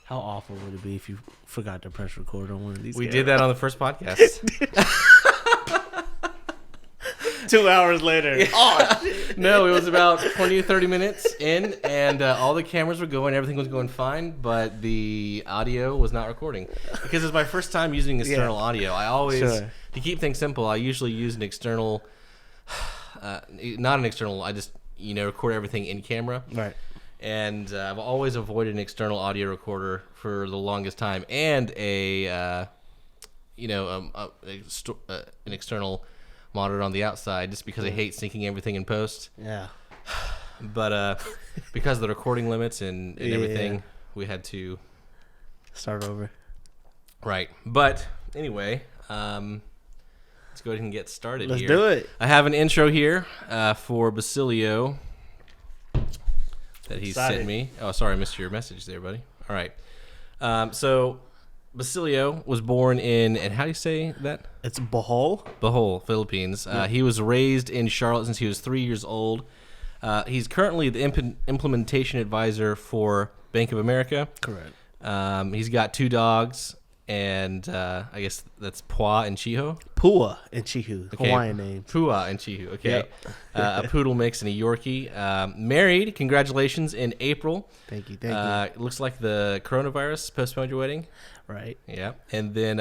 How awful would it be if you forgot to press record on one of these? We cameras? did that on the first podcast. 2 hours later. Oh, shit. No, it was about 20 or 30 minutes in, and all the cameras were going. Everything was going fine, but the audio was not recording. Because it's my first time using external audio. I always, to keep things simple, I usually use an external, not an external, I just, record everything in camera. Right. And I've always avoided an external audio recorder for the longest time, and an external monitor on the outside, just because I hate syncing everything in post. Yeah. But because of the recording limits and everything, we had to start over. Right. But anyway, let's go ahead and get started. Let's do it. I have an intro here for Basilio that he sent me. Oh, sorry, I missed your message there, buddy. All right. So Basilio was born in, and how do you say that? It's Bohol, Philippines. He was raised in Charlotte since he was 3 years old. He's currently the implementation advisor for Bank of America. Correct. He's got 2 dogs, and I guess that's Pua and Chiho. Pua and Chihu, okay. Hawaiian names. Pua and Chihu, okay. Yep. A poodle mix and a Yorkie. Married, congratulations, in April. Thank you. It looks like the coronavirus postponed your wedding. Right. Yeah. And then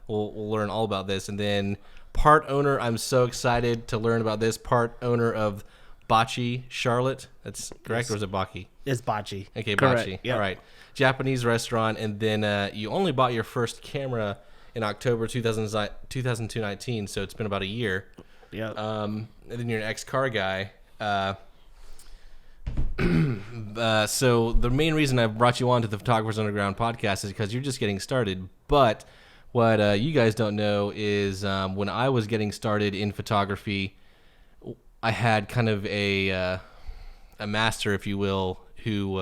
we'll learn all about this. And then part owner, I'm so excited to learn about this, part owner of Bachi Charlotte. That's correct, or is it Baki? It's Bachi. Okay, correct. Bachi. Yep. All right. Japanese restaurant. And then you only bought your first camera in October 2019, so it's been about a year. Yeah. And then you're an ex-car guy. So the main reason I brought you on to the Photographers Underground podcast is because you're just getting started. But what you guys don't know is when I was getting started in photography, I had kind of a master, if you will, who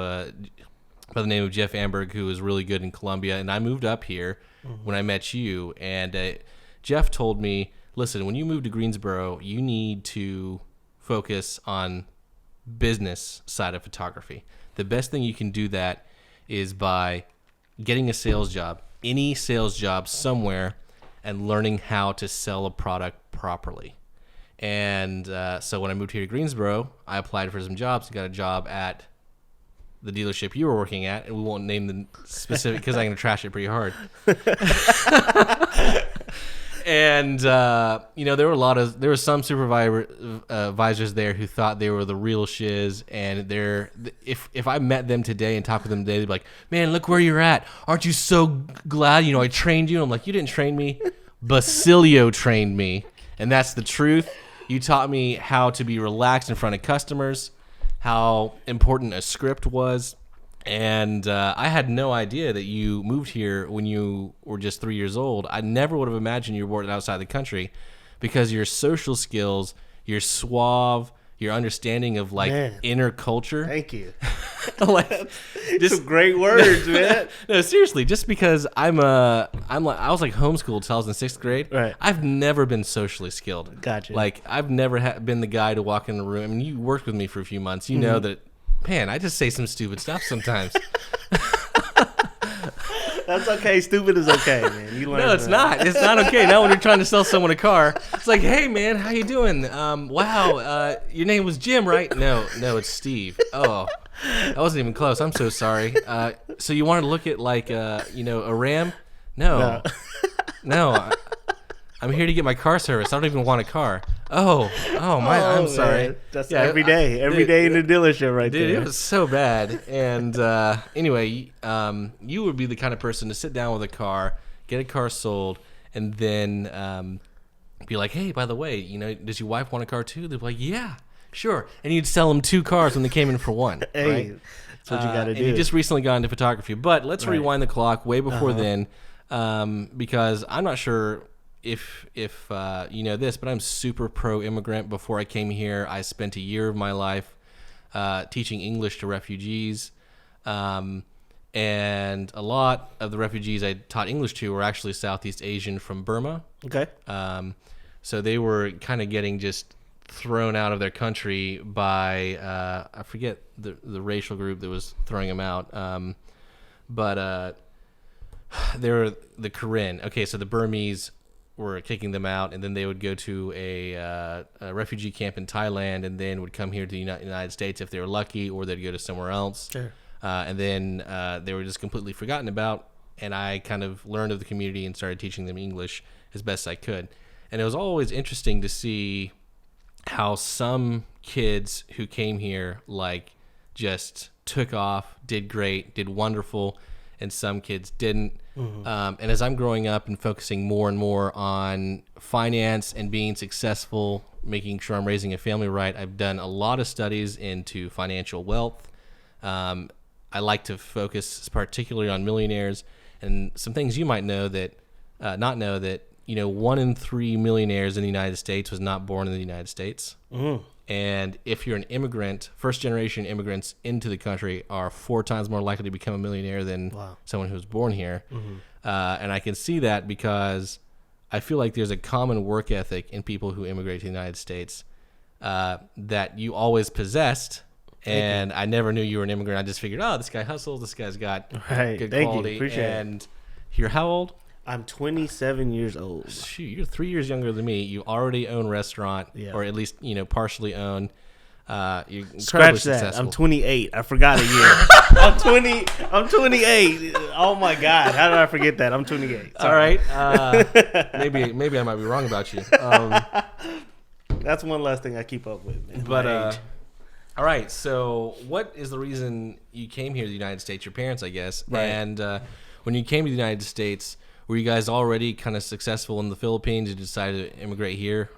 by the name of Jeff Amberg, who was really good in Colombia. And I moved up here when I met you. And Jeff told me, listen, when you move to Greensboro, you need to focus on business side of photography. The best thing you can do that is by getting a sales job, any sales job somewhere, and learning how to sell a product properly. And so when I moved here to Greensboro, I applied for some jobs and got a job at the dealership you were working at, and we won't name the specific because I'm going to trash it pretty hard. And there were some supervisors there who thought they were the real shiz, and if I met them today and talked with them today, they'd be like, "Man, look where you're at! Aren't you so glad? I trained you." And I'm like, "You didn't train me. Basilio trained me, and that's the truth. You taught me how to be relaxed in front of customers, how important a script was." And I had no idea that you moved here when you were just 3 years old. I never would have imagined you were born outside the country, because your social skills, your suave, your understanding of inner culture. Thank you. Just some great words, man. No, seriously, just because I was homeschooled till I was in 6th grade. Right. I've never been socially skilled. Gotcha. I've never been the guy to walk in the room. I mean, you worked with me for a few months. You know that. Man, I just say some stupid stuff sometimes. That's okay. Stupid is okay, man. You learn. No, it's not. It's not okay. Now when you're trying to sell someone a car, it's like, "Hey, man, how you doing? Wow, your name was Jim, right?" No, it's Steve. Oh, that wasn't even close. I'm so sorry. So you wanted to look at a Ram? No. I'm here to get my car serviced. I don't even want a car. Oh, I'm sorry. Man. That's every day in the dealership right there. Dude, it was so bad. And anyway, you would be the kind of person to sit down with a car, get a car sold, and then be like, "Hey, by the way, does your wife want a car too?" They'd be like, "Yeah, sure." And you'd sell them 2 cars when they came in for one. Hey, right? that's what you got to do. And you just recently got into photography. But let's rewind the clock way before then, because I'm not sure if you know this, but I'm super pro-immigrant. Before I came here, I spent a year of my life teaching English to refugees, and a lot of the refugees I taught English to were actually Southeast Asian from Burma. Okay. So they were kind of getting just thrown out of their country by I forget the racial group that was throwing them out. but they're the Karen. Okay, so the Burmese were kicking them out, and then they would go to a refugee camp in Thailand, and then would come here to the United States if they were lucky, or they'd go to somewhere else. Sure. And then they were just completely forgotten about, and I kind of learned of the community and started teaching them English as best I could. And it was always interesting to see how some kids who came here, like, just took off, did great, did wonderful, and some kids didn't. Mm-hmm. And as I'm growing up and focusing more and more on finance and being successful, making sure I'm raising a family right, I've done a lot of studies into financial wealth. I like to focus particularly on millionaires, and some things you might know that, not know that, 1 in 3 millionaires in the United States was not born in the United States. Mm. And if you're an immigrant, first-generation immigrants into the country are 4 times more likely to become a millionaire than someone who was born here. Mm-hmm. And I can see that because I feel like there's a common work ethic in people who immigrate to the United States that you always possessed. And I never knew you were an immigrant. I just figured, this guy hustles. This guy's got good quality. You. Appreciate and you're how old? I'm 27 years old. Shoot, you're 3 years younger than me. You already own a restaurant, or at least partially own. You're Scratch that. Successful. I'm 28. I forgot a year. I'm 28. Oh my God! How did I forget that? I'm 28. All right. Maybe I might be wrong about you. That's one last thing I keep up with. Man. But all right. So, what is the reason you came here to the United States? Your parents, I guess. Right. And when you came to the United States, were you guys already kind of successful in the Philippines? You decided to immigrate here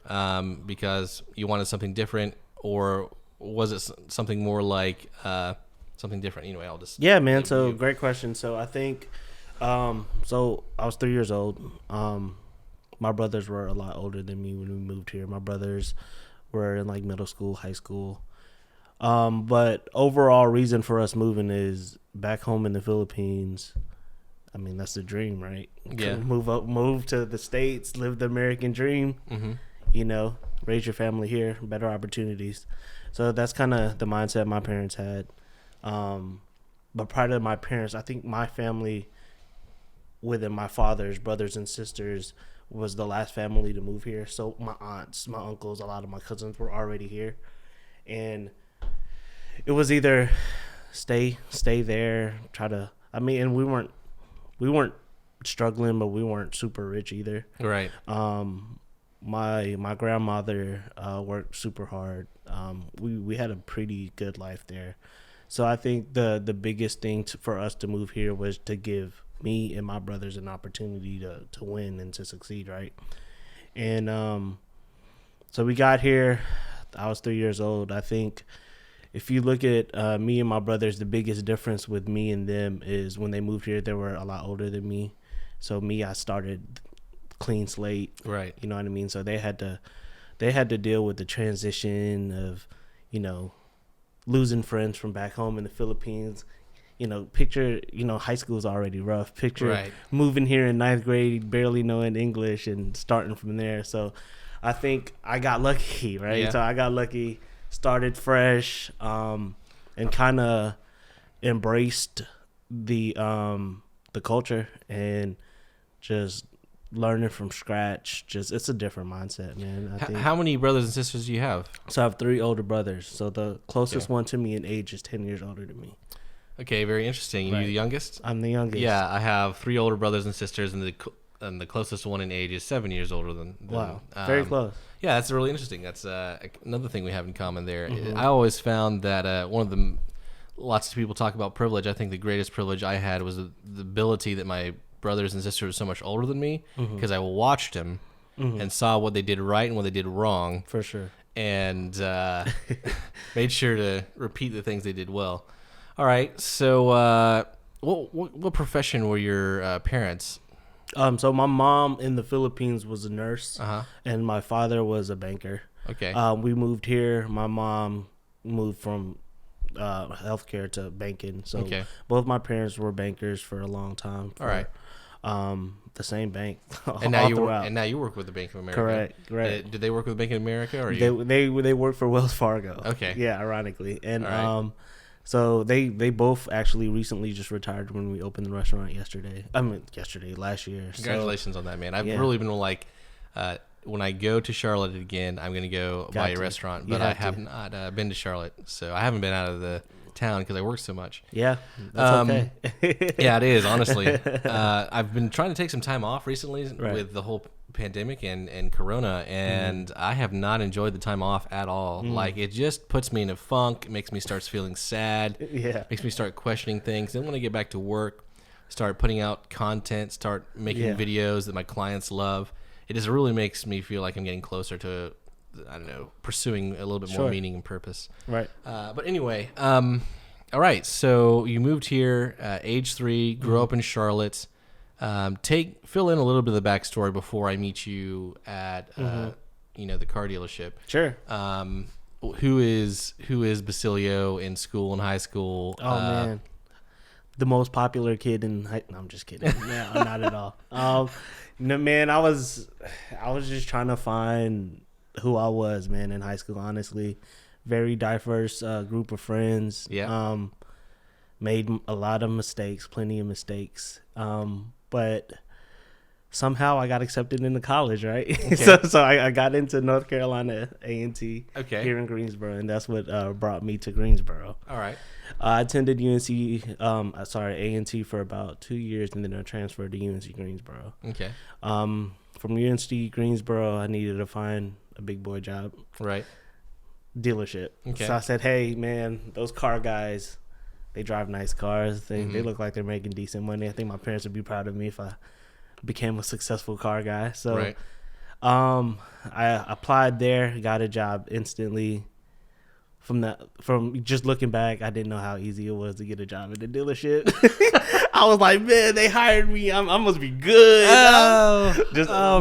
because you wanted something different, or was it something more like something different? Anyway, I'll just man. So great question. So I think so I was 3 years old. My brothers were a lot older than me when we moved here. My brothers were in like middle school, high school. But overall reason for us moving is back home in the Philippines. I mean, that's the dream, right? Yeah. Move to the States, live the American dream, mm-hmm. Raise your family here, better opportunities. So that's kind of the mindset my parents had. But prior to my parents, I think my family, within my father's brothers and sisters, was the last family to move here. So my aunts, my uncles, a lot of my cousins were already here. And it was either stay there, and we weren't struggling, but we weren't super rich either. Right. My grandmother worked super hard. We had a pretty good life there. So I think the biggest thing for us to move here was to give me and my brothers an opportunity to win and to succeed, right? And so we got here. I was 3 years old. I think if you look at me and my brothers, the biggest difference with me and them is when they moved here, they were a lot older than me. So I started clean slate. Right. You know what I mean? So they had to deal with the transition of, losing friends from back home in the Philippines. Picture, high school is already rough. Picture moving here in 9th grade, barely knowing English and starting from there. So I think I got lucky, right? Yeah. So I got lucky. Started fresh, and kind of embraced the culture and just learning from scratch. It's a different mindset, man. I think. How many brothers and sisters do you have? So I have 3 older brothers. So the closest one to me in age is 10 years older than me. Okay, very interesting. Right. You the youngest? I'm the youngest. Yeah, I have 3 older brothers and sisters, and the closest one in age is 7 years older than wow, very close. Yeah, that's really interesting. That's another thing we have in common there. Mm-hmm. I always found that one of the lots of people talk about privilege. I think the greatest privilege I had was the ability that my brothers and sisters were so much older than me because I watched them and saw what they did right and what they did wrong. For sure. And made sure to repeat the things they did well. All right. So what profession were your parents? So my mom in the Philippines was a nurse, and my father was a banker. Okay. We moved here. My mom moved from healthcare to banking. So both my parents were bankers for a long time. All right. The same bank. And now you work with the Bank of America. Correct. Right. Did they work with the Bank of America, or they work for Wells Fargo? Okay. Yeah, ironically, and So they both actually recently just retired when we opened the restaurant last year. Congratulations on that, man. I've Yeah. really been like, when I go to Charlotte again, I'm going to go buy a restaurant. But I have not been to Charlotte, so I haven't been out of the town because I work so much. Yeah, that's okay. Yeah, it is, honestly. I've been trying to take some time off recently with the whole pandemic and Corona, and I have not enjoyed the time off at all. Like, it just puts me in a funk. It makes me start feeling sad. Yeah. Makes me start questioning things. Then when I get back to work, start putting out content, start making videos that my clients love, it just really makes me feel like I'm getting closer to, I don't know, pursuing a little bit more meaning and purpose. Right. But anyway, all right. So you moved here, age 3, grew up in Charlotte. Fill in a little bit of the backstory before I meet you at, the car dealership. Sure. Who is Basilio in school and high school? Oh man, the most popular kid in high. No, I'm just kidding. No, not at all. No, man, I was just trying to find who I was, man, in high school. Honestly, very diverse group of friends. Yeah. Made a lot of mistakes, plenty of mistakes. But somehow I got accepted into college, right? Okay. so I got into North Carolina A&T here in Greensboro, and that's what brought me to Greensboro. All right. I attended A&T for about 2 years, and then I transferred to UNC Greensboro. Okay. From UNC Greensboro, I needed to find a big boy job. Right. Dealership. Okay. So I said, hey, man, those car guys, they drive nice cars. They look like they're making decent money. I think my parents would be proud of me if I became a successful car guy. So I applied there, got a job instantly. From just looking back, I didn't know how easy it was to get a job at the dealership. I was like, man, they hired me. I must be good. Now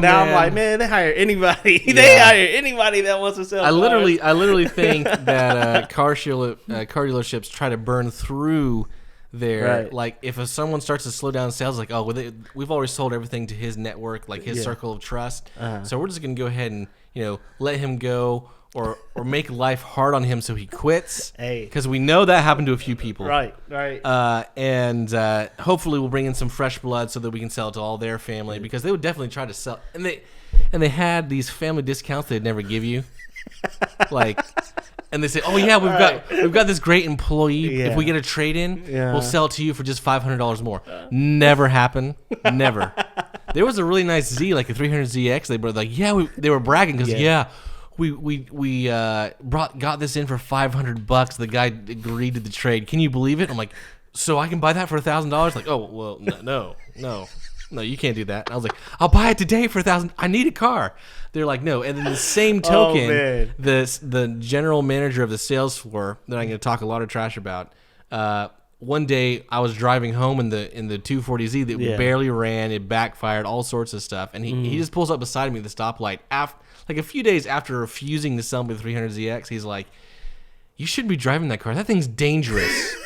I'm like, man, they hire anybody. Yeah. They hire anybody that wants to sell I cars. literally think that car dealerships try to burn through their like if someone starts to slow down sales, like, oh, well, we've already sold everything to his network, like his circle of trust. So we're just gonna go ahead and let him go. Or make life hard on him so he quits. Because we know that happened to a few people. Right. And hopefully we'll bring in some fresh blood so that we can sell it to all their family. Because they would definitely try to sell. And they had these family discounts they'd never give you. And they say, oh yeah, we've got this great employee. Yeah. If we get a trade in, we'll sell it to you for just $500 more. Never happened. Never. There was a really nice Z, like a 300ZX. They were like, they were bragging because We got this in for $500. The guy agreed to the trade. Can you believe it? I'm like, so I can buy that for $1,000? Like, oh well, no, you can't do that. And I was like, I'll buy it today for $1,000. I need a car. They're like, no. And then the same token, the general manager of the sales floor that I'm going to talk a lot of trash about. One day I was driving home in the 240Z that barely ran. It backfired, all sorts of stuff. And he just pulls up beside me at the stoplight like a few days after refusing to sell me the 300ZX, he's like, you shouldn't be driving that car. That thing's dangerous.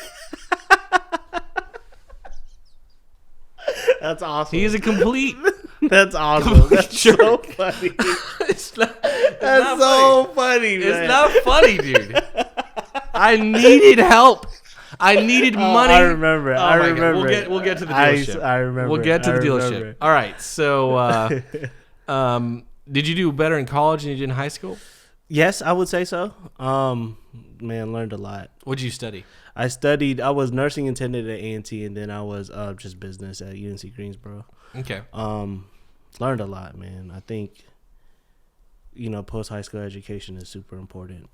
That's awesome. He is a complete... That's awesome. That's so funny. It's not funny, man. It's not funny, dude. I needed help. I needed money. I remember. I remember. We'll get to the dealership. I remember. We'll get to the dealership. All right. So, did you do better in college than you did in high school? Yes, I would say so. Man, learned a lot. What did you study? I was nursing attendant at A&T, and then I was just business at UNC Greensboro. Okay. Learned a lot, man. I think, post high school education is super important.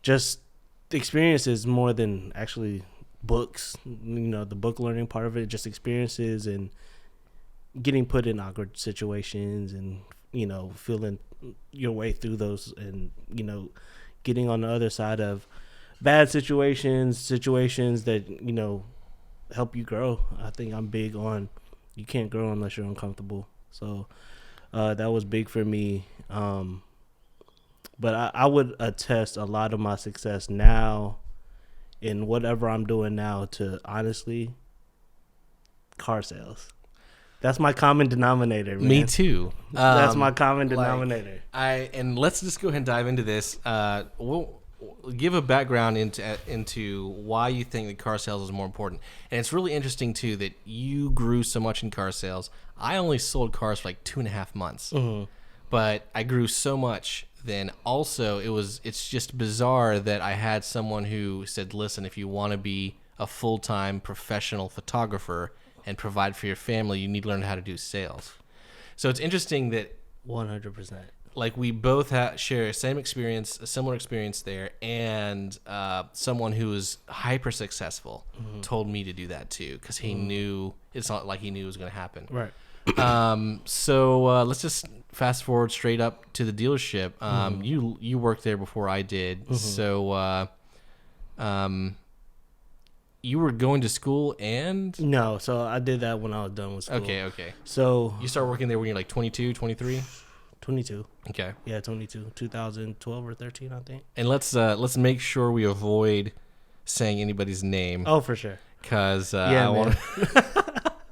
Just experiences more than actually books. The book learning part of it, just experiences and getting put in awkward situations and feeling your way through those, and getting on the other side of bad situations that help you grow. I think I'm big on you can't grow unless you're uncomfortable, so that was big for me. But I would attest a lot of my success now in whatever I'm doing now to, honestly, car sales. That's my common denominator, man. Me too. That's my common denominator. And let's just go ahead and dive into this. give a background into why you think that car sales is more important. And it's really interesting too that you grew so much in car sales. I only sold cars for like 2.5 months, but I grew so much. Then also it's just bizarre that I had someone who said, listen, if you want to be a full-time professional photographer and provide for your family, you need to learn how to do sales. So it's interesting that 100%. Like we both share a similar experience there, and someone who was hyper successful told me to do that too, because he knew it's not like he knew it was going to happen. Right. So let's just fast forward straight up to the dealership. You worked there before I did, so you were going to school and No, so I did that when I was done with school. okay. So You started working there when you're like 22, 23? 22. Okay. Yeah, 22. 2012 or 13, I think. And let's make sure we avoid saying anybody's name. Oh, for sure. Because Yeah, I want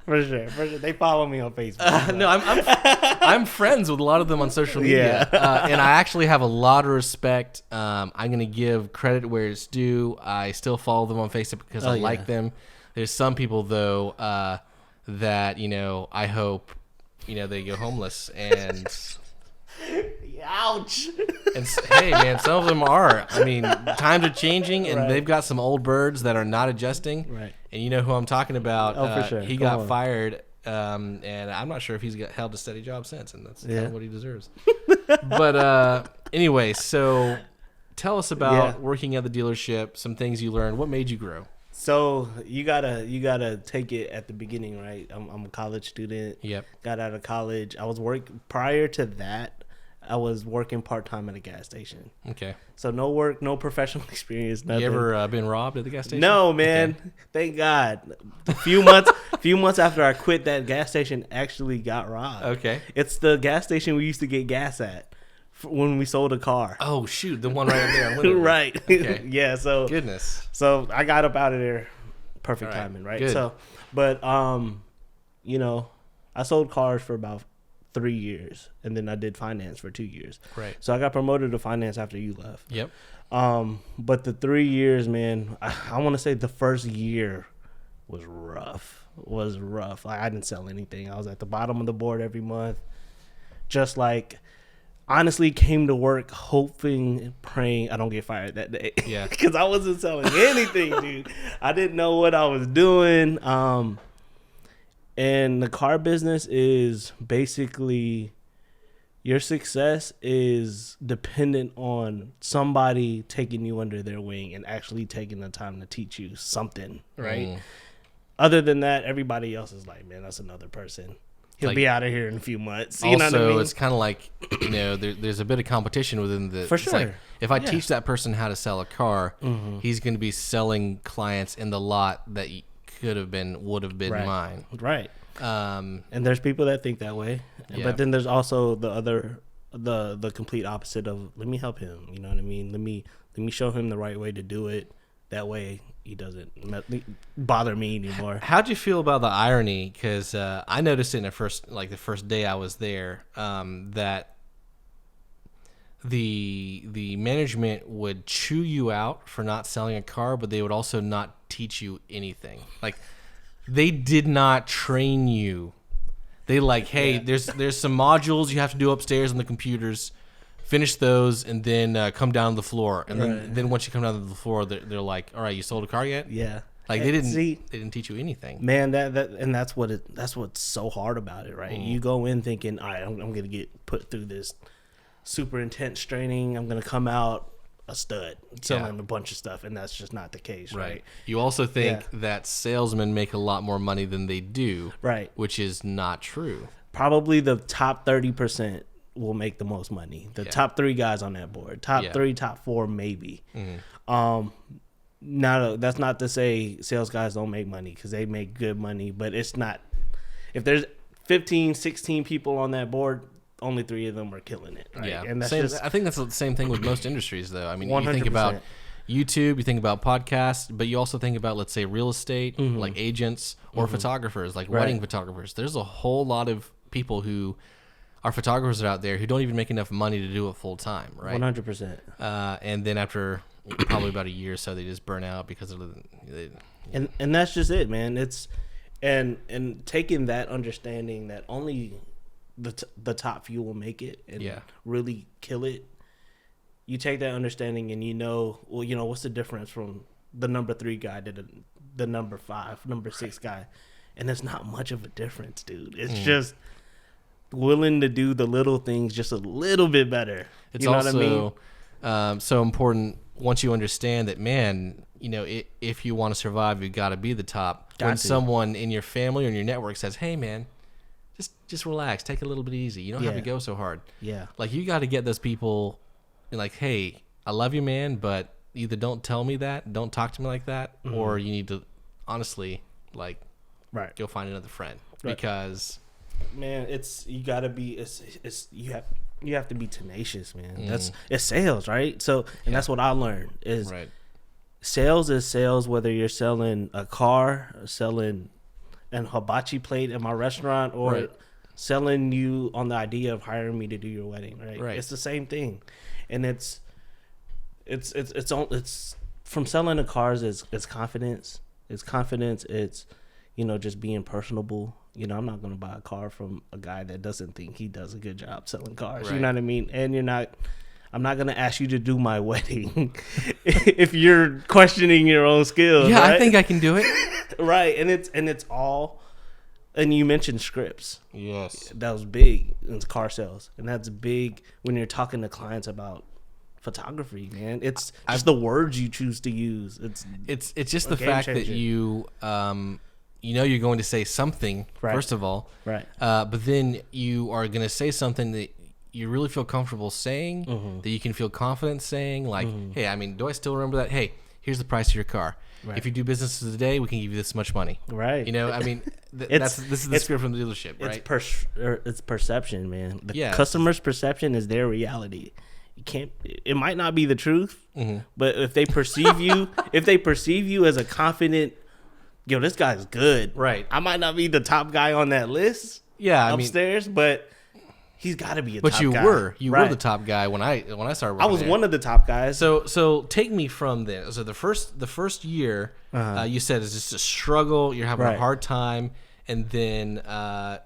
For sure. They follow me on Facebook. no, I'm friends with a lot of them on social media, and I actually have a lot of respect. I'm going to give credit where it's due. I still follow them on Facebook because I like them. There's some people though that I hope they go homeless and. Ouch. And hey, man, some of them are. I mean, times are changing, and they've got some old birds that are not adjusting. Right. And you know who I'm talking about. Oh, for sure. He got fired, and I'm not sure if he's held a steady job since, and that's kind of what he deserves. But anyway, so tell us about working at the dealership, some things you learned. What made you grow? So you gotta take it at the beginning, right? I'm a college student. Yep. Got out of college. I was prior to that. I was working part-time at a gas station. Okay. So no work, no professional experience, nothing. You ever been robbed at the gas station? No, man. Okay. Thank God. A few months after I quit, that gas station actually got robbed. Okay. It's the gas station we used to get gas at when we sold a car. Oh, shoot. The one right up there on Winterview. Right. Okay. Yeah, so. Goodness. So I got up out of there. Perfect timing, right? Good. So, but, I sold cars for about 3 years, and then I did finance for 2 years. Right. So I got promoted to finance after you left. Yep. But the 3 years, man, I want to say the first year was rough. Like I didn't sell anything. I was at the bottom of the board every month. Just like, honestly, came to work hoping, praying I don't get fired that day. Yeah. Because I wasn't selling anything, dude. I didn't know what I was doing. And the car business is basically, your success is dependent on somebody taking you under their wing and actually taking the time to teach you something, right? Other than that, everybody else is like, man, that's another person. He'll be out of here in a few months. You know what I mean? It's kind of like, there's a bit of competition within the... For sure. Like, if I teach that person how to sell a car, he's going to be selling clients in the lot that would have been mine. Right. And there's people that think that way, but then there's also the complete opposite of, let me help him. You know what I mean? Let me show him the right way to do it. That way he doesn't bother me anymore. How'd you feel about the irony? Because I noticed in the first day I was there, that the management would chew you out for not selling a car, but they would also not teach you anything. Like, they did not train you. They hey, there's some modules you have to do upstairs on the computers. Finish those and then come down to the floor. And then once you come down to the floor, they're like, all right, you sold a car yet? Yeah. Like they didn't teach you anything. Man, that's what's so hard about it, right? You go in thinking, all right, I'm gonna get put through this super intense training. I'm gonna come out a stud selling a bunch of stuff, and that's just not the case, right? You also think that salesmen make a lot more money than they do, right? Which is not true. Probably the top 30% will make the most money. The top 3 guys on that board, top 3, top 4, maybe. Now that's not to say sales guys don't make money, because they make good money, but it's not. If there's 15, 16 people on that board, only 3 of them are killing it, right? Yeah, and that's I think that's the same thing with most industries, though. I mean, 100%. You think about YouTube, you think about podcasts, but you also think about, let's say, real estate, like agents or photographers, like wedding photographers. There's a whole lot of people who are photographers out there who don't even make enough money to do it full time, right? 100%. And then after probably about a year or so, they just burn out because of and that's just it, man. It's and taking that understanding that only the top few will make it and really kill it. You take that understanding and what's the difference from the number 3 guy to the number 5, number 6 guy, and it's not much of a difference, dude. It's just willing to do the little things just a little bit better. It's you know also what I mean? So important once you understand that, man, if you want to survive, you got to be the top. When someone in your family or in your network says, hey, man, just relax, take it a little bit easy. You don't have to go so hard. Yeah. Like, you got to get those people like, hey, I love you, man, but either don't tell me that, don't talk to me like that, or you need to honestly, like, go find another friend. Because, man, you have to be tenacious, man. It's sales, right? So, and that's what I learned is sales is sales, whether you're selling a car, or selling an hibachi plate at my restaurant, or selling you on the idea of hiring me to do your wedding, right? It's the same thing. And it's from selling the cars, it's confidence. It's confidence. It's, just being personable. I'm not going to buy a car from a guy that doesn't think he does a good job selling cars. You know what I mean? And I'm not going to ask you to do my wedding if you're questioning your own skills. Yeah, right? I think I can do it. Right. And it's all, and you mentioned scripts. Yes. That was big in car sales. And that's big when you're talking to clients about photography, man. It's just the words you choose to use. It's just the fact that you you're going to say something, first of all, but then you are going to say something that you really feel comfortable saying, that you can feel confident saying, like, hey, I mean, do I still remember that? Hey, here's the price of your car. If you do business today, we can give you this much money. Right. I mean, this is the script from the dealership, right? It's perception, man. The customer's perception is their reality. It might not be the truth, but if they perceive you, as a confident, this guy's good. Right. I might not be the top guy on that list. Yeah. Upstairs, but he's got to be a top guy. But you were the top guy when I started working. I was one of the top guys. So take me from there. So the first year, you said is just a struggle. You're having a hard time, and then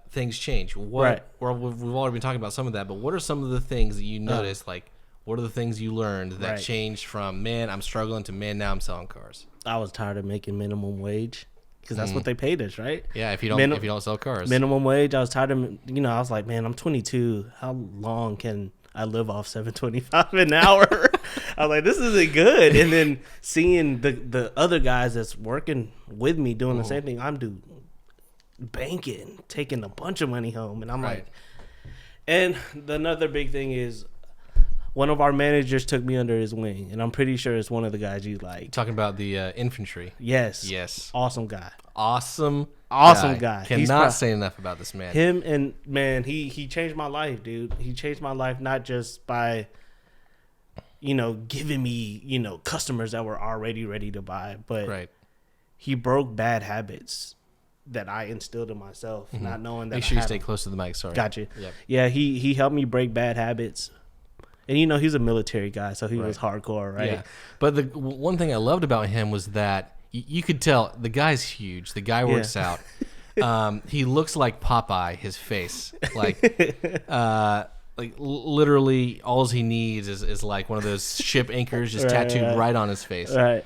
things change. Well, we've already been talking about some of that, but what are some of the things that you noticed? Like, what are the things you learned that changed from, man, I'm struggling, to, man, now I'm selling cars? I was tired of making minimum wage. Because that's what they paid us, right? Yeah, if you don't sell cars. Minimum wage. I was tired of, I was like, man, I'm 22. How long can I live off $7.25 an hour? I was like, this isn't good. And then seeing the other guys that's working with me doing the same thing I'm doing, banking, taking a bunch of money home. And I'm like, and another big thing is, one of our managers took me under his wing, and I'm pretty sure it's one of the guys you like. Talking about the infantry. Yes. Awesome guy. Awesome guy. Cannot say enough about this man. Him, and man, he changed my life, dude. He changed my life not just by, giving me, customers that were already ready to buy, but he broke bad habits that I instilled in myself, not knowing that. Make sure you stay close to the mic. Sorry. Gotcha. Yep. Yeah, he helped me break bad habits. And he's a military guy, so he was hardcore, right? Yeah. But the one thing I loved about him was that you could tell the guy's huge. The guy works out. He looks like Popeye. His face, literally, all he needs is like one of those ship anchors just tattooed right on his face. Right.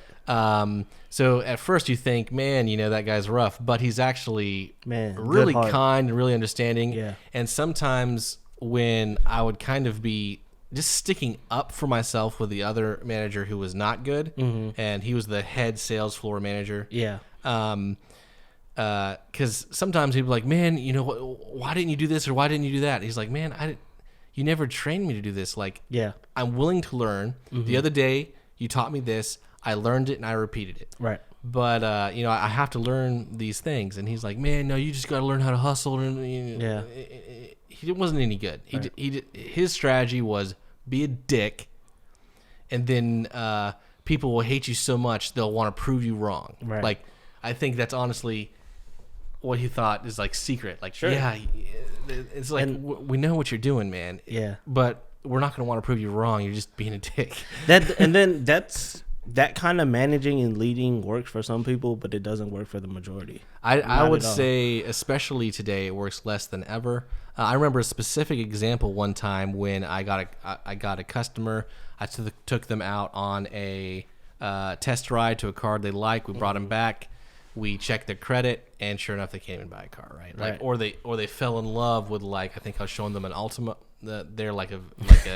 So at first you think, man, that guy's rough, but he's actually really kind and really understanding. Yeah. And sometimes when I would kind of be just sticking up for myself with the other manager who was not good, and he was the head sales floor manager. Yeah. Because sometimes he'd be like, man, why didn't you do this or why didn't you do that? He's like, man, you never trained me to do this. Like, I'm willing to learn. The other day you taught me this. I learned it and I repeated it. Right. But I have to learn these things. And he's like, man, no, you just got to learn how to hustle. And he wasn't any good. His strategy was be a dick, and then people will hate you so much they'll want to prove you wrong. Right. Like, I think that's honestly what he thought is like secret. Like, yeah, it's like, we know what you're doing, man. Yeah. But we're not going to want to prove you wrong. You're just being a dick. And then that's that kind of managing and leading works for some people, but it doesn't work for the majority. I would say, especially today, it works less than ever. I remember a specific example one time when I got a customer. I took them out on a test ride to a car they like. We brought them back. We checked their credit, and sure enough, they can't even buy a car, right? Like, or they fell in love with, like, I think I was showing them an Altima. They're like a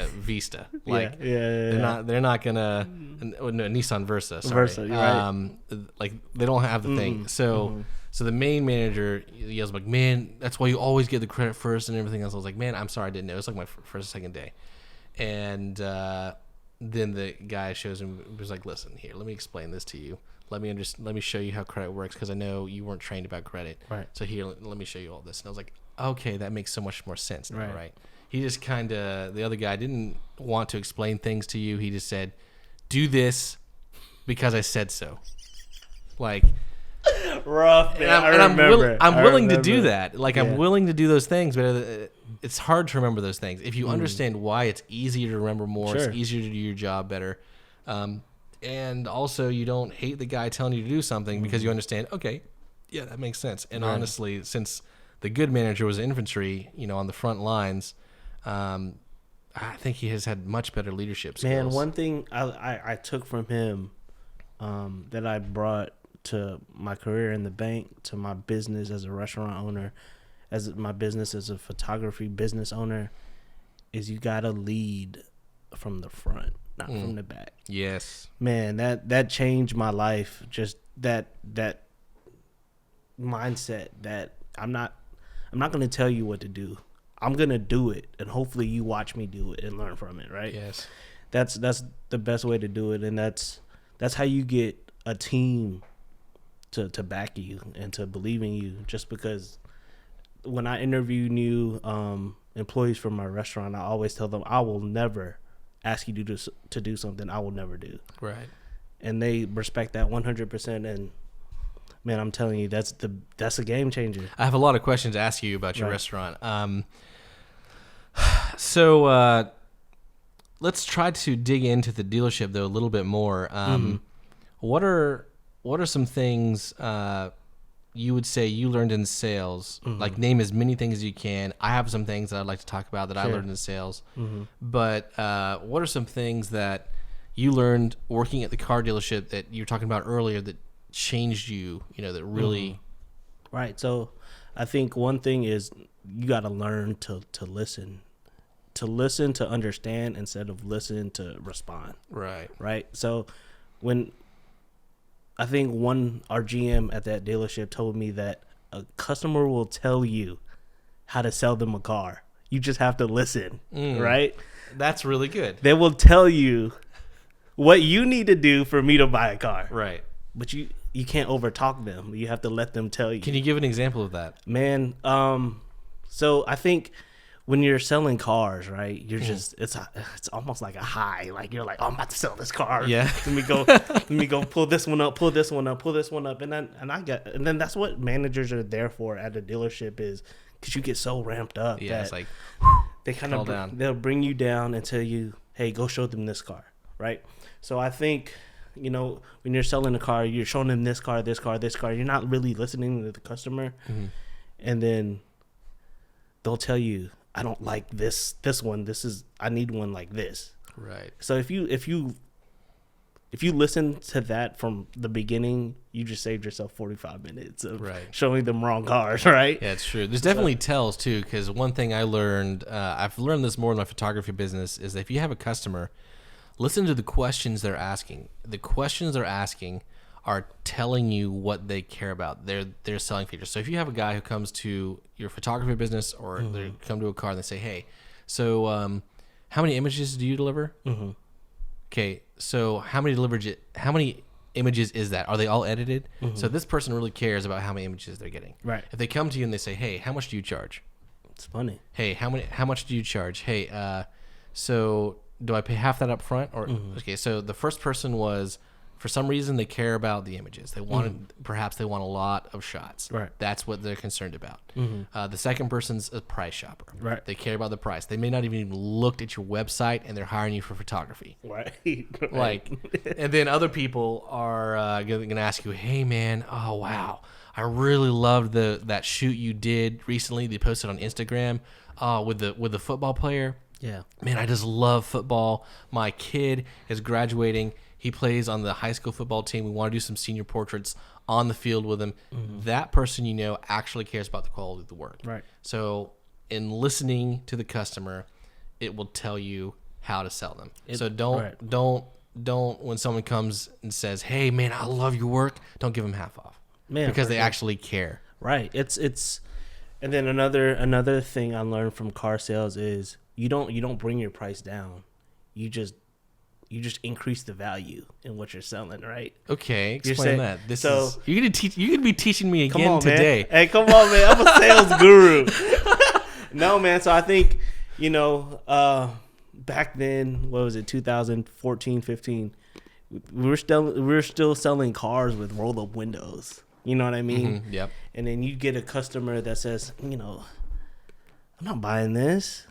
Vista. Like they're not gonna Nissan Versa. Sorry. Versa, you're right. Like they don't have the thing. So the main manager yells like, "Man, that's why you always get the credit first and everything else." I was like, "Man, I'm sorry, I didn't know." It's like my first second day, and then the guy shows him, was like, "Listen, here, let me explain this to you. Let me show you how credit works, because I know you weren't trained about credit. Right. So here, let me show you all this." And I was like, "Okay, that makes so much more sense now, right?" He just kind of, the other guy didn't want to explain things to you. He just said, "Do this because I said so." Like, rough. Man. I'm willing to do that. Like, I'm willing to do those things, but it's hard to remember those things. If you understand why, it's easier to remember more. Sure. It's easier to do your job better. And also, you don't hate the guy telling you to do something because you understand, okay, yeah, that makes sense. And honestly, since the good manager was infantry, on the front lines, I think he has had much better leadership skills. Man, one thing I took from him that I brought to my career in the bank, to my business as a restaurant owner, as my business as a photography business owner, is you gotta lead from the front, not from the back. Yes. Man, that changed my life. Just that mindset that I'm not gonna tell you what to do. I'm going to do it, and hopefully you watch me do it and learn from it, right? Yes. That's the best way to do it, and that's how you get a team to back you and to believe in you. Just because when I interview new employees from my restaurant, I always tell them, I will never ask you to do something I will never do. Right. And they respect that 100%, and man, I'm telling you, that's a game changer. I have a lot of questions to ask you about your restaurant. So let's try to dig into the dealership though a little bit more. What are some things you would say you learned in sales? Like, name as many things as you can. I have some things that I'd like to talk about that I learned in sales. But what are some things that you learned working at the car dealership that you were talking about earlier that changed you, that really... Right. So I think one thing is you got to learn to listen. To listen, to understand, instead of listen to respond. Right. Right. So when I think our GM at that dealership told me that a customer will tell you how to sell them a car. You just have to listen. Right. That's really good. They will tell you what you need to do for me to buy a car. Right. But you can't overtalk them. You have to let them tell you. Can you give an example of that? Man, so I think when you're selling cars, right, you're just it's almost like a high. Like, you're like, oh, I'm about to sell this car. Yeah. let me go pull this one up, and then that's what managers are there for at a dealership, is because you get so ramped up. Yeah, it's like they kind of they'll bring you down and tell you, hey, go show them this car, right? So I think, when you're selling a car, you're showing them this car. You're not really listening to the customer. And then they'll tell you, I don't like this one. I need one like this. Right. So if you listen to that from the beginning, you just saved yourself 45 minutes of showing them wrong cars, right? Yeah, it's true. There's definitely tells too, because one thing I learned, I've learned this more in my photography business, is that if you have a customer, listen to the questions they're asking. The questions they're asking are telling you what they care about. They're selling features. So if you have a guy who comes to your photography business, or they come to a car and they say, hey, so how many images do you deliver? Okay, so how many images is that? Are they all edited? So this person really cares about how many images they're getting. Right. If they come to you and they say, hey, how much do you charge? It's funny. Hey, how much do you charge? Hey, so do I pay half that up front? Or okay, so the first person was For some reason, they care about the images. They want perhaps they want a lot of shots. Right. That's what they're concerned about. The second person's a price shopper. Right. They care about the price. They may not even looked at your website, and they're hiring you for photography. Right. Like, and then other people are going to ask you, "Hey, man, oh wow, I really loved that shoot you did recently. They posted on Instagram with the football player. Yeah. Man, I just love football. My kid is graduating. He plays on the high school football team. We want to do some senior portraits on the field with him." That person, actually cares about the quality of the work. Right. So in listening to the customer, it will tell you how to sell them. So don't when someone comes and says, "Hey, man, I love your work," don't give them half off. Man, because they actually care. Right. It's and then another thing I learned from car sales is you don't bring your price down. You just increase the value in what you're selling, right? Okay, explain that. You're gonna be teaching me come again on, today. Man. Hey, come on, man. I'm a sales guru. No, man. So I think, back then, what was it, 2014, 15, we were still selling cars with roll up windows. You know what I mean? Yep. And then you get a customer that says, I'm not buying this.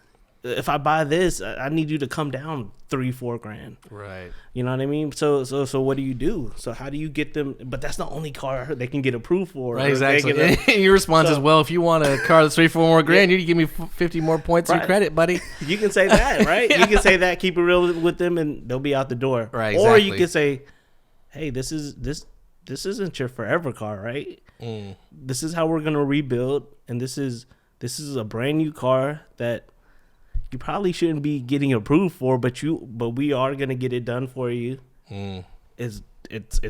If I buy this, I need you to come down $3-4 grand. Right. You know what I mean? So what do you do? So how do you get them? But that's the only car they can get approved for. Right, exactly. And your response is, well, if you want a car that's $3-4 more grand, you give me 50 more points in credit, buddy. You can say that, right? You can say that, keep it real with them, and they'll be out the door. Right, exactly. Or you can say, hey, this isn't your forever car, right? This is how we're gonna rebuild, and this is a brand new car that you probably shouldn't be getting approved for, but we are gonna get it done for you. It's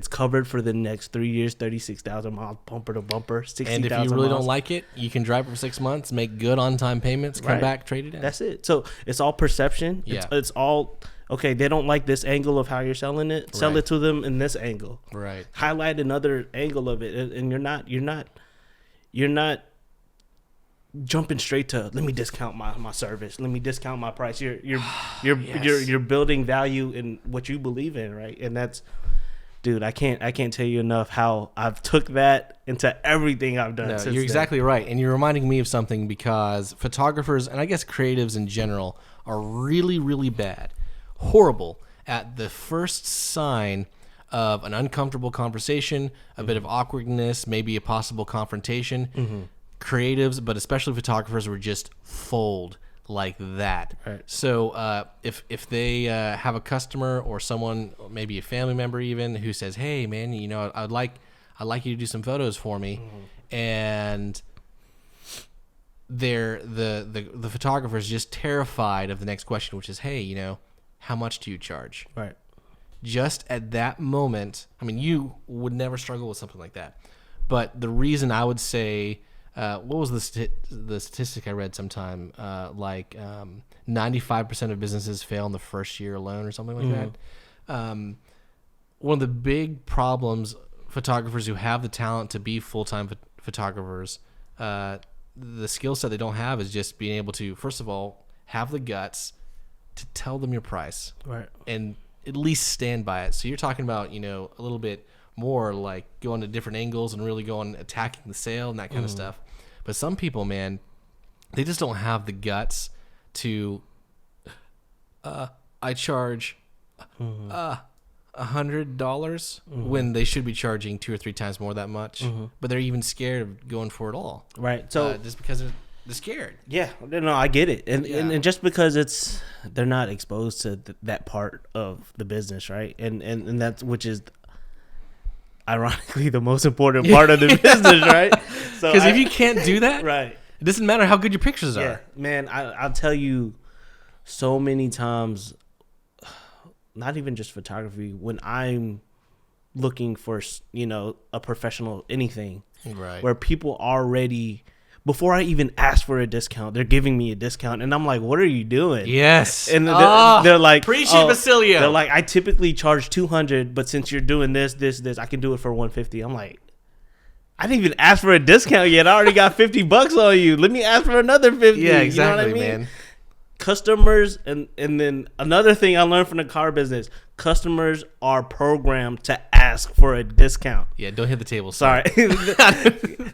covered for the next 3 years, 36,000 miles, bumper to bumper, 60,000 miles. And if you really don't like it, you can drive it for 6 months, make good on-time payments, come back, trade it in. That's it. So it's all perception. Yeah. It's all, okay, they don't like this angle of how you're selling it. Sell it to them in this angle. Right. Highlight another angle of it, and you're not jumping straight to, let me discount my service, let me discount my price. You're building value in what you believe in, right? And that's, dude, I can't tell you enough how I've took that into everything I've done. No, since you're exactly right, and you're reminding me of something, because photographers, and I guess creatives in general, are really, really bad, horrible at the first sign of an uncomfortable conversation, a bit of awkwardness, maybe a possible confrontation. Creatives, but especially photographers, would just fold like that. Right. So if they have a customer or someone, maybe a family member even, who says, "Hey, man, I'd like you to do some photos for me," and the photographer is just terrified of the next question, which is, "Hey, how much do you charge?" Right. Just at that moment, I mean, you would never struggle with something like that. But the reason I would say, what was the statistic I read sometime? 95% of businesses fail in the first year alone, or something like that. One of the big problems, photographers who have the talent to be full-time photographers, the skill set they don't have is just being able to, first of all, have the guts to tell them your price, Right. and at least stand by it. So you're talking about, a little bit more like going to different angles and really going attacking the sale and that kind of stuff. But some people, man, they just don't have the guts to, I charge $100 when they should be charging 2 or 3 times more that much. But they're even scared of going for it all. Right. So just because they're scared. Yeah, no, I get it, and just because they're not exposed to that part of the business, right? And that's, which is ironically the most important part of the business, right? So because if you can't do that, right, it doesn't matter how good your pictures are. Man, I'll tell you, so many times, not even just photography, when I'm looking for a professional anything, right, where people already, before I even ask for a discount, they're giving me a discount, and I'm like, "What are you doing?" Yes, and they're like, "Preach it, Basilio." They're like, "I typically charge $200, but since you're doing this, I can do it for $150." I'm like, I didn't even ask for a discount yet. I already got $50 on you. Let me ask for another $50. Yeah, exactly, you know what I mean? man. customers, and then another thing I learned from the car business: customers are programmed to ask for a discount. Yeah, don't hit the table. Sorry,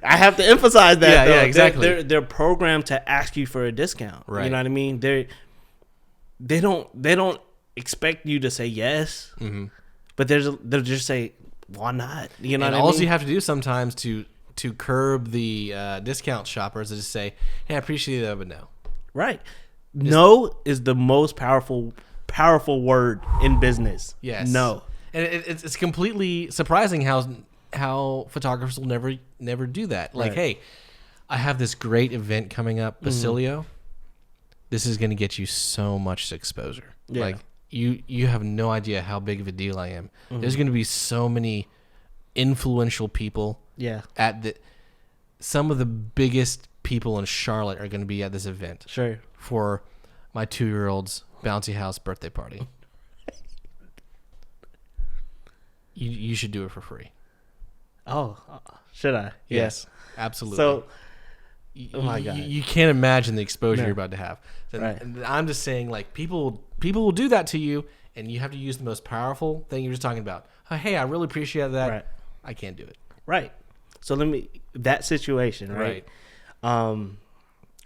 I have to emphasize that. Yeah, though. yeah, exactly. They're programmed to ask you for a discount. Right. You know what I mean? They don't expect you to say yes, but they'll just say, why not? You know and what I mean? all you have to do sometimes to curb the discount shoppers is just say, hey, I appreciate that, but no. Right. No is the most powerful word in business. Yes. No. And it's completely surprising how photographers will never do that. Like, Right. hey, I have this great event coming up, Basilio. This is going to get you so much exposure. Yeah. Like, you have no idea how big of a deal I am. There's going to be so many influential people. Yeah. Some of the biggest people in Charlotte are going to be at this event Sure. for my 2-year-old's bouncy house birthday party. You should do it for free. Oh, should I? Yes, absolutely. So, oh my God. You can't imagine the exposure No. you're about to have. Right. And I'm just saying, like, people will do that to you, and you have to use the most powerful thing you're just talking about. Oh, hey, I really appreciate that. Right. I can't do it. Right. So that situation, right? God,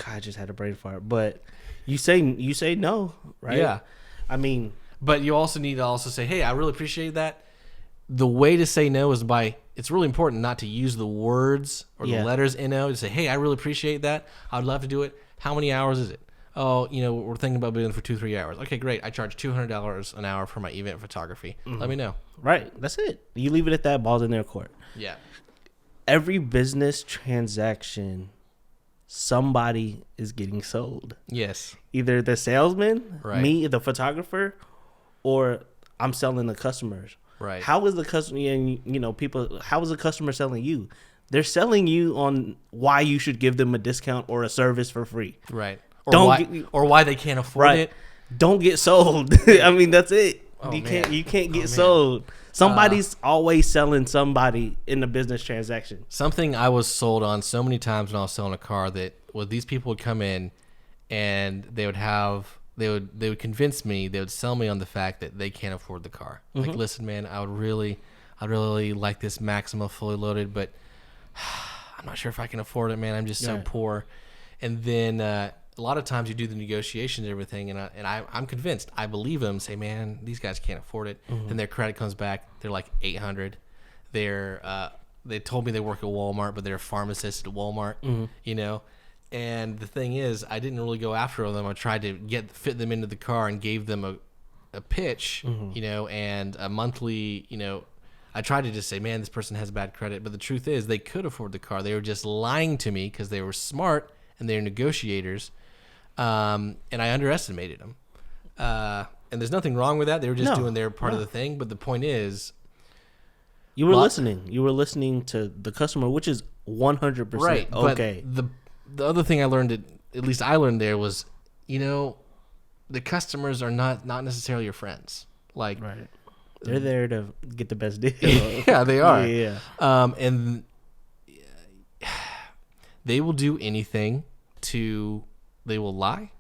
I just had a brain fart. But you say no, right? Yeah. I mean, But you also need to also say, hey, I really appreciate that. The way to say no is it's really important not to use the words or the letters NO to say, hey, I really appreciate that. I'd love to do it. How many hours is it? Oh, we're thinking about doing it for 2-3 hours. Okay, great. I charge $200 an hour for my event photography. Let me know. right. That's it. You leave it at that. Ball's in their court. Yeah. Every business transaction, somebody is getting sold. Yes. Either the salesman, Right. me, the photographer, or I'm selling the customers. Right. How is the customer? And people. How is the customer selling you? They're selling you on why you should give them a discount or a service for free. Right. Or why they can't afford it. Don't get sold. I mean, that's it. Oh, you man. can't get man. sold. Somebody's always selling somebody in the business transaction. Something I was sold on so many times when I was selling a car that these people would come in and they would convince me, they would sell me on the fact that they can't afford the car. Like, listen, man, I'd really like this Maxima fully loaded, but I'm not sure if I can afford it, man. I'm just so poor. And then a lot of times you do the negotiations and everything, and I'm convinced. I believe them. Say, man, these guys can't afford it. And their credit comes back. They're like $800. They told me they work at Walmart, but they're a pharmacist at Walmart. And the thing is, I didn't really go after them. I tried to fit them into the car and gave them a pitch, and a monthly, I tried to just say, man, this person has bad credit. But the truth is, they could afford the car. They were just lying to me because they were smart and they're negotiators. And I underestimated them. And there's nothing wrong with that. They were just doing their part of the thing. But the point is, you were listening. You were listening to the customer, which is 100% right. okay. But the other thing I learned, at least I learned there, was, the customers are not necessarily your friends. Like, right. They're there to get the best deal. Yeah, they are. Yeah. And they will do anything they will lie.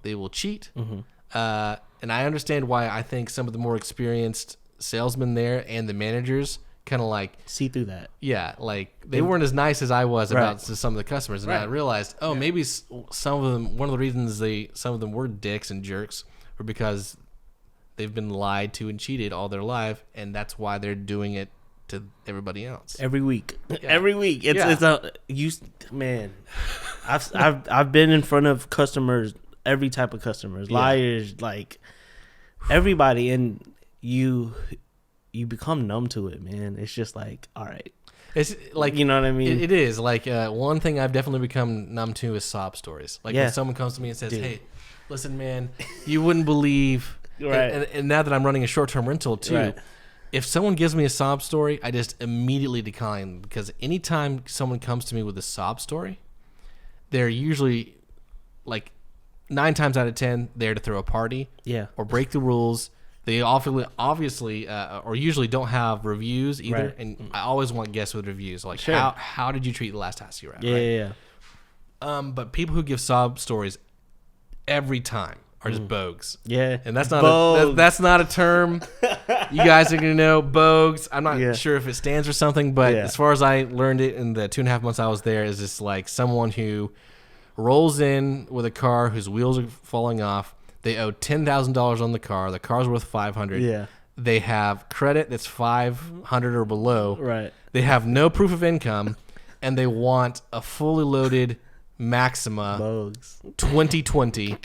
They will cheat. And I understand why I think some of the more experienced salesmen there and the managers kind of like see through that. Yeah, like they weren't as nice as I was about Right. to some of the customers, and Right. I realized, maybe some of them. One of the reasons some of them were dicks and jerks were because they've been lied to and cheated all their life, and that's why they're doing it to everybody else. Every week. Every week. Yeah. Man. I've been in front of customers, every type of customers, liars, like everybody, and you become numb to it, man. It's just like, all right. It's like, you know what I mean? It is like one thing I've definitely become numb to is sob stories. Like when someone comes to me and says, "Hey, listen, man, you wouldn't believe." Right. And now that I'm running a short-term rental too, Right. if someone gives me a sob story, I just immediately decline, because anytime someone comes to me with a sob story, they're usually like 9 times out of 10 there to throw a party, or break the rules. They obviously or usually don't have reviews either, Right. and I always want guests with reviews. Like, Sure. how did you treat the last house you were at? Yeah, right? yeah. But people who give sob stories every time are just bogues. Yeah, And that's not that's not a term. You guys are gonna know bogues. I'm not sure if it stands for something, but as far as I learned it in the 2.5 months I was there, is just like someone who rolls in with a car whose wheels are falling off. They owe $10,000 on the car. The car's worth $500. Yeah. They have credit that's $500 or below. Right. They have no proof of income, and they want a fully loaded Maxima Bogues. 2020.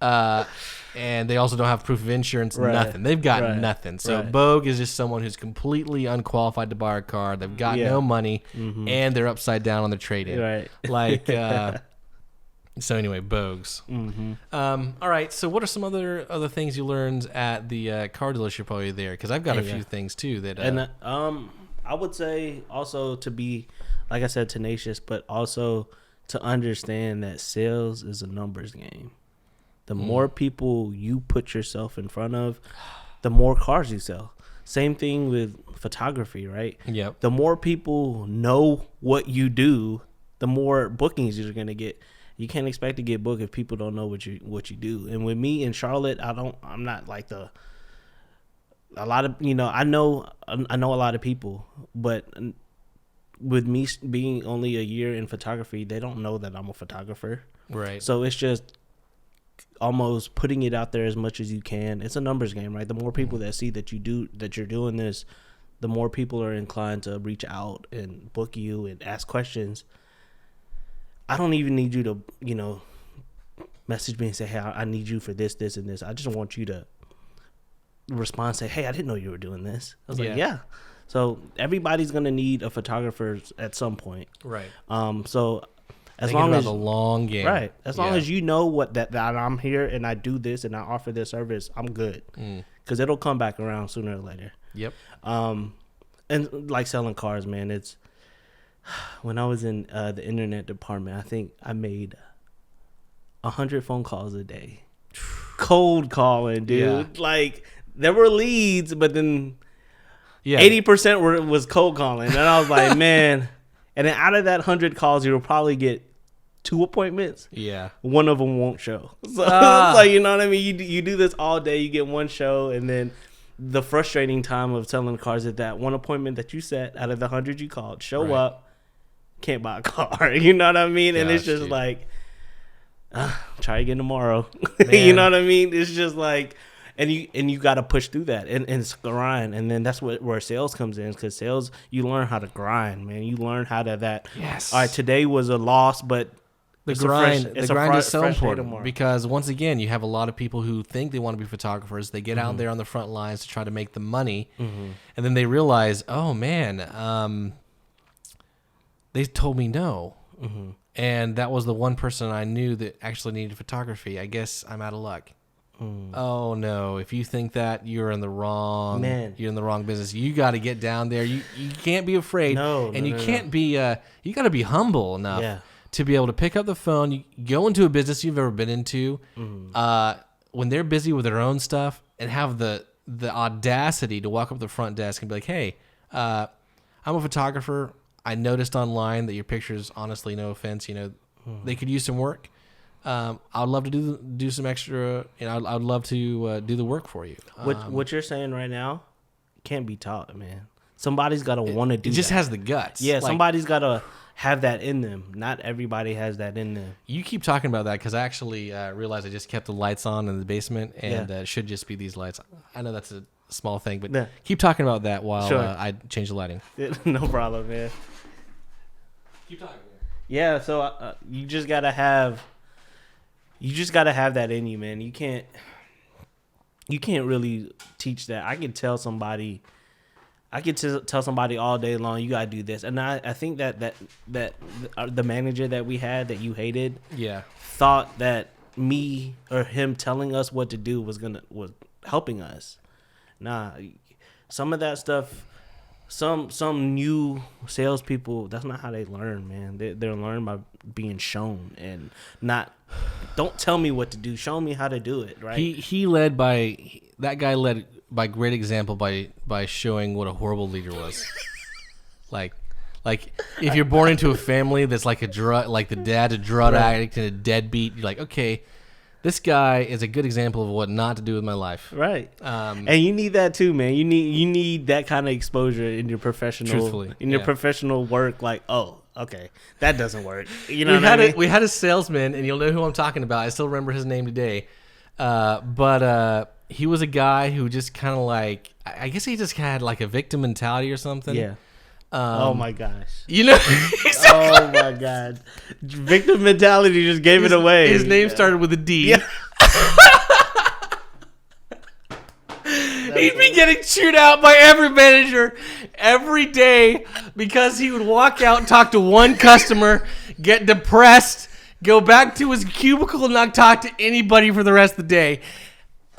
And they also don't have proof of insurance, nothing. They've got nothing. So Bogue is just someone who's completely unqualified to buy a car. They've got no money, and they're upside down on their trade-in. Right. Like, so anyway, Bogues. All right. So what are some other things you learned at the car dealership while you're there? Because I've got a few things too that. And I would say also to be, like I said, tenacious, but also to understand that sales is a numbers game. The more people you put yourself in front of, the more cars you sell. Same thing with photography, right? Yep. The more people know what you do, the more bookings you're gonna get. You can't expect to get booked if people don't know what you do. And with me in Charlotte, I'm not like a lot of, I know a lot of people, but with me being only a year in photography, they don't know that I'm a photographer. Right. So it's just almost putting it out there as much as you can. It's a numbers game, right? The more people that see that you're doing this, the more people are inclined to reach out and book you and ask questions. I don't even need you to, message me and say, hey, I need you for this, this, and this. I just want you to respond and say, hey, I didn't know you were doing this. I was like, yeah. So everybody's going to need a photographer at some point. Right. So as Thinking long about as the long game. Right. As long as you know that I'm here and I do this and I offer this service, I'm good. Because it'll come back around sooner or later. Yep. And like selling cars, man, it's when I was in the internet department, I think I made 100 phone calls a day. Cold calling, dude. Yeah. Like there were leads, but then 80% was cold calling. And I was like, man. And then out of that 100 calls, you'll probably get 2 appointments. Yeah. One of them won't show. So it's like, you know what I mean? You do this all day, you get one show, and then the frustrating time of selling cars is that one appointment that you set out of the 100 you called, show up, can't buy a car. You know what I mean? And it's just like, try again tomorrow. You know what I mean? It's just like, and you got to push through that and it's grind. And then that's where sales comes in, because sales, you learn how to grind, man. You learn how to Yes. All right, today was a loss, but the grind is so important because once again, you have a lot of people who think they want to be photographers. They get out there on the front lines to try to make the money, and then they realize, oh man, they told me no, and that was the one person I knew that actually needed photography. I guess I'm out of luck. Oh no! If you think that, you're in the wrong business. You got to get down there. You can't be afraid. You can't be. You got to be humble enough to be able to pick up the phone. You go into a business you've ever been into, when they're busy with their own stuff, and have the audacity to walk up the front desk and be like, "Hey, I'm a photographer. I noticed online that your pictures, honestly, no offense, they could use some work. I'd love to do some extra, I'd love to do the work for you." What you're saying right now can't be taught, man. Somebody's got to want to do it. It just has the guts. Yeah, somebody's got to have that in them. Not everybody has that in them. You keep talking about that because I actually realized I just kept the lights on in the basement, and it should just be these lights. I know that's a small thing, but keep talking about that while I change the lighting. No problem, man. Keep talking. Yeah, so you just got to have... You just got to have that in you, man. You can't really teach that. I can tell somebody all day long, you got to do this. And I think that the manager that we had that you hated thought that me or him telling us what to do was helping us. Nah, some of that stuff, some new salespeople, that's not how they learn, man. They learn by being shown and not. Don't tell me what to do. Show me how to do it. Right. That guy led by great example by showing what a horrible leader was. like if you're born into a family that's like the dad's a drug addict and a deadbeat, you're like, okay, This guy is a good example of what not to do with my life. Right. And you need that too, man. You need that kind of exposure in your professional your professional work. Like, oh, okay, that doesn't work. You know, we had a salesman, and you'll know who I'm talking about. I still remember his name today. But he was a guy who just kind of like, I guess he just had like a victim mentality or something. Yeah. Oh my gosh. You know? Oh my God. Victim mentality just gave it away. His name started with a D. Yeah. He'd be getting chewed out by every manager every day because he would walk out and talk to one customer, get depressed, go back to his cubicle and not talk to anybody for the rest of the day.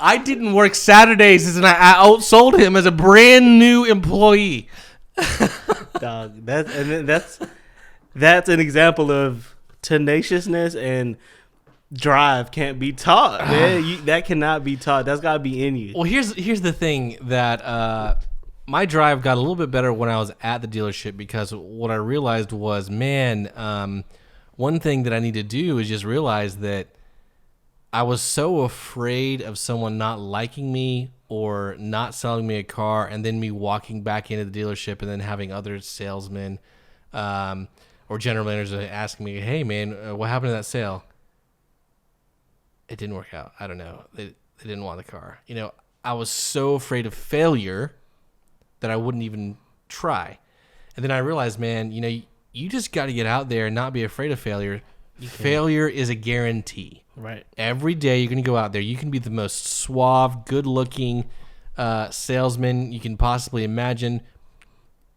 I didn't work Saturdays, and I outsold him as a brand new employee. Dog, that's an example of tenaciousness and drive can't be taught, man. That cannot be taught. That's got to be in you. Well, here's the thing that my drive got a little bit better when I was at the dealership, because what I realized was, man, one thing that I need to do is just realize that I was so afraid of someone not liking me or not selling me a car, and then me walking back into the dealership and then having other salesmen or general managers asking me, hey, man, what happened to that sale? It didn't work out. I don't know. They didn't want the car. You know, I was so afraid of failure that I wouldn't even try. And then I realized, man, you know, you just got to get out there and not be afraid of failure. Failure is a guarantee. Right. Every day you're going to go out there. You can be the most suave, good-looking salesman you can possibly imagine.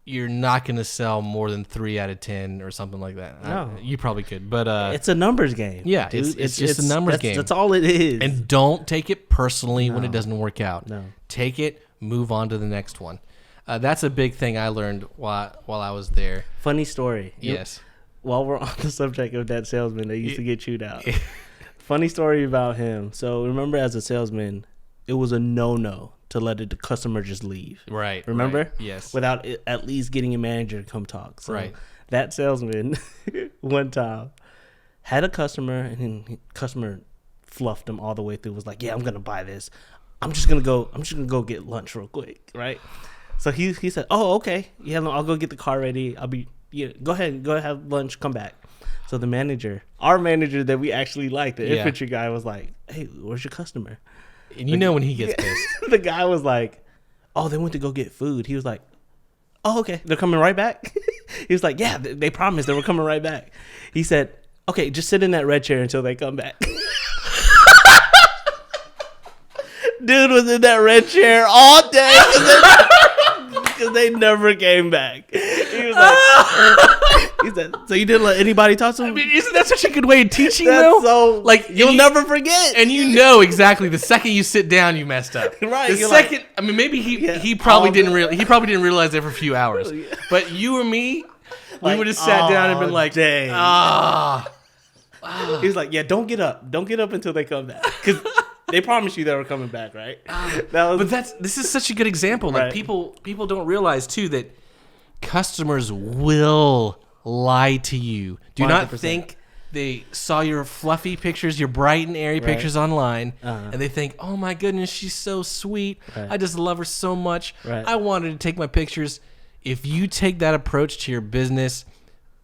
You're not going to sell more than 3 out of 10 or something like that. No. You probably could, but it's a numbers game. Yeah, dude. It's just a numbers game. That's all it is. And don't take it personally when it doesn't work out. No. Take it, move on to the next one. That's a big thing I learned while I was there. Funny story. Yes. While we're on the subject of that salesman that used to get chewed out. Funny story about him. So remember, as a salesman, it was a no-no to let the customer just leave. Right. Remember? Right, yes. Without at least getting a manager to come talk. So right. That salesman one time had a customer, and then the customer fluffed him all the way through. Was like, yeah, I'm gonna buy this. I'm just gonna go get lunch real quick, right? So he said, oh, okay, yeah, I'll go get the car ready. I'll be, yeah, go ahead have lunch, come back. So the manager, our manager that we actually liked, the infantry guy, was like, hey, where's your customer? And you know when he gets pissed. The guy was like, oh, they went to go get food. He was like, oh, okay, they're coming right back? He was like, yeah, they promised they were coming right back. He said, okay, just sit in that red chair until they come back. Dude was in that red chair all day because they never came back. He was like, he said, so you didn't let anybody talk to him? I mean, isn't that such a good way of teaching, That's though? So, like, you'll never forget. And you know exactly the second you sit down, you messed up. Right. The second, I mean, maybe he probably didn't realize that for a few hours. But you or me, we would have sat down and been like, dang. He was like, yeah, don't get up until they come back, because they promised you they were coming back, right? This is such a good example. Like, right. people don't realize too that customers will lie to you. Do 100%. not think they saw your fluffy pictures, your bright and airy pictures online, and they think, oh my goodness, she's so sweet. Right. I just love her so much. Right. I wanted to take my pictures. If you take that approach to your business,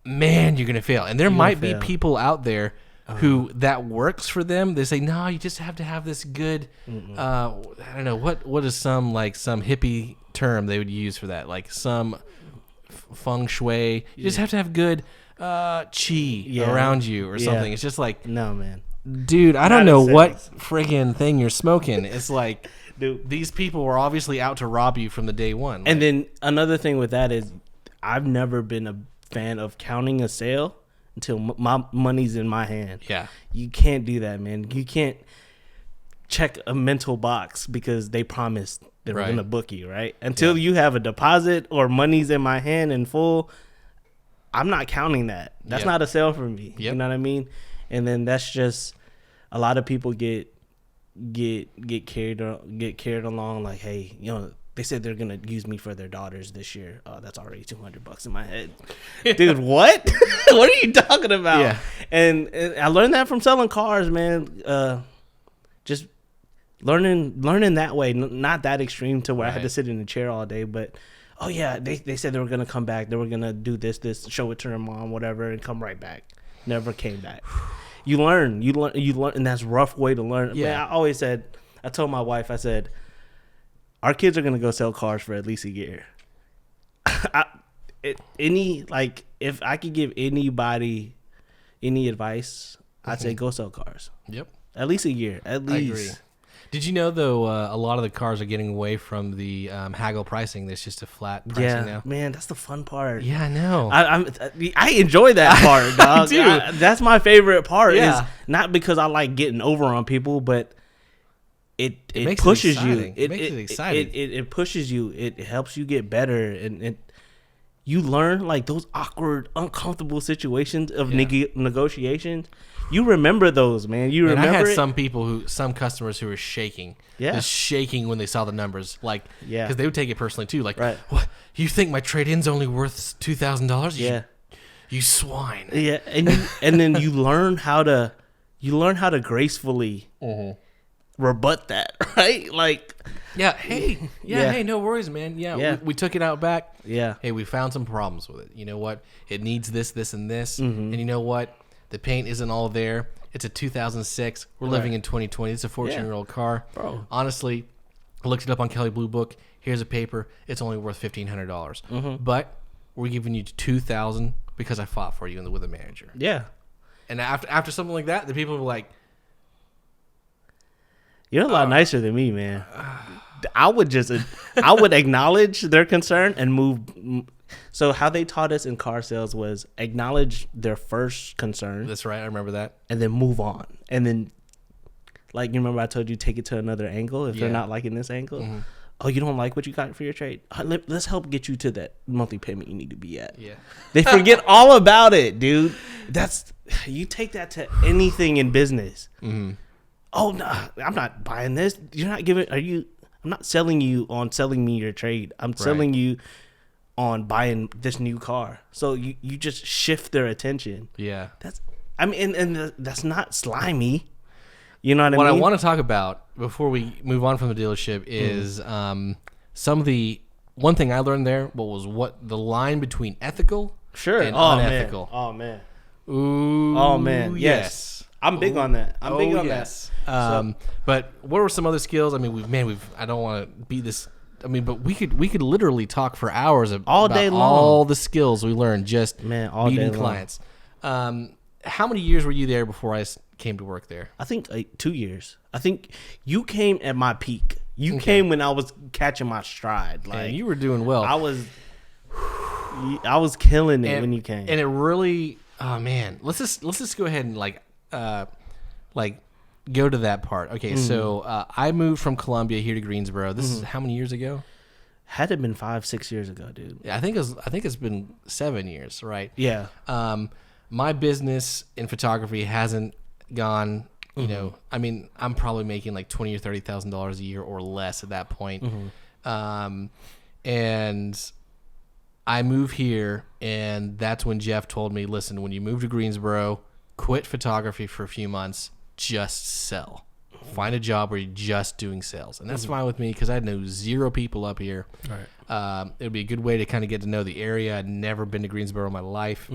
man, you're going to fail. And there might be people out there who that works for them. They say, no, you just have to have this good, I don't know, what is some hippie term they would use for that? Like some feng shui. You just have to have good chi around you or something. It's just like, no, man. Dude, I don't know what friggin' thing you're smoking. It's like, dude, these people were obviously out to rob you from the day one. And then another thing with that is, I've never been a fan of counting a sale until my money's in my hand. Yeah. You can't do that, man. You can't check a mental box because they promised they were going to book you, right? Until you have a deposit or money's in my hand in full, I'm not counting that. That's not a sale for me. You know what I mean? And then that's just, a lot of people get carried along like, hey, you know, they said they're gonna use me for their daughters this year. Oh, that's already $200 in my head, dude. What? What are you talking about? Yeah. And I learned that from selling cars, man. just learning that way, not that extreme to where I had to Right. sit in a chair all day, but oh yeah, they said they were gonna come back, they were gonna do this, show it to their mom, whatever, and come right back. Never came back. You learn, and that's a rough way to learn. Yeah. Man, I told my wife, I said, our kids are gonna go sell cars for at least a year. If I could give anybody any advice, I'd say go sell cars. Yep. At least a year. At least. I agree. Did you know though? A lot of the cars are getting away from the haggle pricing. There's just a flat pricing now. Man, that's the fun part. Yeah, I know. I enjoy that part, dog. Dude. That's my favorite part. Yeah. Is not because I like getting over on people, but it makes it pushes you. exciting. It makes it exciting. It pushes you. It helps you get better, and you learn like those awkward, uncomfortable situations of negotiations. You remember those, man. You And remember I had it? some customers who were shaking. Yeah. Just shaking when they saw the numbers. Like, Yeah. because they would take it personally too. Like, Right. what? You think my trade-in's only worth $2,000? Yeah. You swine. Yeah, and then you learn how to gracefully rebut that, right? Like, Yeah. Hey. Yeah. Hey, no worries, man. Yeah. Yeah. We took it out back. yeah, Hey, we found some problems with it. You know what? It needs this, this, and this. Mm-hmm. And you know what? The paint isn't all there. It's a 2006. We're living in 2020. It's a 14-year-old car. Bro. Honestly, I looked it up on Kelley Blue Book. Here's a paper. It's only worth $1,500. Mm-hmm. But we're giving you $2,000 because I fought for you with a manager. yeah. And after something like that, the people were like, You're a lot nicer than me, man. I would acknowledge their concern and move. So how they taught us in car sales was acknowledge their first concern that's right. I remember that. and then move on. And then, like, you remember I told you take it to another angle if they're Yeah. not liking this angle. Mm-hmm. Oh, you don't like what you got for your trade? Let's help get you to that monthly payment you need to be at. Yeah. They forget all about it, dude. You take that to anything in business. Mm-hmm. Oh no, I'm not buying this. You're not giving. I'm not selling you on selling me your trade. I'm selling you on buying this new car. So you just shift their attention. Yeah. That's not slimy. You know what What I I mean? want to talk about before we move on from the dealership is some of the one thing I learned there was what the line between ethical Sure. and Oh unethical. man. Oh man. Ooh. Oh man. Yes. Yes. I'm big on that. I'm big on yes. that. But what were some other skills? I mean, I don't want to beat this. I mean, but we could literally talk for hours All about day long. all the skills we learned just all day meeting long. clients. How many years were you there before I came to work there? I think 2 years. I think you came at my peak. You came when I was catching my stride. Like And you were doing well. I was killing it when you came. And it really, oh man, let's just go ahead and like go to that part. Okay, so I moved from Columbia here to Greensboro. This is how many years ago? Had it been 5-6 years ago, dude. Yeah, I think it's been 7 years, right? Yeah. My business in photography hasn't gone. You know, I mean, I'm probably making like $20,000 or $30,000 a year or less at that point. And I move here, and that's when Jeff told me, listen, when you move to Greensboro, quit photography for a few months, just sell. Find a job where you're just doing sales. And that's fine with me because I know 0 people up here. Right. It would be a good way to kind of get to know the area. I'd never been to Greensboro in my life.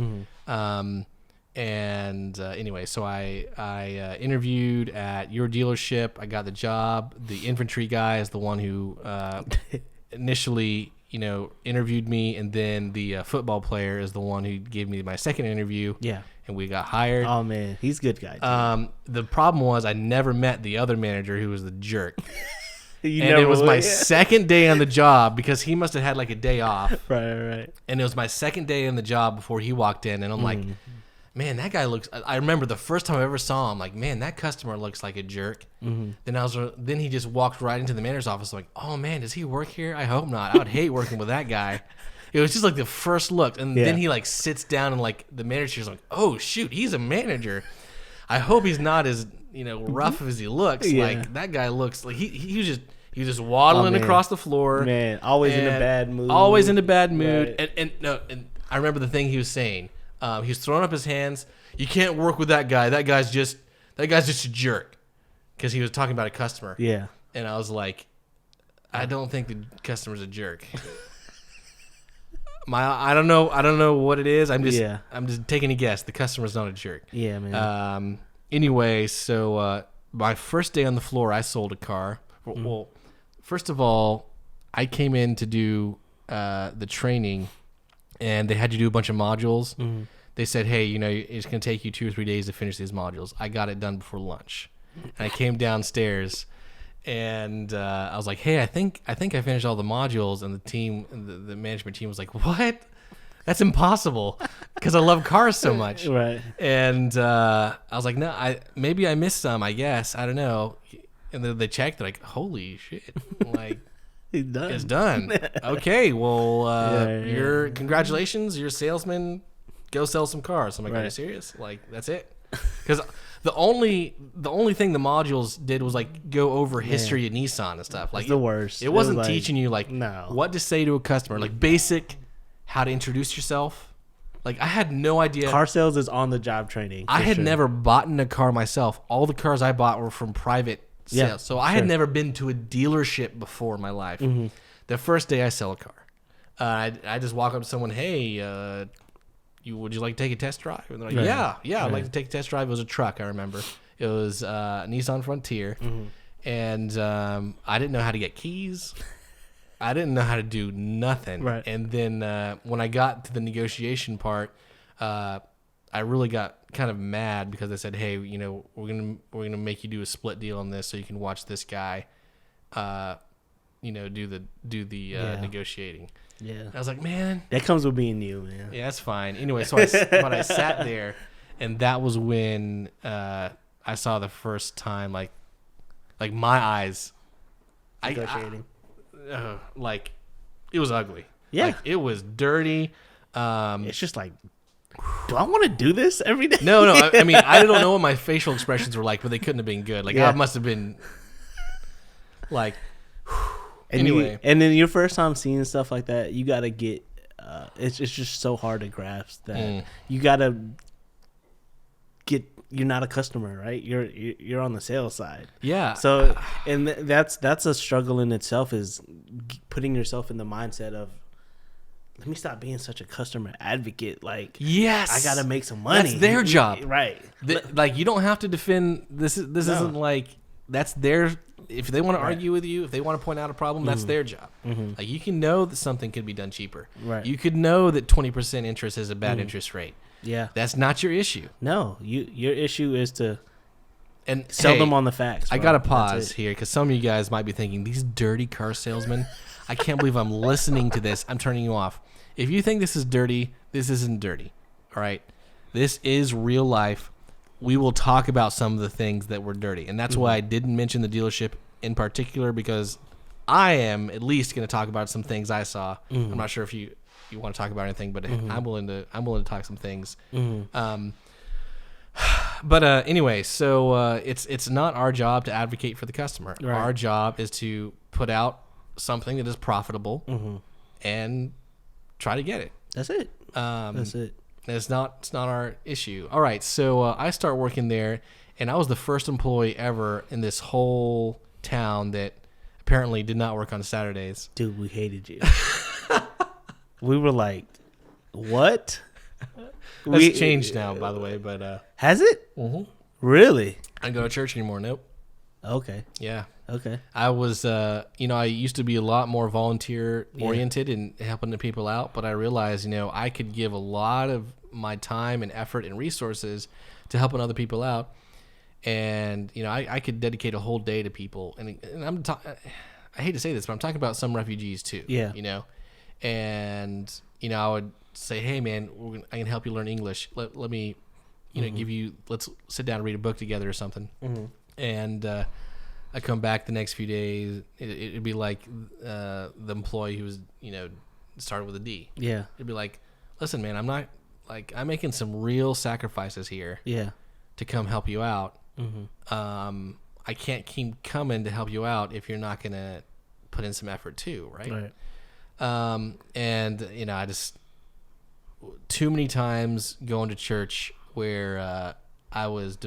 Anyway, so I interviewed at your dealership. I got the job. The infantry guy is the one who initially, interviewed me, and then the football player is the one who gave me my second interview. Yeah. And we got hired. Oh man, he's a good guy. Too. The problem was I never met the other manager who was the jerk. You And never it was would. my second day on the job because he must have had like a day off. Right. And it was my second day on the job before he walked in, and I'm like, man, that guy looks. I remember the first time I ever saw him, like, man, that customer looks like a jerk. Then he just walked right into the manager's office, like, oh man, does he work here? I hope not. I would hate working with that guy. It was just like the first look, and then he like sits down and like the manager's like, oh shoot, he's a manager. I hope he's not as rough as he looks. Yeah. Like that guy looks like he was just waddling man. across the floor. Man, always in a And bad mood. Always in a bad mood. Right. And I remember the thing he was saying. He was throwing up his hands. You can't work with that guy. That guy's just a jerk. because he was talking about a customer. Yeah. And I was like, I don't think the customer's a jerk. I don't know what it is. I'm just taking a guess. The customer's not a jerk. Yeah, man. Anyway, so my first day on the floor, I sold a car. Well, first of all, I came in to do the training, and they had you do a bunch of modules. Mm-hmm. They said, hey, it's going to take you 2 or 3 days to finish these modules. I got it done before lunch. And I came downstairs, and I was like, hey, I think I finished all the modules. And the management team was like, what? That's impossible, because I love cars so much. Right. And I was like, no, maybe I missed some, I guess. I don't know. And then they checked, they're like, holy shit. Like, it's done. Okay, well, congratulations, you're a salesman. Go sell some cars. I'm like, are you serious? Like, that's it? Because the only thing the modules did was like go over history of Nissan and stuff. Like, it's the worst. It wasn't teaching you like what to say to a customer, like basic how to introduce yourself. Like, I had no idea. Car sales is on the job training. I had never bought in a car myself. All the cars I bought were from private sales. So I had never been to a dealership before in my life. Mm-hmm. The first day I sell a car, I just walk up to someone, hey, would you like to take a test drive? And they're like, yeah, I'd like to take a test drive. It was a truck, I remember. It was a Nissan Frontier. Mm-hmm. And I didn't know how to get keys. I didn't know how to do nothing. Right. And then when I got to the negotiation part, I really got kind of mad because they said, hey, we're gonna make you do a split deal on this so you can watch this guy do the negotiating. Yeah. I was like, man, that comes with being new, man. Yeah, that's fine. Anyway, so I sat there, and that was when I saw the first time, like my eyes, negotiating. Like, it was ugly. Yeah, like, it was dirty. It's just like, do I want to do this every day? No. I mean, I don't know what my facial expressions were like, but they couldn't have been good. Like, I must have been like. And then your first time seeing stuff like that, you gotta get. It's just so hard to grasp that you gotta get. You're not a customer, right? You're on the sales side. Yeah. So and that's a struggle in itself, is putting yourself in the mindset of, let me stop being such a customer advocate. Like, yes, I gotta make some money. That's their job, right? Like, you don't have to defend this. This isn't like, that's their. If they want to argue with you, if they want to point out a problem, that's their job. Mm-hmm. Like, you can know that something could be done cheaper. Right. You could know that 20% interest is a bad interest rate. Yeah. That's not your issue. No, your issue is to sell them on the facts. Bro. I got to pause here, because some of you guys might be thinking, these dirty car salesmen, I can't believe I'm listening to this. I'm turning you off. If you think this is dirty, this isn't dirty. All right? This is real life. We will talk about some of the things that were dirty. And that's why I didn't mention the dealership in particular, because I am at least going to talk about some things I saw. I'm not sure if you want to talk about anything, but I'm willing to talk some things. But anyway, so it's not our job to advocate for the customer. Right. Our job is to put out something that is profitable and try to get it. That's it. That's it. It's not our issue. All right, so I start working there, and I was the first employee ever in this whole town that apparently did not work on Saturdays. Dude, we hated you. We were like, what? That's changed now, by the way, but has it? Mm-hmm. Really? I don't go to church anymore. Nope. Okay. Yeah. Okay. I was, I used to be a lot more volunteer oriented and helping the people out, but I realized, I could give a lot of my time and effort and resources to helping other people out. And, I could dedicate a whole day to people. And I hate to say this, but I'm talking about some refugees too. Yeah. And, I would say, hey man, I can help you learn English. Let me, give you, let's sit down and read a book together or something. Mm-hmm. And, I come back the next few days, it'd be like the employee who was, started with a D. Yeah. It'd be like, listen, man, I'm making some real sacrifices here. Yeah. To come help you out. Mm-hmm. I can't keep coming to help you out if you're not going to put in some effort too, right? Right. I just, too many times going to church where I was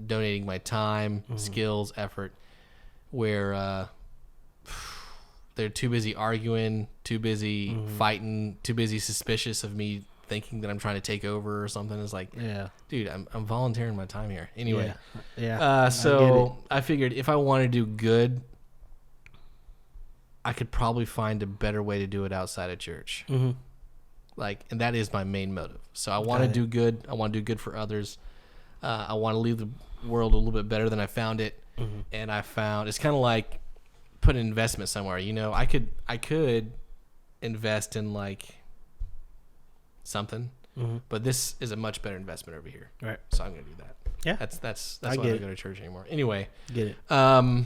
donating my time, skills, effort, where they're too busy arguing, too busy fighting, too busy suspicious of me thinking that I'm trying to take over or something. It's like, dude, I'm volunteering my time here. Anyway, so I figured if I want to do good, I could probably find a better way to do it outside of church. Like, and that is my main motive. So I want to do good. I want to do good for others. I want to leave the world a little bit better than I found it. And I found it's kind of like put an investment somewhere. You know, I could invest in like something, but this is a much better investment over here. Right. So I'm gonna do that. Yeah. That's why I don't go to church anymore. Anyway. Get it.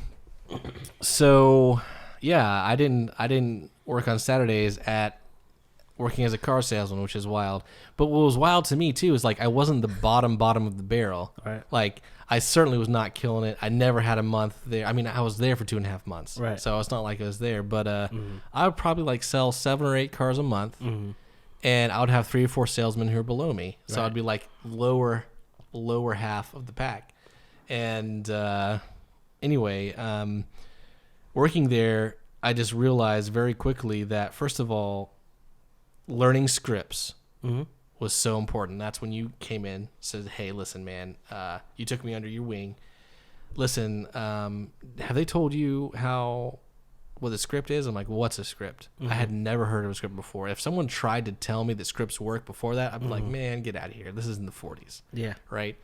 So yeah, I didn't work on Saturdays at working as a car salesman, which is wild. But what was wild to me too is like I wasn't the bottom of the barrel. Right. Like I certainly was not killing it. I never had a month there. I mean, I was there for 2.5 months. Right. So it's not like I was there. But I would probably like sell 7 or 8 cars a month, and I would have 3 or 4 salesmen who are below me. So I'd be like lower half of the pack. And anyway, working there, I just realized very quickly that first of all, learning scripts was so important. That's when you came in, said, "Hey, listen, man, you took me under your wing. Listen, have they told you what the script is?" I'm like, "What's a script?" I had never heard of a script before. If someone tried to tell me that scripts work before that, I'd be like, "Man, get out of here. This is in the 40s." Yeah. Right.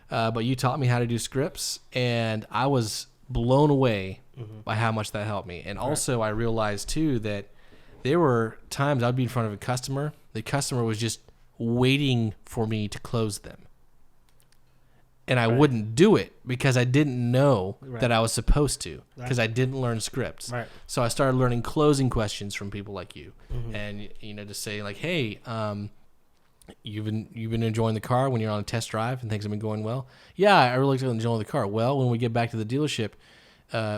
But you taught me how to do scripts, and I was blown away by how much that helped me. And also, I realized too that there were times I'd be in front of a customer. The customer was just waiting for me to close them. And I wouldn't do it because I didn't know that I was supposed to, because I didn't learn scripts. Right. So I started learning closing questions from people like you. And, you know, to say like, "Hey, you've been enjoying the car when you're on a test drive and things have been going well?" "Yeah, I really enjoy the car." "Well, when we get back to the dealership,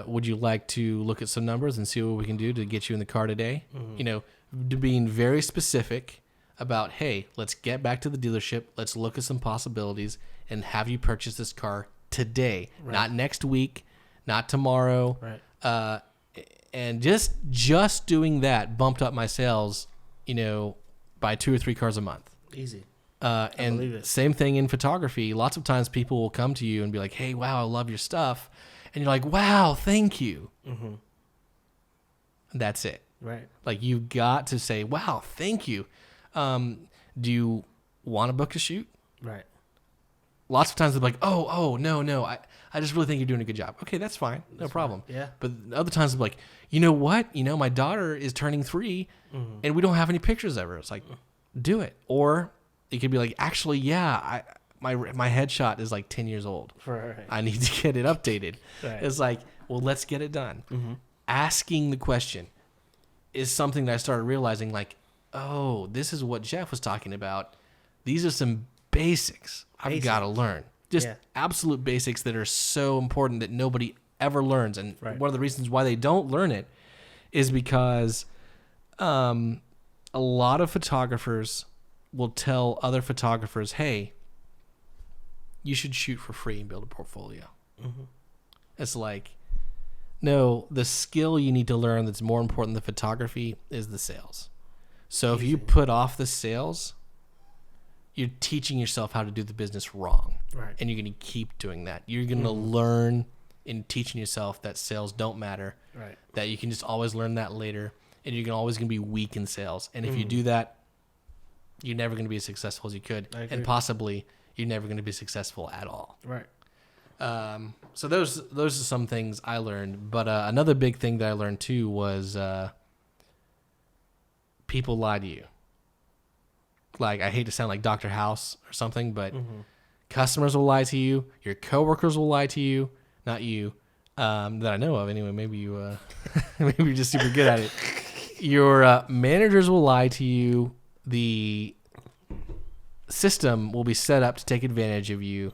would you like to look at some numbers and see what we can do to get you in the car today?" You know, to being very specific about, "Hey, let's get back to the dealership. Let's look at some possibilities and have you purchase this car today, not next week, not tomorrow." Right. And just doing that bumped up my sales, you know, by 2 or 3 cars a month. Easy. And same thing in photography. Lots of times people will come to you and be like, "Hey, wow, I love your stuff." And you're like, "Wow, thank you." That's it. Right. Like you got to say, "Wow, thank you." Do you want to book a shoot? Right. Lots of times they're like, oh, no. I just really think you're doing a good job." Okay, that's fine. No problem. Fine. Yeah. But other times they're like, "You know what? You know, my daughter is turning 3 and we don't have any pictures of her." It's like, do it. Or it could be like, "Actually, yeah, my headshot is like 10 years old. Right. I need to get it updated." Right. It's like, well, let's get it done. Asking the question is something that I started realizing, like, oh, this is what Jeff was talking about. These are some basics I've got to learn. Just absolute basics that are so important that nobody ever learns. And one of the reasons why they don't learn it is because a lot of photographers will tell other photographers, "Hey, you should shoot for free and build a portfolio." It's like, no, the skill you need to learn that's more important than photography is the sales. So if you put off the sales, you're teaching yourself how to do the business wrong. Right. And you're going to keep doing that. You're going to learn in teaching yourself that sales don't matter. Right. That you can just always learn that later. And you're always going to be weak in sales. And if you do that, you're never going to be as successful as you could. And possibly you're never going to be successful at all. Right. So those are some things I learned. But another big thing that I learned too was people lie to you. Like, I hate to sound like Dr. House or something, but customers will lie to you. Your coworkers will lie to you. Not you, that I know of. Anyway, maybe you, maybe you're just super good at it. Your managers will lie to you. The system will be set up to take advantage of you.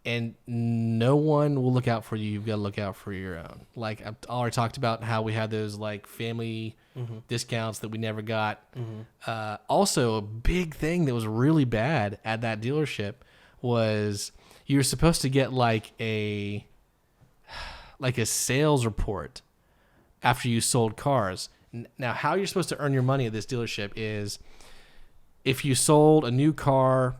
And no one will look out for you. You've got to look out for your own. Like, I already talked about how we had those like family discounts that we never got. Also, a big thing that was really bad at that dealership was you were supposed to get like a sales report after you sold cars. Now, how you're supposed to earn your money at this dealership is if you sold a new car,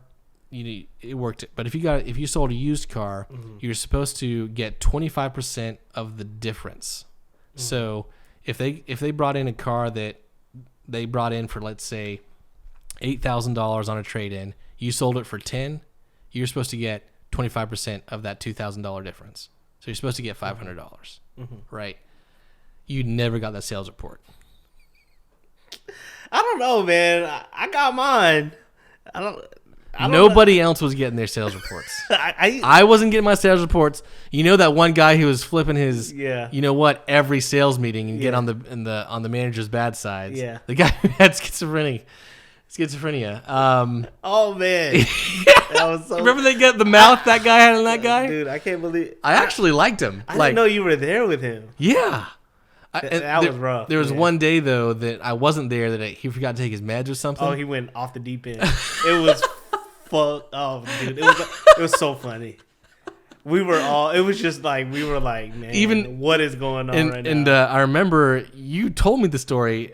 it worked. But if you sold a used car, you're supposed to get 25% of the difference. So if they brought in a car that they brought in for, let's say, $8,000 on a trade-in, you sold it for $10,000, you're supposed to get 25% of that $2,000 difference. So you're supposed to get $500, right? You never got that sales report. I don't know, man. I got mine. I don't Nobody else was getting their sales reports. I wasn't getting my sales reports. You know that one guy who was flipping his, you know what, every sales meeting and get on the manager's bad sides. Yeah. The guy who had schizophrenia. Oh man, that was so. Remember they got the mouth that guy had on that guy? Dude, I can't believe. I actually liked him. I didn't know you were there with him. Yeah. That was rough. There was one day though that I wasn't there that he forgot to take his meds or something. Oh, he went off the deep end. It was oh dude, it was so funny. We were all. It was just like we were like, man, what is going on right now? And I remember you told me the story.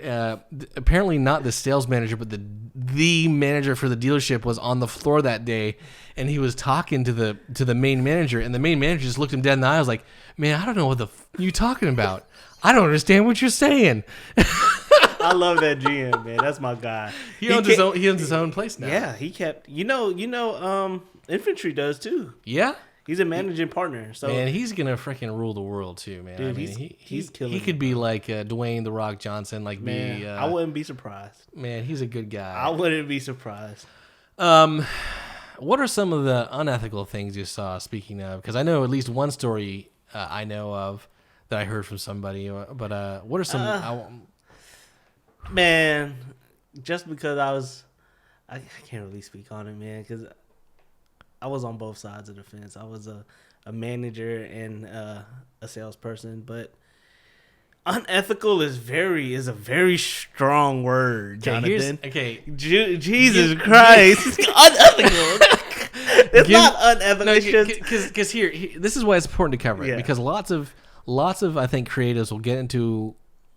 Apparently, not the sales manager, but the manager for the dealership was on the floor that day, and he was talking to the main manager, and the main manager just looked him dead in the eye. I was like, man, I don't know what you talking about. I don't understand what you're saying. I love that GM, man. That's my guy. He owns his own place now. Yeah, he kept. Infantry does too. Yeah. He's a managing partner. So man, he's gonna freaking rule the world too, man. Dude, I mean, he's killing. He could be like Dwayne the Rock Johnson, like man. me. I wouldn't be surprised. Man, he's a good guy. I wouldn't be surprised. What are some of the unethical things you saw? Speaking of, because I know at least one story I know of that I heard from somebody. But what are some? Man, just because I can't really speak on it, man, because I was on both sides of the fence. I was a manager and a salesperson, but unethical is a very strong word, Jonathan. Jesus Christ, unethical. It's not unethical. No, because here, this is why it's important to cover it, because lots of I think creatives will get into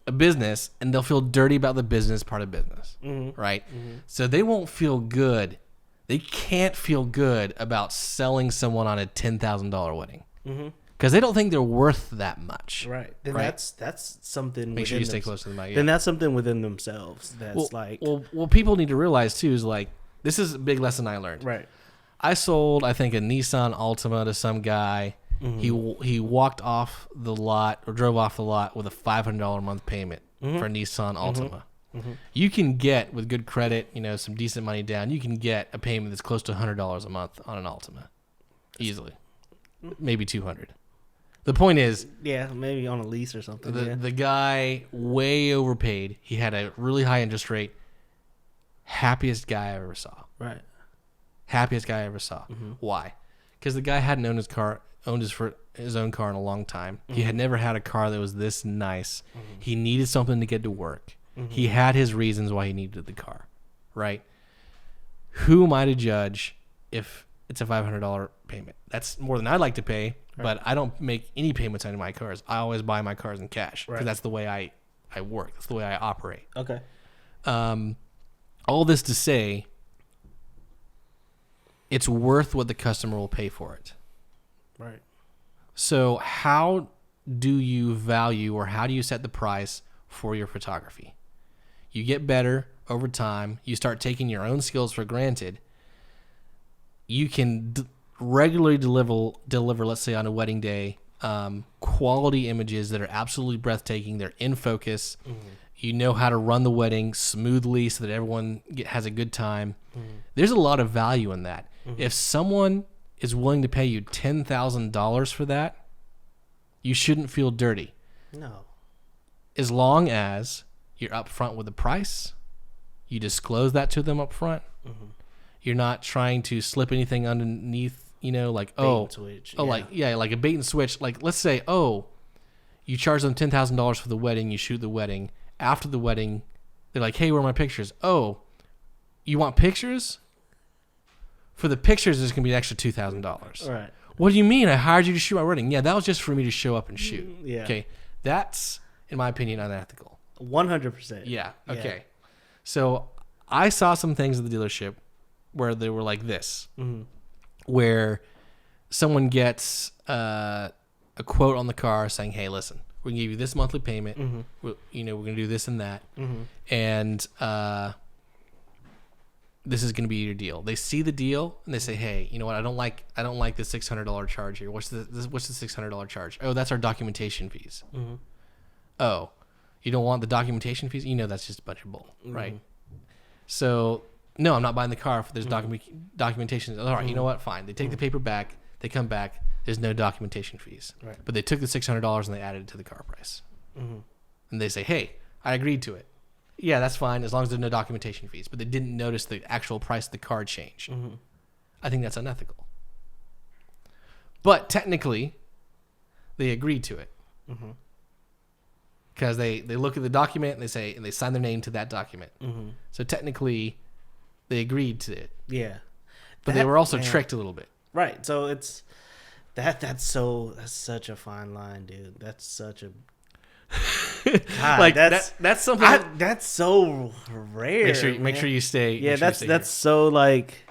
a business and they'll feel dirty about the business part of business, right? So they won't feel good. They can't feel good about selling someone on a $10,000 wedding because they don't think they're worth that much. Right. Then that's something. Make sure you stay close to the mic. Yeah. Then that's something within themselves. That's well, people need to realize too is like this is a big lesson I learned. Right. I sold I think a Nissan Altima to some guy. He walked off the lot or drove off the lot with a $500 a month payment for a Nissan Altima. You can get, with good credit, some decent money down, you can get a payment that's close to $100 a month on an Altima. Easily. Maybe $200. The point is... Yeah, maybe on a lease or something. The guy way overpaid. He had a really high interest rate. Happiest guy I ever saw. Right. Happiest guy I ever saw. Why? Because the guy hadn't owned his own car in a long time. He had never had a car that was this nice. He needed something to get to work. He had his reasons why he needed the car, right? Who am I to judge if it's a $500 payment? That's more than I'd like to pay, but I don't make any payments on my cars. I always buy my cars in cash because that's the way I work. That's the way I operate. Okay. All this to say, it's worth what the customer will pay for it. Right. So how do you value or how do you set the price for your photography? You get better over time. You start taking your own skills for granted. You can regularly deliver, let's say on a wedding day, quality images that are absolutely breathtaking. They're in focus. You know how to run the wedding smoothly so that everyone has a good time. There's a lot of value in that. If someone is willing to pay you $10,000 for that, you shouldn't feel dirty. No. As long as you're upfront with the price, you disclose that to them up front. You're not trying to slip anything underneath, like, bait and switch. Like a bait and switch. Like, let's say, you charge them $10,000 for the wedding, you shoot the wedding. After the wedding, they're like, hey, where are my pictures? Oh, you want pictures? For the pictures, there's going to be an extra $2,000. Right. What do you mean? I hired you to shoot my wedding. Yeah, that was just for me to show up and shoot. Yeah. Okay. That's, in my opinion, unethical. 100%. Yeah. Okay. So I saw some things at the dealership where they were like this, where someone gets a quote on the car saying, "Hey, listen, we can give you this monthly payment. We're going to do this and that, and this is going to be your deal." They see the deal and they say, "Hey, you know what? I don't like the $600 charge here. What's the $600 charge? Oh, that's our documentation fees. Oh, you don't want the documentation fees? You know that's just a bunch of bull, right? So, no, I'm not buying the car if there's documentation. All right, you know what? Fine. They take the paper back. They come back. There's no documentation fees. Right. But they took the $600 and they added it to the car price. And they say, "Hey, I agreed to it. Yeah, that's fine as long as there's no documentation fees." But they didn't notice the actual price of the car change. I think that's unethical. But technically, they agreed to it. Because they look at the document and they sign their name to that document. So technically, they agreed to it. Yeah. But they were also tricked a little bit. Right. So it's that's such a fine line, dude. That's such a God, like that's something that's so rare. Make sure you stay. Yeah, that's so like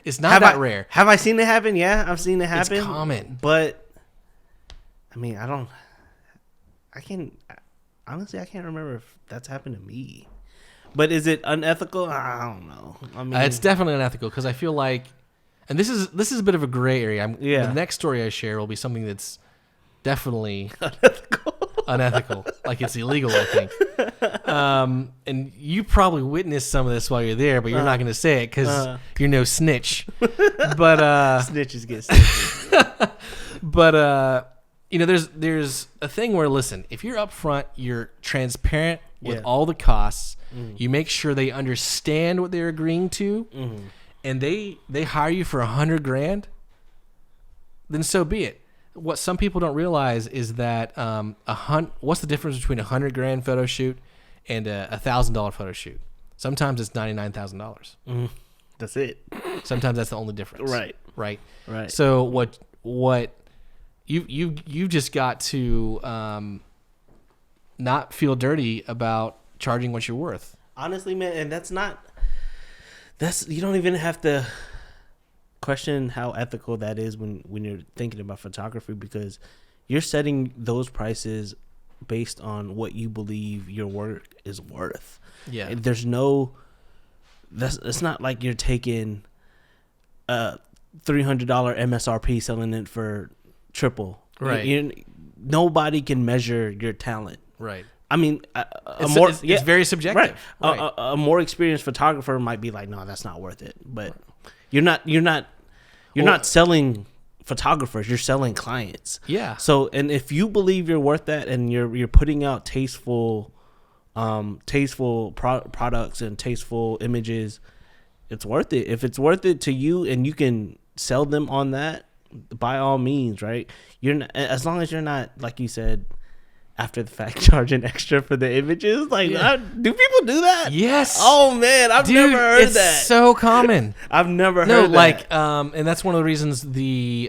it's not that rare. Have I seen it happen? Yeah, I've seen it happen. It's common. But I mean, honestly, I can't remember if that's happened to me. But is it unethical? I don't know. I mean, it's definitely unethical because I feel like, and this is a bit of a gray area. The next story I share will be something that's definitely unethical. Like it's illegal, I think. And you probably witnessed some of this while you're there, but you're not going to say it because you're no snitch. But snitches get snitches. But there's a thing where, listen, if you're upfront, you're transparent with all the costs. You make sure they understand what they're agreeing to, and they hire you for $100,000. Then so be it. What some people don't realize is that what's the difference between $100,000 photo shoot and a $1,000 photo shoot? Sometimes it's $99,000. That's it. Sometimes that's the only difference. Right. So what you just got to not feel dirty about charging what you're worth. Honestly, man, and you don't even have to question how ethical that is when you're thinking about photography, because you're setting those prices based on what you believe your work is worth. Yeah. And it's not like you're taking a $300 MSRP selling it for triple. Right. Nobody can measure your talent. Right. I mean, it's very subjective. Right. A more experienced photographer might be like, "No, that's not worth it." But you're not selling photographers. You're selling clients. Yeah. So, and if you believe you're worth that, and you're putting out tasteful products and tasteful images, it's worth it. If it's worth it to you, and you can sell them on that, by all means, right? You're not, as long as you're not, like you said, after the fact, charging extra for the images. Like, do people do that? Yes. Oh man, I've never heard it's that. So common. I've never heard that. And that's one of the reasons the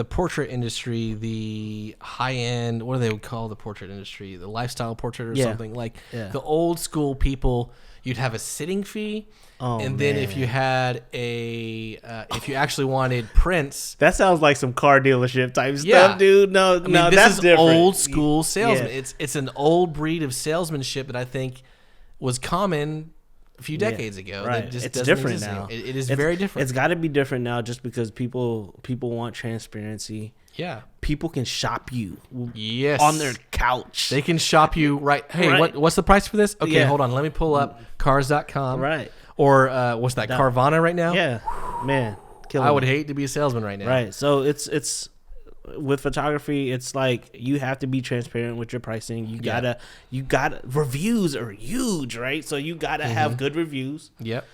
portrait industry, the high end, what do they would call the portrait industry, the lifestyle portrait or something, like the old school people, you'd have a sitting fee. Then if you had if you actually wanted prints, that sounds like some car dealership type stuff, dude. No, this that's is different. Old school salesman. Yeah. It's an old breed of salesmanship that I think was common a few decades ago. Right. That just it's different now. It's very different. It's got to be different now, just because people want transparency. Yeah. People can shop you. Yes. On their couch. They can shop you right. Hey, what's the price for this? Okay, hold on. Let me pull up cars.com. Right. Or what's that, Carvana right now? Yeah. Man. I would hate to be a salesman right now. Right. So it's with photography, it's like you have to be transparent with your pricing. You gotta reviews are huge, right? So you gotta have good reviews. Yep.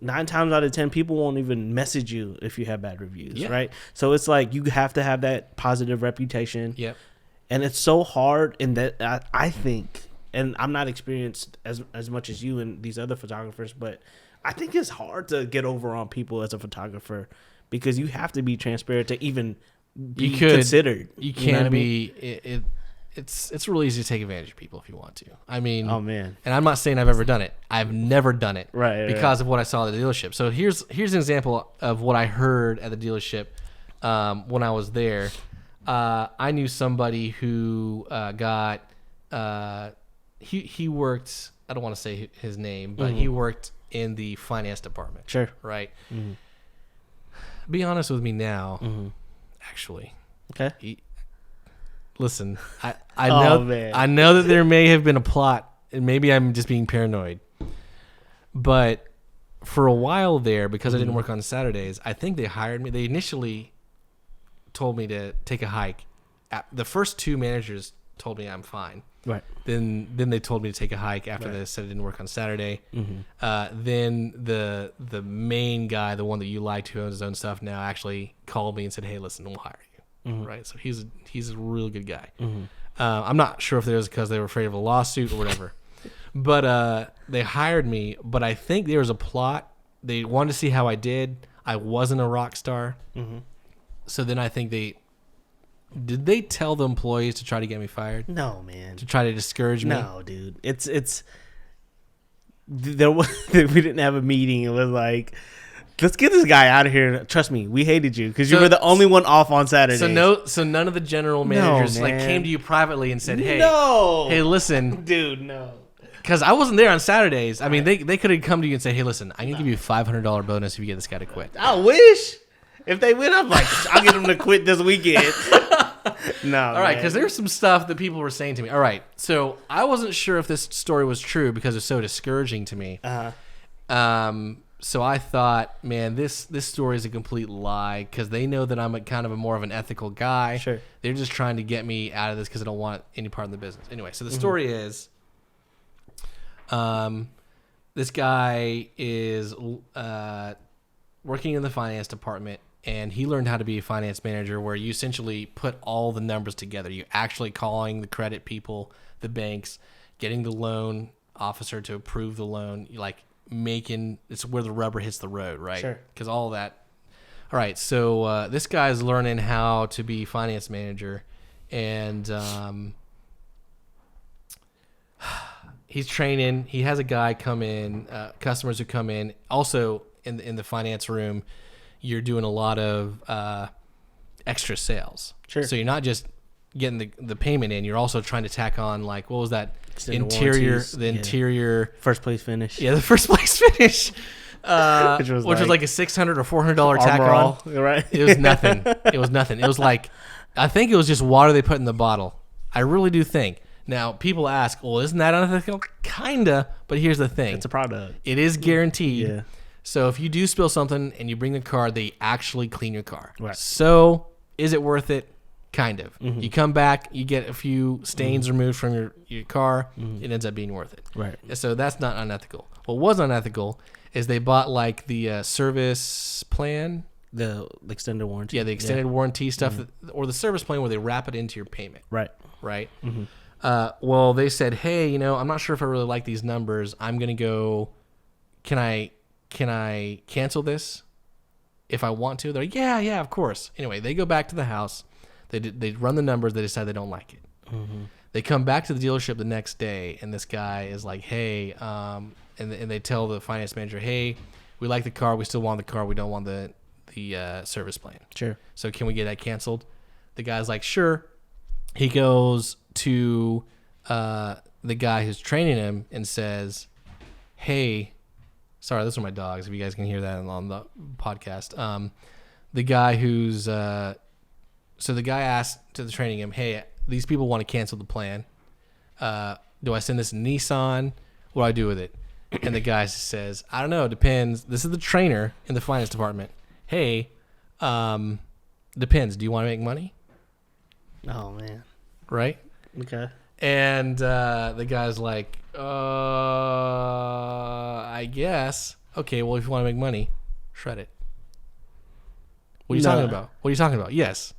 9 times out of 10, people won't even message you if you have bad reviews, right? So it's like you have to have that positive reputation. Yep. And it's so hard, in that I think, and I'm not experienced as much as you and these other photographers, but I think it's hard to get over on people as a photographer because you have to be transparent to even be considered. You can be. It's really easy to take advantage of people if you want to. I mean, oh man. And I'm not saying I've ever done it. I've never done it, because of what I saw at the dealership. So here's an example of what I heard at the dealership when I was there. I knew somebody who got he worked. I don't want to say his name, but he worked in the finance department. Sure. Right. Be honest with me now. Actually. Okay. Listen, I know I know that there may have been a plot, and maybe I'm just being paranoid. But for a while there, because I didn't work on Saturdays, I think they hired me. They initially told me to take a hike. The first 2 managers told me I'm fine. Right. Then they told me to take a hike after they said I didn't work on Saturday. Then the main guy, the one that you liked who owns his own stuff now, actually called me and said, "Hey, listen, we'll hire you." Right. So he's a real good guy. I'm not sure if it was because they were afraid of a lawsuit or whatever, but they hired me. But I think there was a plot. They wanted to see how I did. I wasn't a rock star. So then I think did they tell the employees to try to get me fired? No, man. To try to discourage me? No, dude. It's there was, we didn't have a meeting. It was like, let's get this guy out of here. Trust me, we hated you because you were the only one off on Saturday. So none of the general managers came to you privately and said, "Hey, hey, listen, dude, no." Because I wasn't there on Saturdays. I mean, they could have come to you and say, "Hey, listen, I'm gonna give you a $500 bonus if you get this guy to quit." I wish. If they win, I'm like, I'll get them to quit this weekend. No. All right, because there's some stuff that people were saying to me. All right, so I wasn't sure if this story was true because it's so discouraging to me. So I thought, man, this story is a complete lie because they know that I'm kind of more of an ethical guy. Sure. They're just trying to get me out of this because I don't want any part of the business. Anyway, so the story is, this guy is working in the finance department. And he learned how to be a finance manager where you essentially put all the numbers together. You actually calling the credit people, the banks, getting the loan officer to approve the loan, it's where the rubber hits the road, right? Sure. Because all that. All right, so this guy's learning how to be finance manager, and he's training. He has a guy come in, customers who come in. Also in the finance room, you're doing a lot of extra sales. Sure. So you're not just getting the payment in. You're also trying to tack on, what was that? Extended Interior. First place finish. Yeah, the first place finish. Which was like a $600 or $400 tack on. Right. It was nothing. It was nothing. It was I think it was just water they put in the bottle. I really do think. Now, people ask, well, isn't that unethical? Kinda, but here's the thing. It's a product. It is guaranteed. Yeah. So if you do spill something and you bring the car, they actually clean your car. Right. So is it worth it? Kind of. You come back, you get a few stains removed from your car, it ends up being worth it. Right. So that's not unethical. What was unethical is they bought the service plan. The extended warranty. Yeah, the extended warranty stuff, or the service plan where they wrap it into your payment. Right. Right? Well, they said, hey, I'm not sure if I really like these numbers. I'm going to go, can I cancel this if I want to? They're like, yeah, of course. Anyway, they go back to the house. They run the numbers. They decide they don't like it. They come back to the dealership the next day, and this guy is like, hey, and they tell the finance manager, hey, we like the car. We still want the car. We don't want the service plan. Sure. So can we get that canceled? The guy's like, sure. He goes to the guy who's training him and says, hey, sorry, those are my dogs, if you guys can hear that on the podcast. The guy who's so the guy asked to the training him, hey, these people want to cancel the plan. Do I send this to Nissan? What do I do with it? And the guy says, I don't know, it depends. This is the trainer in the finance department. Hey, depends. Do you want to make money? Oh, man. Right? Okay. And the guy's like, I guess. Okay, well, if you want to make money, shred it. What are you talking about? What are you talking about? Yes.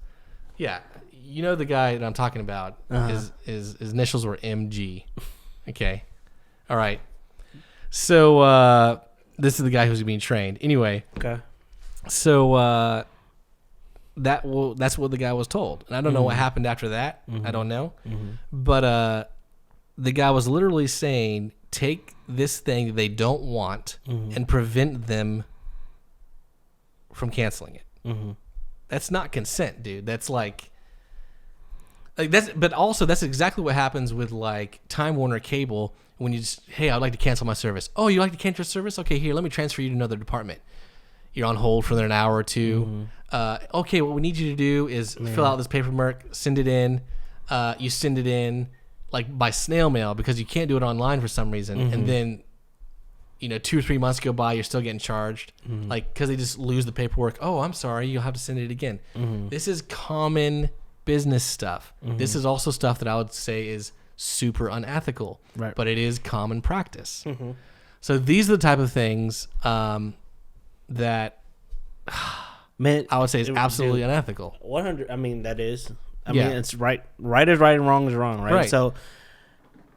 Yeah. You know the guy that I'm talking about, his initials were MG. Okay. All right. So This is the guy who's being trained. Anyway, Okay. so that's what the guy was told. And I don't know what happened after that. I don't know. But the guy was literally saying, take this thing they don't want and prevent them from canceling it. That's not consent, dude. That's like that's. But also, that's exactly what happens with like Time Warner Cable when you just, hey, I'd like to cancel my service. Oh, you like to cancel your service? Okay, here, let me transfer you to another department. You're on hold for an hour or two. Okay, what we need you to do is fill out this paperwork, send it in. You send it in like by snail mail because you can't do it online for some reason, and then 2 or 3 months go by, you're still getting charged, like because they just lose the paperwork. Oh, I'm sorry, you'll have to send it again. This is common business stuff. This is also stuff that I would say is super unethical, Right. but it is common practice. So these are the type of things that Man, I would say is absolutely unethical. 100. I mean, that is. I Yeah. mean, it's right. Right is right and wrong is wrong, right? Right. So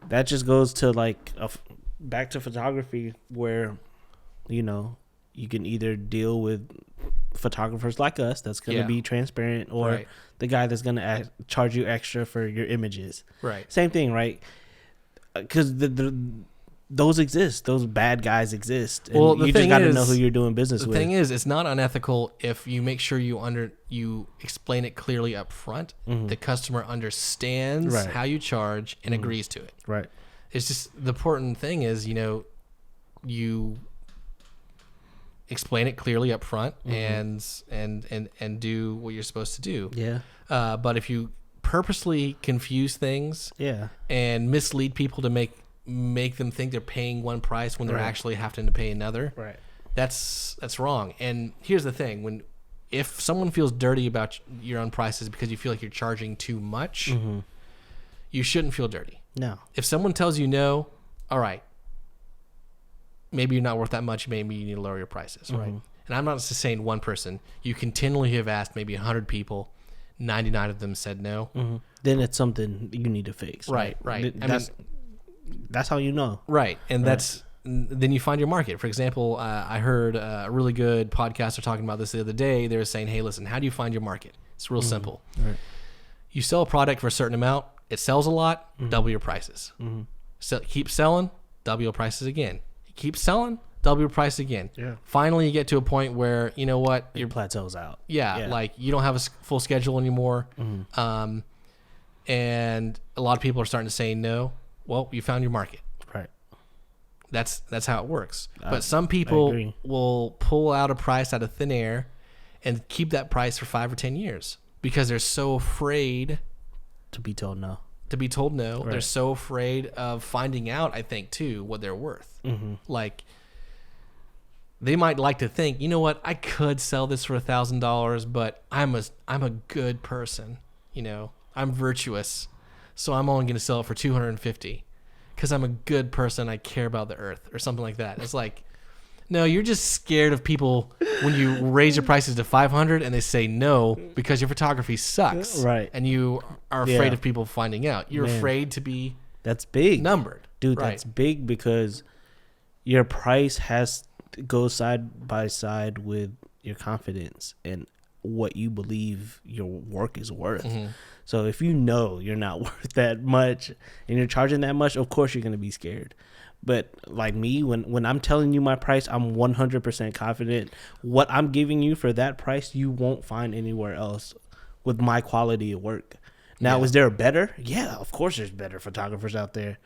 that just goes to like back to photography, where you can either deal with photographers like us that's going to Yeah. be transparent, or Right. the guy that's going to charge you extra for your images. Right. Same thing, right? Because those exist. Those bad guys exist. And Well, the you just thing got to is- know who you're doing business The with. thing is, it's not unethical if you make sure you explain it clearly up front. The customer understands Right. how you charge and agrees to it. Right. It's just the important thing is, you explain it clearly up front and do what you're supposed to do. Yeah. But if you purposely confuse things Yeah. and mislead people to make them think they're paying one price when they're Right. actually having to pay another, Right. that's wrong. And here's the thing: if someone feels dirty about your own prices because you feel like you're charging too much, you shouldn't feel dirty. No. If someone tells you no, all right, maybe you're not worth that much. Maybe you need to lower your prices, right? And I'm not just saying one person. You continually have asked maybe 100 people, 99 of them said no. Then it's something you need to fix. Right. That's how you know. Right, and then you find your market. For example, I heard a really good podcaster talking about this the other day. They were saying, hey, listen, how do you find your market? It's real simple. Right. You sell a product for a certain amount. It sells a lot, double your prices. So keep selling, double your prices again. Keep selling, double your price again. Yeah. Finally, you get to a point where, you know what? Your plateaus out. Like you don't have a full schedule anymore. And a lot of people are starting to say no. Well, you found your market. Right. That's how it works. But some I people agree. will pull out a price out of thin air and keep that price for 5 or 10 years because they're so afraid To be told no. to be told no. Right. They're so afraid of finding out, I think, too, what they're worth. Like, they might like to think, you know what, I could sell this for $1,000, but I'm a good person. I'm virtuous, so I'm only going to sell it for $250 because I'm a good person. I care about the earth or something like that. It's like, no, you're just scared of people when you raise your prices to $500 and they say no because your photography sucks. Right. And you are afraid Yeah. of people finding out. You're Man. afraid to be That's big. numbered. Dude, Right. that's big because your price has to go side by side with your confidence and what you believe your work is worth. So if you know you're not worth that much and you're charging that much, of course you're going to be scared. But like me, when I'm telling you my price, I'm 100% confident what I'm giving you for that price, you won't find anywhere else with my quality of work. Now, Yeah. is there a better? Yeah, of course there's better photographers out there.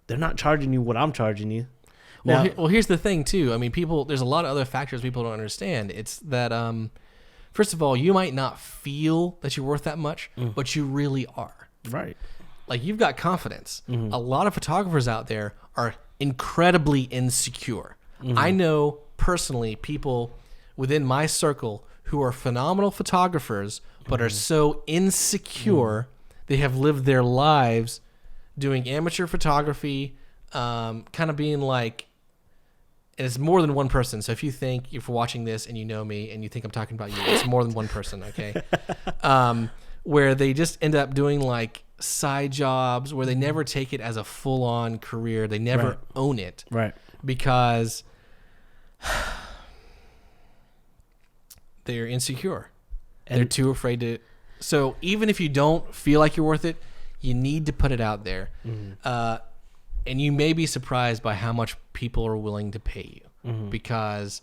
They're not charging you what I'm charging you. Now, Well, here's the thing, too. I mean, there's a lot of other factors people don't understand. It's that, first of all, you might not feel that you're worth that much, but you really are. right. Like, you've got confidence. A lot of photographers out there are incredibly insecure. I know personally people within my circle who are phenomenal photographers but are so insecure they have lived their lives doing amateur photography, kind of being like, and it's more than one person. So if you think you're watching this and you know me and you think I'm talking about you, it's more than one person, okay? Where they just end up doing like side jobs where they never take it as a full-on career. They never Right. own it Right. because They're insecure. And They're too afraid to. So even if you don't feel like you're worth it, you need to put it out there. And you may be surprised by how much people are willing to pay you, because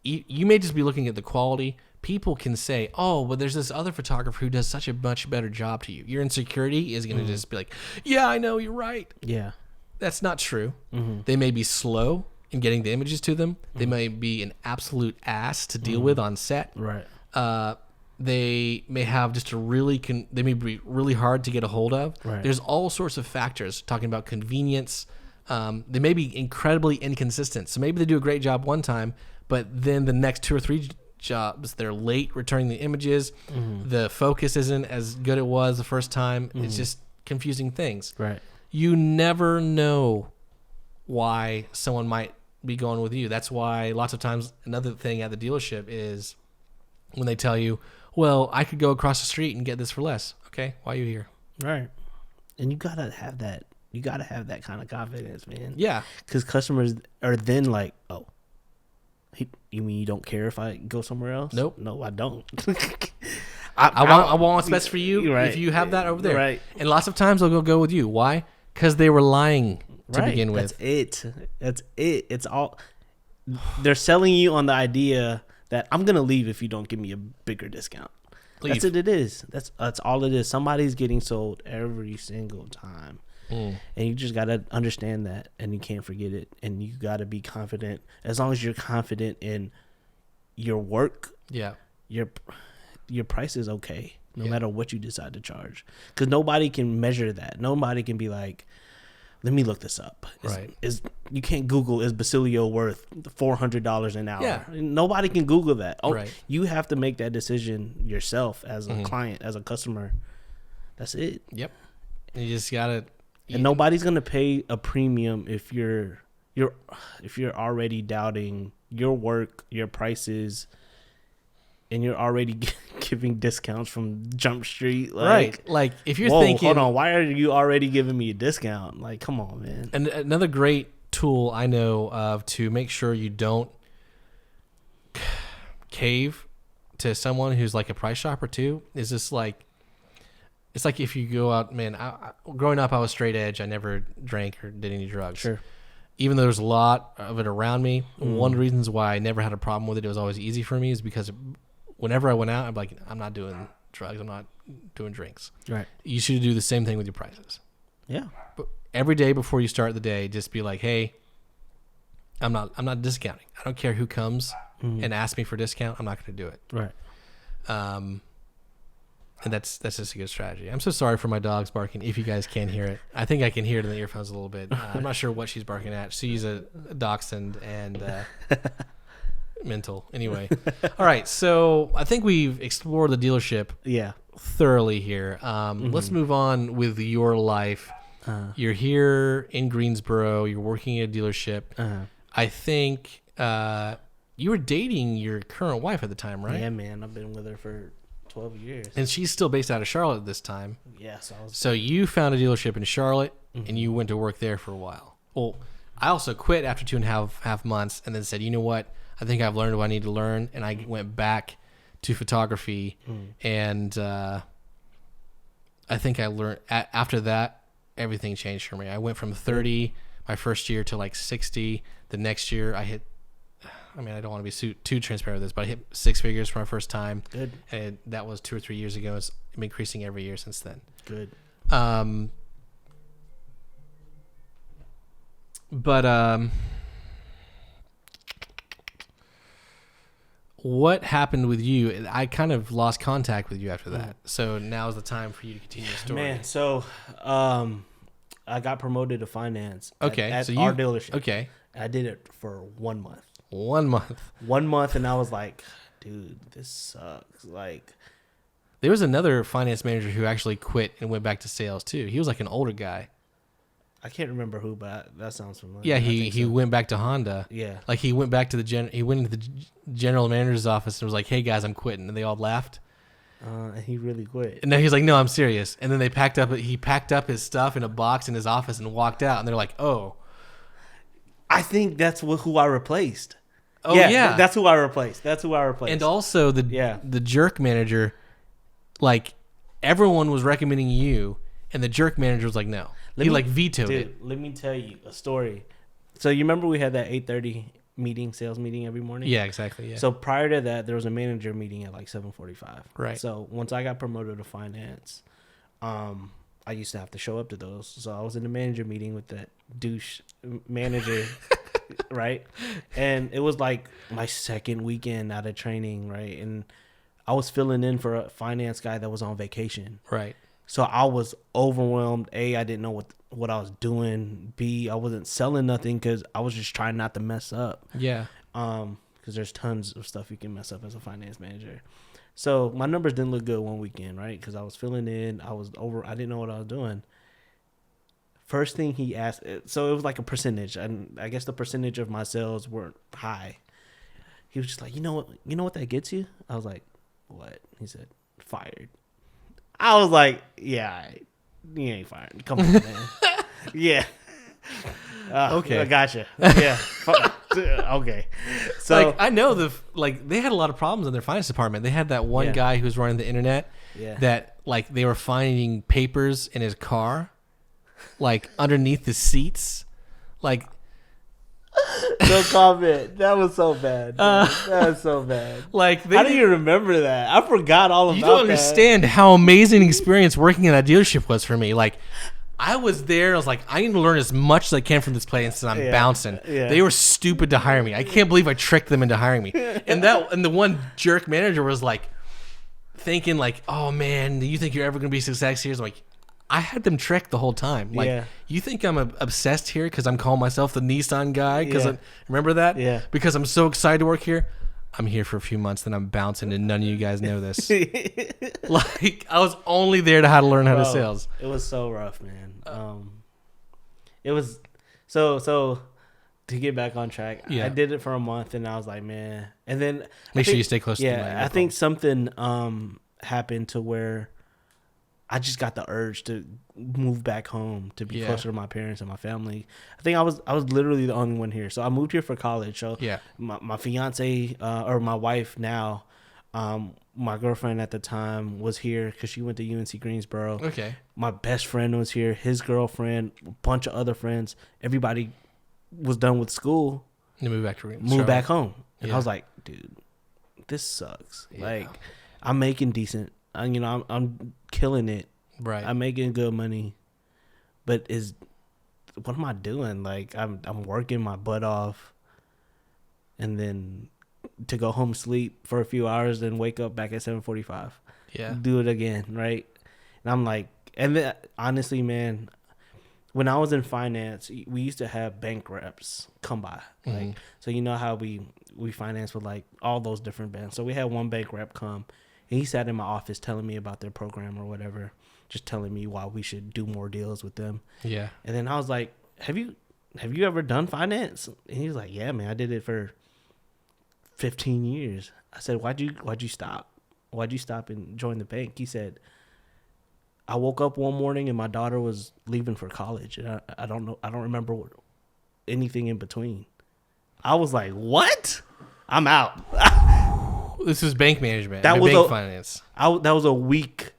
you may just be looking at the quality. People can say, oh, but there's this other photographer who does such a much better job to you. Your insecurity is going to just be like, yeah, I know, you're right. Yeah. That's not true. They may be slow in getting the images to them. They may be an absolute ass to deal with on set. Right. They may have just they may be really hard to get a hold of. Right. There's all sorts of factors talking about convenience. They may be incredibly inconsistent. So maybe they do a great job one time, but then the next 2 or 3 jobs, they're late returning the images. The focus isn't as good as it was the first time. It's just confusing things. Right. You never know why someone might be going with you. That's why lots of times another thing at the dealership is when they tell you, well, I could go across the street and get this for less. Okay, why are you here? Right. And you gotta have that. You gotta have that kind of confidence, man. Yeah. Because customers are then like, oh, you mean you don't care if I go somewhere else? Nope. No, I don't. I want what's best for you. Right. If you have that over there. Right. And lots of times they'll go with you. Why? Because they were lying to Right. begin with. That's it. It's all. They're selling you on the idea that I'm gonna leave if you don't give me a bigger discount. Leave. That's what it is. That's all it is. Somebody's getting sold every single time. And you just got to understand that, and you can't forget it, and you got to be confident. As long as you're confident in your work, Yeah. your price is okay, no matter what you decide to charge, because nobody can measure that. Nobody can be like, let me look this up. You can't Google, is Basilio worth $400 an hour? Yeah. Nobody can Google that. Right. You have to make that decision yourself as a client, as a customer. That's it. Yep. You just gotta. And nobody's gonna pay a premium if you're already doubting your work, your prices, and you're already giving discounts from Jump Street. Right. Like if you're whoa, thinking, hold on, why are you already giving me a discount? Like, come on, man. And another great tool I know of to make sure you don't cave to someone who's like a price shopper too is just like, it's like if you go out, man, growing up, I was straight edge. I never drank or did any drugs. Sure. Even though there's a lot of it around me, one of the reasons why I never had a problem with it, it was always easy for me, is because whenever I went out, I'm like, I'm not doing drugs. I'm not doing drinks. Right. You should do the same thing with your prices. Yeah. But every day before you start the day, just be like, hey, I'm not discounting. I don't care who comes and asks me for a discount. I'm not going to do it. Right. And that's just a good strategy. I'm so sorry for my dog's barking. If you guys can't hear it, I think I can hear it in the earphones a little bit. I'm not sure what she's barking at. She's a dachshund and mental. Anyway, all right. So I think we've explored the dealership thoroughly here. Let's move on with your life. You're here in Greensboro. You're working at a dealership. I think you were dating your current wife at the time, right? Yeah, man. I've been with her for 12 years. And she's still based out of Charlotte at this time. Yes. So you found a dealership in Charlotte, and you went to work there for a while. Well, I also quit after 2.5 months and then said, you know what? I think I've learned what I need to learn. And I went back to photography. And I think I learned after that, everything changed for me. I went from 30 my first year to like 60. The next year I hit, I mean, I don't want to be too transparent with this, but I hit 6 figures for my first time. Good. And that was 2 or 3 years ago. It's been increasing every year since then. Good. What happened with you? I kind of lost contact with you after that. So now is the time for you to continue the story. Man, so I got promoted to finance at so our dealership. Okay. I did it for 1 month. 1 month. 1 month, and I was like, dude, this sucks. Like, there was another finance manager who actually quit and went back to sales too. He was like an older guy. I can't remember who, but that sounds familiar. Yeah, he went back to Honda. Yeah. Like he went back to he went into the general manager's office and was like, "Hey guys, I'm quitting," and they all laughed. And he really quit. And then he's like, "No, I'm serious." And then he packed up his stuff in a box in his office and walked out. And they're like, "Oh." I think that's who I replaced. Oh yeah, that's who I replaced. And also the jerk manager, like everyone was recommending you, and the jerk manager was like, no, he vetoed it. Let me tell you a story. So you remember we had that 8:30 sales meeting every morning? Yeah, exactly. Yeah. So prior to that, there was a manager meeting at like 7:45. Right. So once I got promoted to finance, I used to have to show up to those. So I was in the manager meeting with that douche manager, right? And it was like my second weekend out of training, right? And I was filling in for a finance guy that was on vacation. Right. So I was overwhelmed. A, I didn't know what I was doing. B, I wasn't selling nothing because I was just trying not to mess up. Yeah. Because there's tons of stuff you can mess up as a finance manager. So my numbers didn't look good one weekend, right? Because I was filling in. I didn't know what I was doing. First thing he asked, so it was like a percentage, and I guess the percentage of my sales weren't high. He was just like, you know what that gets you? I was like, what? He said, fired. I was like, yeah, you ain't fired. Come on, man. Yeah. Okay. I gotcha. Yeah. Okay. So like I know they had a lot of problems in their finance department. They had that one guy who was running the internet that like they were finding papers in his car, like underneath the seats, like. No comment. That was so bad. That was so bad. Like, how do you remember that? I forgot all about that. You don't understand how amazing experience working in that dealership was for me. Like, I was there. I was like, I need to learn as much as I can from this place, and I'm bouncing. Yeah. They were stupid to hire me. I can't believe I tricked them into hiring me. And the one jerk manager was like, thinking like, oh man, do you think you're ever gonna be successful here? I'm like, I had them tricked the whole time. Like, you think I'm obsessed here because I'm calling myself the Nissan guy? Because remember that? Yeah. Because I'm so excited to work here. I'm here for a few months, then I'm bouncing, and none of you guys know this. Like, I was only there to learn how to sales. It was so rough, man. It was so. To get back on track, I did it for a month, and I was like, man. And then make sure you stay close to the mic. I think something happened to where I just got the urge to move back home to be closer to my parents and my family. I think I was literally the only one here. So I moved here for college. So my fiance or my wife now, my girlfriend at the time was here because she went to UNC Greensboro. Okay. My best friend was here. His girlfriend, a bunch of other friends. Everybody was done with school. And moved back home. And I was like, dude, this sucks. Yeah. Like, I'm making decent. I'm killing it. Right. I'm making good money, but what am I doing? Like, I'm working my butt off, and then to go home, sleep for a few hours, then wake up back at 7:45. Yeah. Do it again, right? And I'm like, and then, honestly, man, when I was in finance, we used to have bank reps come by. Mm-hmm. Like, so you know how we finance with like all those different banks. So we had one bank rep come. And he sat in my office telling me about their program or whatever, just telling me why we should do more deals with them. Yeah. And then I was like, have you ever done finance? And he was like, yeah, man, I did it for 15 years. I said, why'd you stop? Why'd you stop and join the bank? He said, I woke up one morning and my daughter was leaving for college. And I don't know. I don't remember anything in between. I was like, what? I'm out. This is bank management. That was bank finance. That was a week.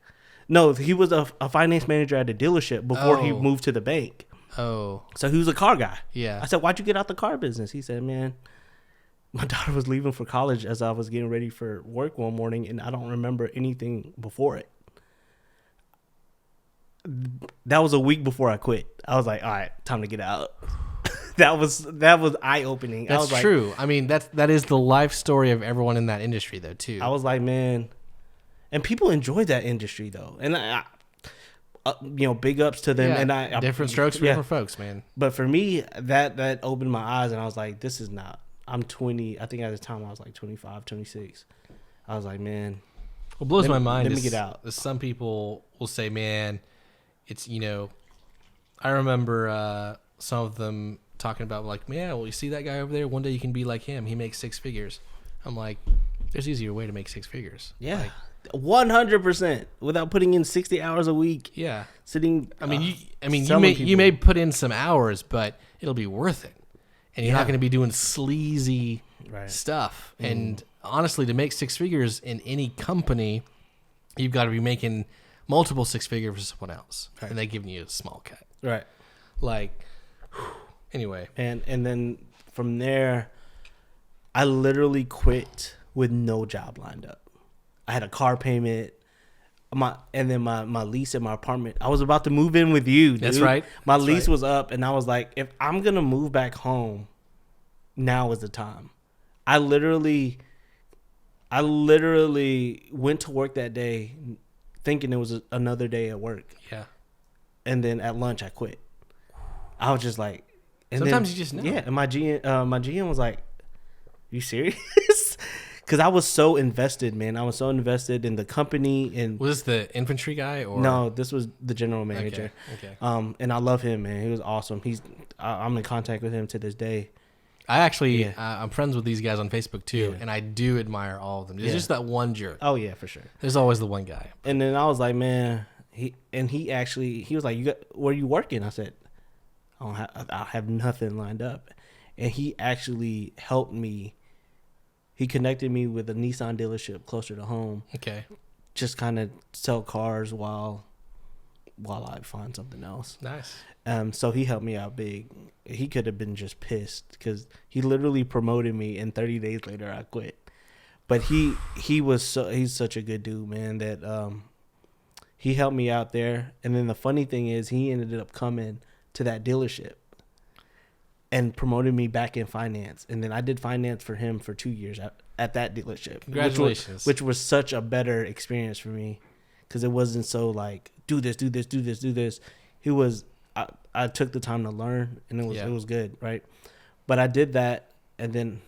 No, he was a finance manager at a dealership before he moved to the bank. Oh. So he was a car guy. Yeah. I said, why'd you get out the car business? He said, man, my daughter was leaving for college as I was getting ready for work one morning, and I don't remember anything before it. That was a week before I quit. I was like, all right, time to get out. That was eye-opening. That's true. I mean, that is the life story of everyone in that industry, though, too. I was like, man, and people enjoy that industry, though, and I big ups to them. Yeah. And different strokes for different folks, man. But for me, that opened my eyes, and I was like, this is not. I'm 20. I think at the time I was like 25, 26. I was like, man. What blows my mind let me get out. Some people will say, man, it's I remember some of them talking about like, yeah, well, you see that guy over there? One day you can be like him. He makes 6 figures. I'm like, there's easier way to make 6 figures. Yeah, like, 100% without putting in 60 hours a week. Yeah, sitting. You may put in some hours, but it'll be worth it. and you're not going to be doing sleazy Right. stuff. And honestly, to make six figures in any company, you've got to be making multiple six figures for someone else, and they're giving you a small cut. Right. Like, anyway. And then from there, I literally quit with no job lined up. I had a car payment, my lease in my apartment. I was about to move in with you, dude. That's right. My lease was up, and I was like, if I'm gonna move back home, now is the time. I literally went to work that day thinking it was another day at work. Yeah. And then at lunch I quit. I was just like, and sometimes then, you just know. Yeah, and my GM was like, "You serious?" Because I was so invested, man. I was so invested in the company. And was this the infantry guy or no? This was the general manager. Okay. And I love him, man. He was awesome. I'm in contact with him to this day. I actually, I'm friends with these guys on Facebook too, and I do admire all of them. There's just that one jerk. Oh yeah, for sure. There's always the one guy. And then I was like, man, he was like, where are you working? I said, I have nothing lined up. And he actually helped me. He connected me with a Nissan dealership closer to home. Okay. Just kind of sell cars while I find something else. Nice. So he helped me out big. He could have been just pissed because he literally promoted me, and 30 days later I quit. But he's such a good dude, man, that he helped me out there. And then the funny thing is, he ended up coming to that dealership and promoted me back in finance. And then I did finance for him for 2 years at that dealership. Congratulations. Which was such a better experience for me because it wasn't so like, do this. He was, I took the time to learn, and it was good, right? But I did that, and then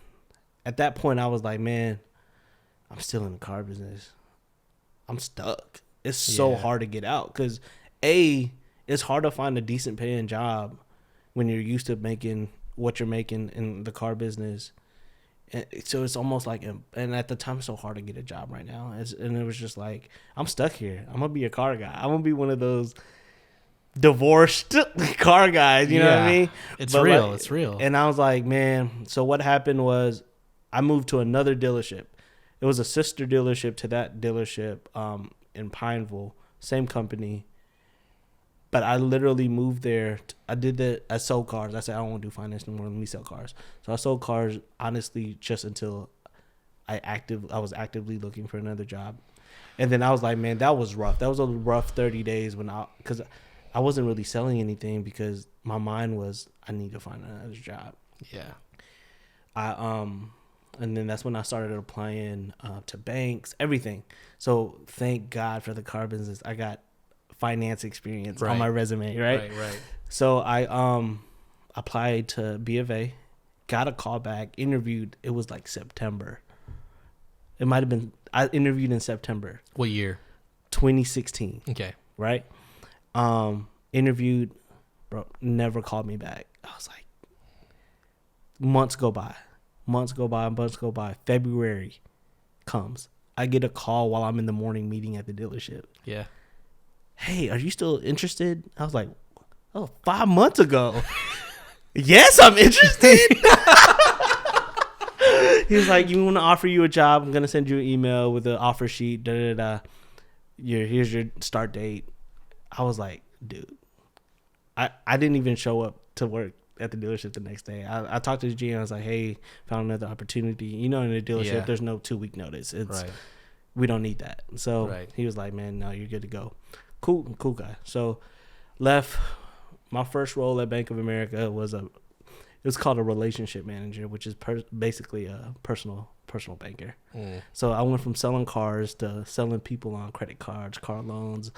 at that point I was like, man, I'm still in the car business. I'm stuck. It's so hard to get out because it's hard to find a decent paying job when you're used to making what you're making in the car business. And so it's almost like, and at the time, it's so hard to get a job right now. And it was just like, I'm stuck here. I'm going to be a car guy. I'm going to be one of those divorced car guys. You know what I mean? It's real. It's real. And I was like, man, so what happened was I moved to another dealership. It was a sister dealership to that dealership in Pineville, same company. But I literally moved there. I sold cars. I said, I don't want to do finance anymore. Let me sell cars. So I sold cars, honestly, just until I was actively looking for another job. And then I was like, man, that was rough. That was a rough 30 days because I wasn't really selling anything because my mind was, I need to find another job. Yeah. And then that's when I started applying to banks, everything. So thank God for the car business. I got finance experience on my resume, right? Right. So I applied to B of A, got a call back, interviewed. It was like September. It might have been, I interviewed in September. What year? 2016. Okay. Right? Interviewed, bro, never called me back. I was like, months go by. February comes. I get a call while I'm in the morning meeting at the dealership. Yeah. Hey, are you still interested? I was like, 5 months ago. Yes, I'm interested. He was like, you want to offer you a job? I'm going to send you an email with an offer sheet. Here's your start date. I was like, dude, I didn't even show up to work at the dealership the next day. I talked to the GM. I was like, hey, found another opportunity. You know, in the dealership, there's no 2-week notice. We don't need that. So he was like, man, no, you're good to go. Cool guy. So left. My first role at Bank of America was called a relationship manager, which is basically a personal banker. So I went from selling cars to selling people on credit cards, car loans,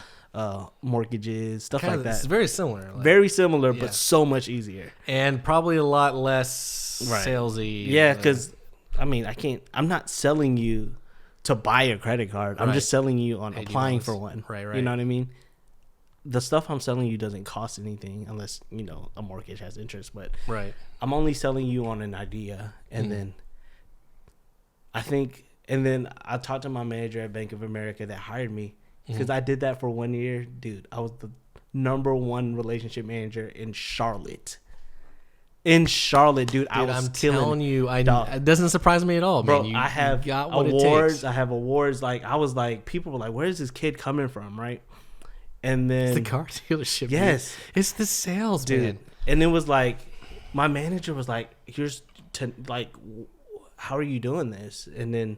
mortgages, stuff like that. It's very similar. Very similar, but so much easier. And probably a lot less salesy. Yeah, because, I'm not selling you to buy a credit card. I'm just selling you on applying for one. Right. You know what I mean? The stuff I'm selling you doesn't cost anything unless, a mortgage has interest. But I'm only selling you on an idea. And then I talked to my manager at Bank of America that hired me because I did that for 1 year. Dude, I was the #1 relationship manager in Charlotte. in Charlotte, dude. I Dude, was I'm killing telling you, Dog. it doesn't surprise me at all, bro. man. I have you got what awards. It takes. I have awards. Like I was like, people were like, "Where is this kid coming from?" Right? And then It's the car dealership. yes, dude. It's the sales, dude. man. And it was like, my manager was like, "Here's to like, how are you doing this?" And then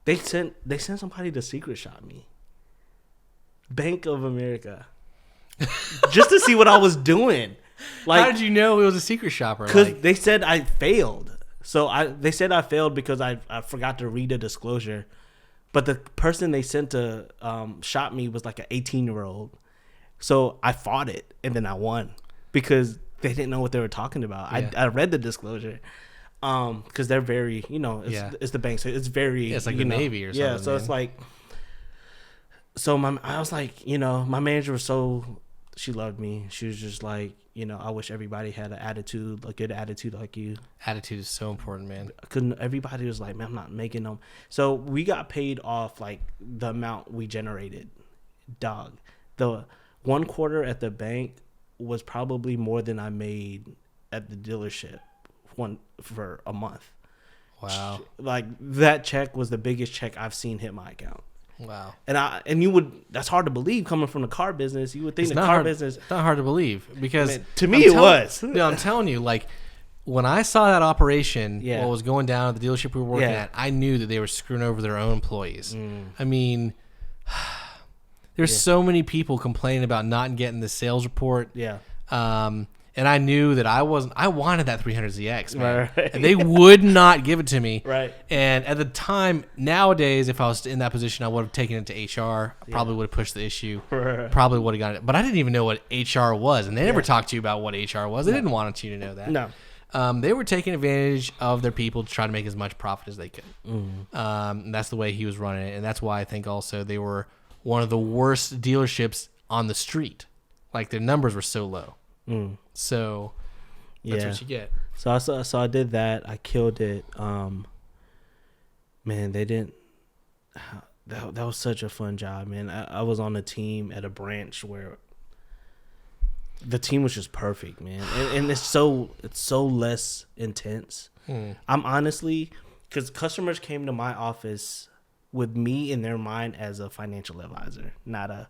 they sent somebody to secret shop me. Bank of America, just to see what I was doing. Like, how did you know it was a secret shopper? because they said I failed. So they said I failed because I forgot to read a disclosure. But the person they sent to shop me was like an 18-year-old. So I fought it and then I won because they didn't know what they were talking about. Yeah. I read the disclosure because they're very, it's the bank. So it's very, it's like the Navy or something. Yeah, so it's like, I was like, my manager was she loved me. She was just like, I wish everybody had a good attitude like you. Attitude is so important, man. Everybody was like, man, I'm not making them. So we got paid off like the amount we generated. Dog. The 1 quarter at the bank was probably more than I made at the dealership for a month. Wow. Like that check was the biggest check I've seen hit my account. Wow. That's hard to believe coming from the car business. You would think It's the not car hard, business. It's not hard to believe because To me it was. No, I'm telling you, like when I saw that operation, Yeah. what was going down at the dealership we were working Yeah. at, I knew that they were screwing over their own employees. I mean, there's so many people complaining about not getting the sales report. Yeah. And I knew that I wanted that 300ZX, man. Right. And they would not give it to me. Right. And at the time, nowadays, if I was in that position, I would have taken it to HR. Probably would have pushed the issue. Right. Probably would have got it. But I didn't even know what HR was. And they never talked to you about what HR was. They didn't want you to know that. No. They were taking advantage of their people to try to make as much profit as they could. And that's the way he was running it. And that's why I think also they were one of the worst dealerships on the street. Like their numbers were so low. So that's what you get. So I did that. I killed it. Man, they didn't. That was such a fun job, man. I was on a team at a branch where the team was just perfect, man, and it's so less intense. I'm honestly, because customers came to my office with me in their mind as a financial advisor, not a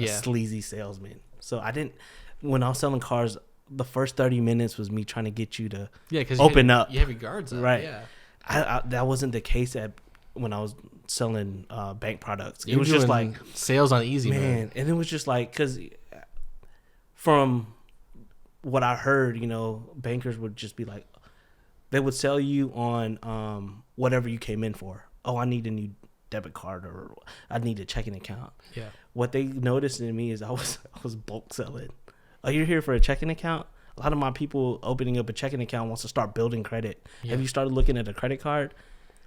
sleazy salesman. So I didn't. When I was selling cars, the first 30 minutes was me trying to get you to open up. You have your guards up. Right. Yeah. I that wasn't the case when I was selling bank products. It was just like sales on easy, man. And it was just like, because from what I heard, bankers would just be like, they would sell you on whatever you came in for. Oh, I need a new debit card, or I need a checking account. Yeah. What they noticed in me is I was bulk selling. Oh, you're here for a checking account? A lot of my people opening up a checking account wants to start building credit. Yeah. Have you started looking at a credit card?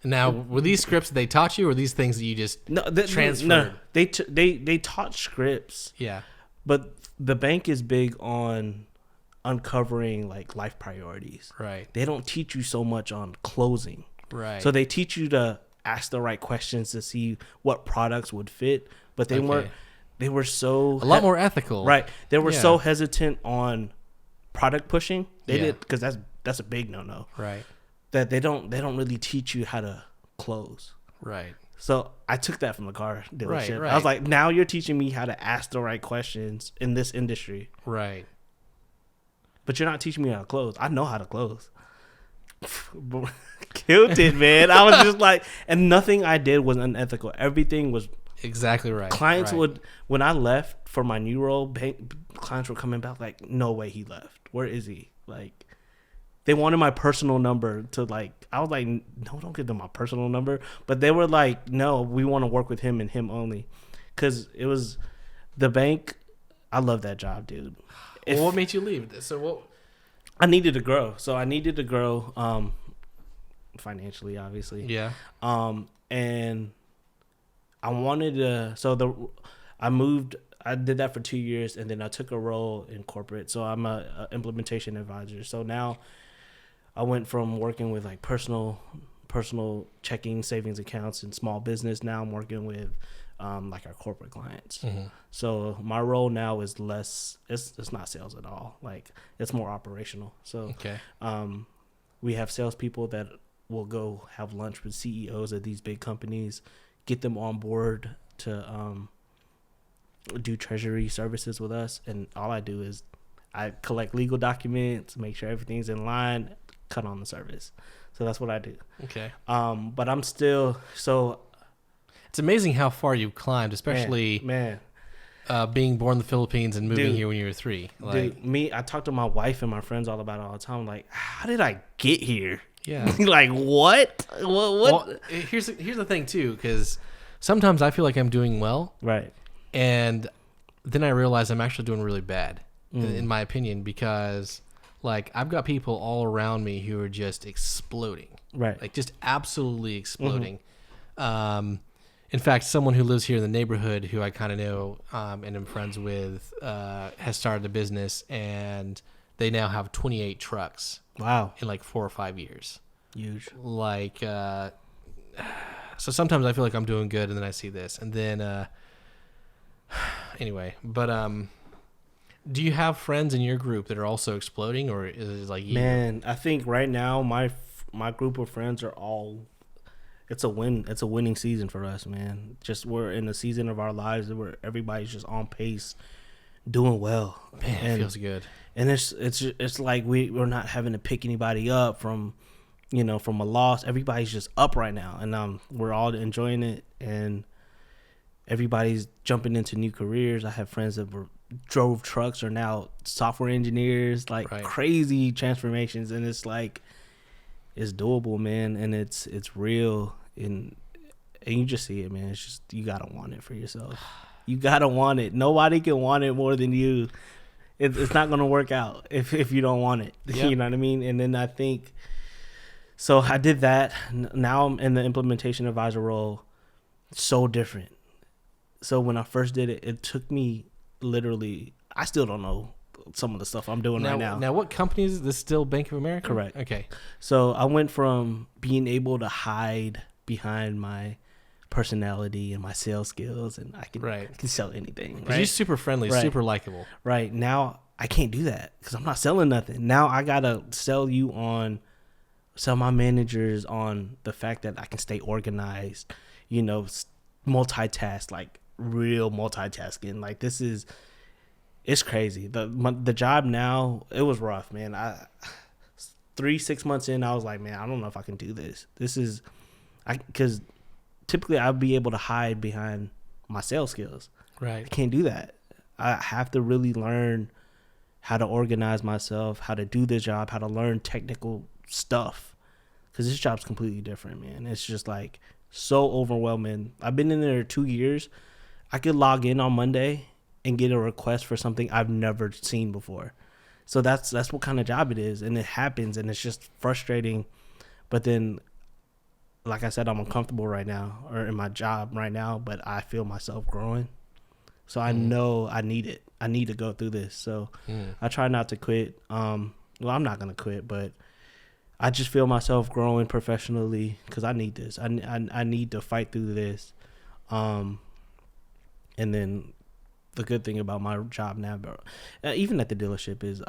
Now, were these scripts they taught you, or these things that you just transferred? No, they taught scripts. Yeah. But the bank is big on uncovering like life priorities. Right. They don't teach you so much on closing. Right. So they teach you to ask the right questions to see what products would fit, but they weren't. They were so a lot more ethical. Right. They were so hesitant on product pushing. They did, because that's a big no. Right. That they don't really teach you how to close. Right. So I took that from the car dealership. Right. I was like, now you're teaching me how to ask the right questions in this industry. Right. But you're not teaching me how to close. I know how to close. Killed it, man. I was just like, and nothing I did was unethical. Everything was exactly right. Clients would, when I left for my new role, clients were coming back like, no way he left. Where is he? Like, they wanted my personal number to like, I was like, no, don't give them my personal number. But they were like, no, we want to work with him and him only. Because it was the bank. I love that job, dude. Well, what made you leave? So what? I needed to grow. So I needed to grow financially, obviously. Yeah. And I wanted to, I moved, I did that for 2 years, and then I took a role in corporate. So I'm a implementation advisor. So now I went from working with like personal checking savings accounts and small business. Now I'm working with like our corporate clients. So my role now is less. It's not sales at all. Like it's more operational. So we have salespeople that will go have lunch with CEOs of these big companies, get them on board to do treasury services with us, and all I do is I collect legal documents, make sure everything's in line, cut on the service. So that's what I do. Okay. But I'm still so. It's amazing how far you've climbed, especially being born in the Philippines and moving here when you were 3. Like, I talk to my wife and my friends all about it all the time. Like, how did I get here? Yeah. Like, what? What? Well, here's the thing too, because sometimes I feel like I'm doing well, Right. and then I realize I'm actually doing really bad, in my opinion, because like I've got people all around me who are just exploding, Right. like just absolutely exploding. In fact, someone who lives here in the neighborhood, who I kind of know and am friends with, has started a business, and they now have 28 trucks. Wow. In like 4 or 5 years. Huge. Like, so sometimes I feel like I'm doing good, and then I see this, and then anyway. But do you have friends in your group that are also exploding, or is it like you? Man, I think right now my group of friends are all. It's a win. It's a winning season for us, man. Just we're in a season of our lives where everybody's just on pace, doing well. Man, it feels good. And it's like we're not having to pick anybody up from from a loss. Everybody's just up right now, and we're all enjoying it, and everybody's jumping into new careers. I have friends that drove trucks are now software engineers, like crazy transformations, and it's like it's doable, man, and it's real, and you just see it, man. It's just you gotta want it for yourself. You gotta want it. Nobody can want it more than you. It's not gonna work out if you don't want it. Yep. You know what I mean? And then I think so. I did that. Now I'm in the implementation advisor role. So different. So when I first did it, it took me literally. I still don't know some of the stuff I'm doing right now. Now, what company is this? Still Bank of America? Correct. Okay. So I went from being able to hide behind my personality and my sales skills, and I can sell anything. Because you're super friendly, super likable. Right. Now I can't do that because I'm not selling nothing. Now I gotta sell my managers on the fact that I can stay organized, multitask, like real multitasking. Like it's crazy. The job now, it was rough, man. 6 months in, I was like, man, I don't know if I can do this. Because typically I'd be able to hide behind my sales skills. Right. I can't do that. I have to really learn how to organize myself, how to do this job, how to learn technical stuff. Because this job's completely different, man. It's just like so overwhelming. I've been in there 2 years. I could log in on Monday and get a request for something I've never seen before. So that's what kind of job it is, and it happens, and it's just frustrating. But then, like I said, I'm uncomfortable right now, or in my job right now, but I feel myself growing. So I know I need it. I need to go through this. So I try not to quit. Well, I'm not gonna quit, but I just feel myself growing professionally because I need this. I need to fight through this. And then the good thing about my job now, even at the dealership, is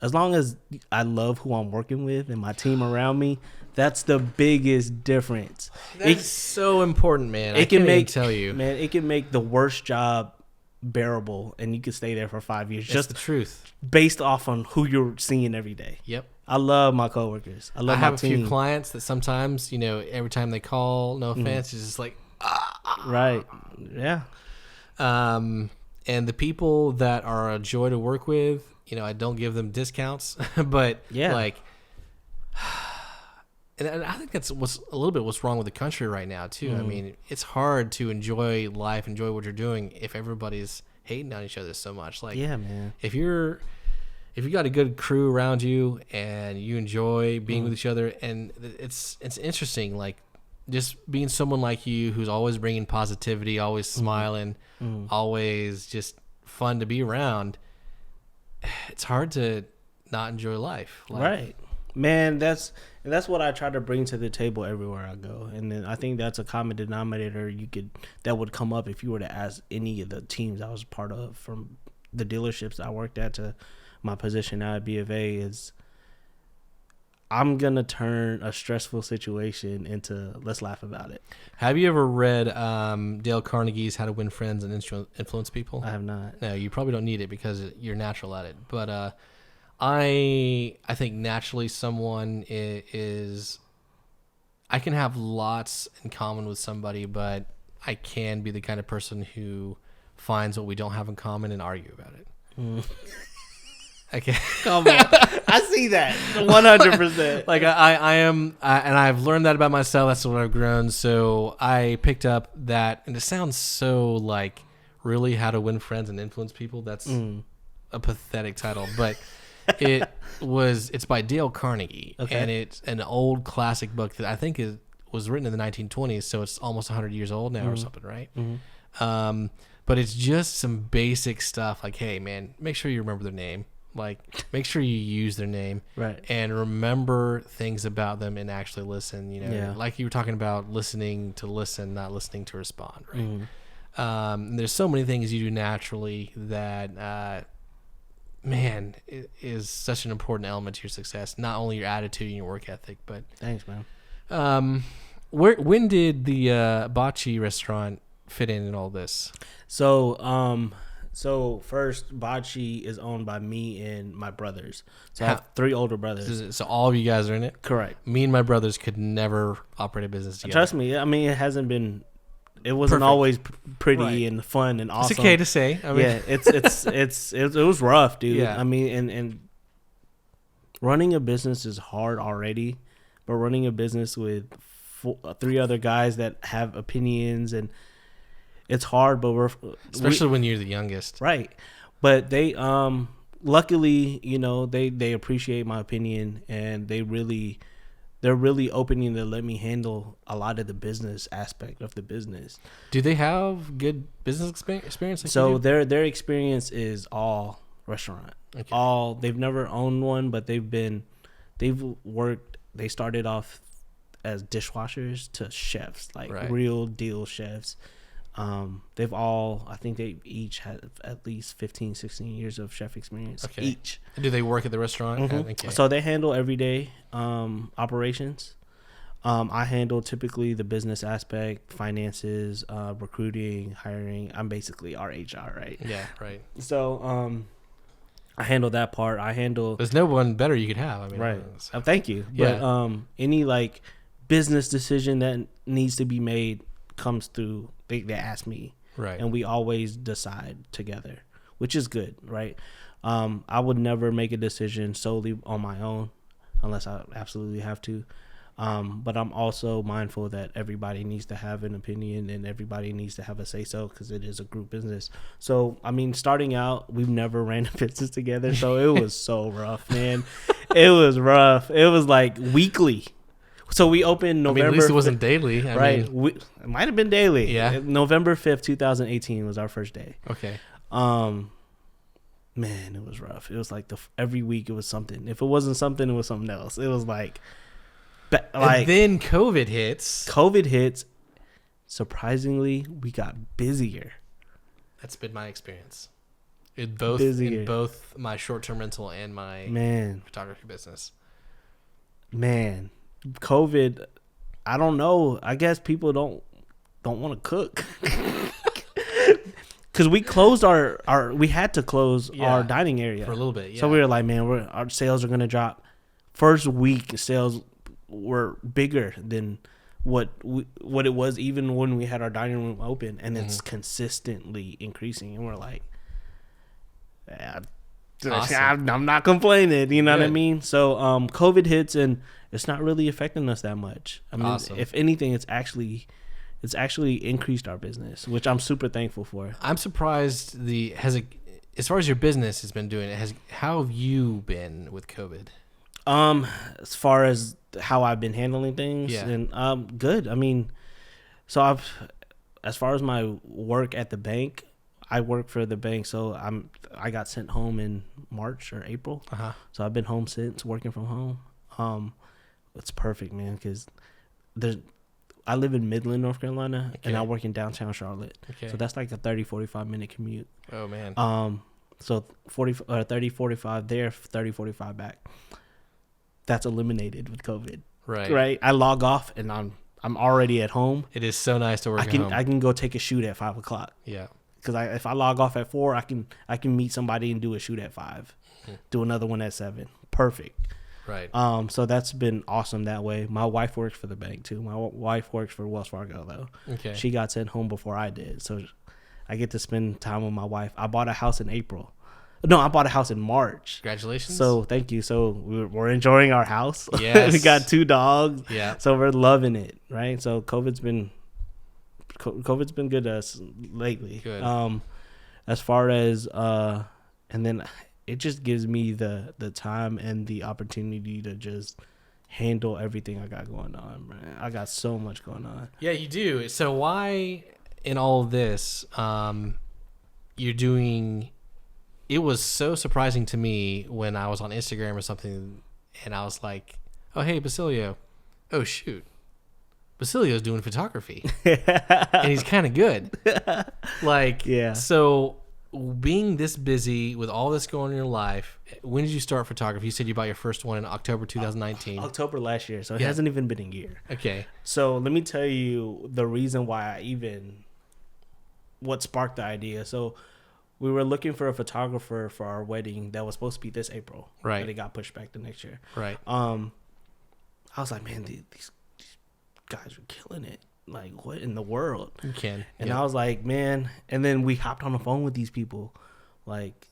as long as I love who I'm working with and my team around me, that's the biggest difference. It's so important, man. It can make the worst job bearable, and you can stay there for 5 years. That's just the truth, based off on who you're seeing every day. Yep. I love my coworkers. I have a few clients that sometimes, every time they call, no offense, it's just like, right, yeah. And the people that are a joy to work with, I don't give them discounts, but like, and I think that's what's wrong with the country right now too. I mean, it's hard to enjoy life, enjoy what you're doing if everybody's hating on each other so much. Like, yeah, man. If you got a good crew around you and you enjoy being with each other, and it's interesting, like just being someone like you who's always bringing positivity, always smiling, always just fun to be around. It's hard to not enjoy life. Right. man, that's what I try to bring to the table everywhere I go, and then I think that's a common denominator that would come up if you were to ask any of the teams I was part of, from the dealerships I worked at to my position now at B of A. Is I'm gonna turn a stressful situation into let's laugh about it. Have you ever read Dale Carnegie's How to Win Friends and Influence People? I have not. No, you probably don't need it because you're natural at it. But I think naturally someone is I can have lots in common with somebody, but I can be the kind of person who finds what we don't have in common and argue about it. Okay. Come on. I see that 100%. Like I am, and I've learned that about myself. That's what I've grown. So I picked up that, and it sounds so like really How to Win Friends and Influence People. That's a pathetic title, but it's by Dale Carnegie, and it's an old classic book that I think was written in the 1920s. So it's almost 100 years old now or something, right? But it's just some basic stuff like, hey man, make sure you remember their name. Like, make sure you use their name, right? And remember things about them and actually listen. You know, yeah. Like you were talking about listening to listen, not listening to respond, right? And there's so many things you do naturally that, man, it is such an important element to your success. Not only your attitude and your work ethic, but thanks, man. When did the Bocce restaurant fit in all this? So first, Bocce is owned by me and my brothers. So I have 3 older brothers. So all of you guys are in it? Correct. Me and my brothers could never operate a business together. Trust me. I mean, it wasn't Perfect. always pretty Right. and fun and awesome. It's okay to say. I mean, yeah, it was rough, dude. Yeah. I mean, and running a business is hard already, but running a business with 3 other guys that have opinions, and it's hard, but especially when you're the youngest, right? But they, luckily, you know, they appreciate my opinion, and they're really opening to let me handle a lot of the business aspect of the business. Do they have good business experience? Like so their experience is all restaurant. Okay. They've never owned one, but they've worked. They started off as dishwashers to chefs, like real deal chefs. I think they each had at least 15, 16 years of chef experience each. Do they work at the restaurant? Mm-hmm. Okay. So they handle everyday operations. I handle typically the business aspect, finances, recruiting, hiring. I'm basically our HR, right? Yeah, right. So I handle that part. There's no one better you could have. I mean, right. Thank you. Yeah. But any like business decision that needs to be made comes through. They ask me, right, and we always decide together, which is good, right? I would never make a decision solely on my own unless I absolutely have to. But I'm also mindful that everybody needs to have an opinion and everybody needs to have a say-so because it is a group business. So, I mean, starting out, we've never ran a business together, so it was so rough, man. It was rough. It was like weekly. So we opened November. I mean, at least it wasn't daily. Right. It might have been daily. Yeah. November 5th, 2018 was our first day. Okay. Man, it was rough. It was like every week it was something. If it wasn't something, it was something else. It was like and then COVID hits. Surprisingly, we got busier. That's been my experience. In both my short-term rental and my photography business. Man. COVID, I don't know. I guess people don't want to cook because we closed we had to close our dining area for a little bit. Yeah. So we were like, man, our sales are gonna drop. First week sales were bigger than what it was even when we had our dining room open, and it's consistently increasing. And we're like, awesome. I'm not complaining. You know what I mean? So COVID hits and it's not really affecting us that much. I mean, if anything, it's actually increased our business, which I'm super thankful for. I'm surprised as far as your business has been doing it, how have you been with COVID? As far as how I've been handling things, and good. I mean, so as far as my work at the bank, I work for the bank, so I got sent home in March or April. So I've been home since, working from home. It's perfect, man, because I live in Midland, North Carolina, and I work in downtown Charlotte. Okay. So that's like a 30, 45-minute commute. Oh, man. So 30, 45 there, 30, 45 back. That's eliminated with COVID. Right. I log off and I'm already at home. It is so nice to work at home. I can go take a shoot at 5 o'clock. Yeah. Because if I log off at 4, I can meet somebody and do a shoot at 5, do another one at 7. Perfect. Right. So that's been awesome that way. My wife works for the bank too. My wife works for Wells Fargo though. Okay. She got sent home before I did, so I get to spend time with my wife. I bought a house in April. No, I bought a house in March. Congratulations. So thank you. So we're enjoying our house. Yes. We got 2 dogs. Yeah. So we're loving it, right? So COVID's been good to us lately. Good. As far as and then it just gives me the time and the opportunity to just handle everything I got going on, man. I got so much going on. Yeah, you do. So why in all of this you're doing... It was so surprising to me when I was on Instagram or something and I was like, oh, hey, Basilio. Oh, shoot. Basilio's doing photography. And he's kind of good. Like, yeah. So being this busy with all this going on in your life, when did you start photography? You said you bought your first one in October 2019. October last year, so it hasn't even been a year. Okay. So let me tell you the reason why what sparked the idea. So we were looking for a photographer for our wedding that was supposed to be this April. Right. But it got pushed back to next year. Right. I was like, man, these guys are killing it. Like, what in the world? You can. And I was like, man. And then we hopped on the phone with these people. Like,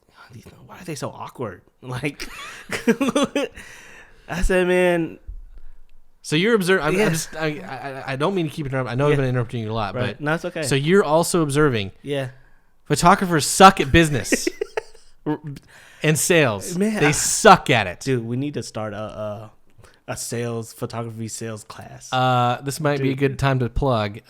why are they so awkward? Like, I said, man. So you're observing. I don't mean to keep interrupting. I know I've been interrupting you a lot, but no, it's okay. So you're also observing. Yeah. Photographers suck at business and sales. Man, they suck at it. Dude, we need to start a photography sales class. This might be a good time to plug.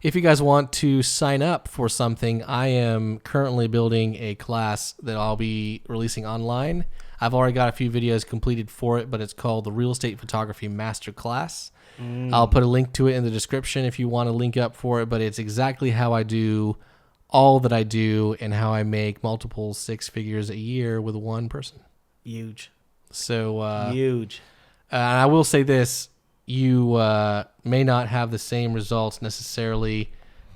If you guys want to sign up for something, I am currently building a class that I'll be releasing online. I've already got a few videos completed for it, but it's called the Real Estate Photography Master Class. I'll put a link to it in the description if you want to link up for it, but it's exactly how I do all that I do and how I make multiple 6 figures a year with one person. Huge. So huge. And I will say this: you may not have the same results necessarily.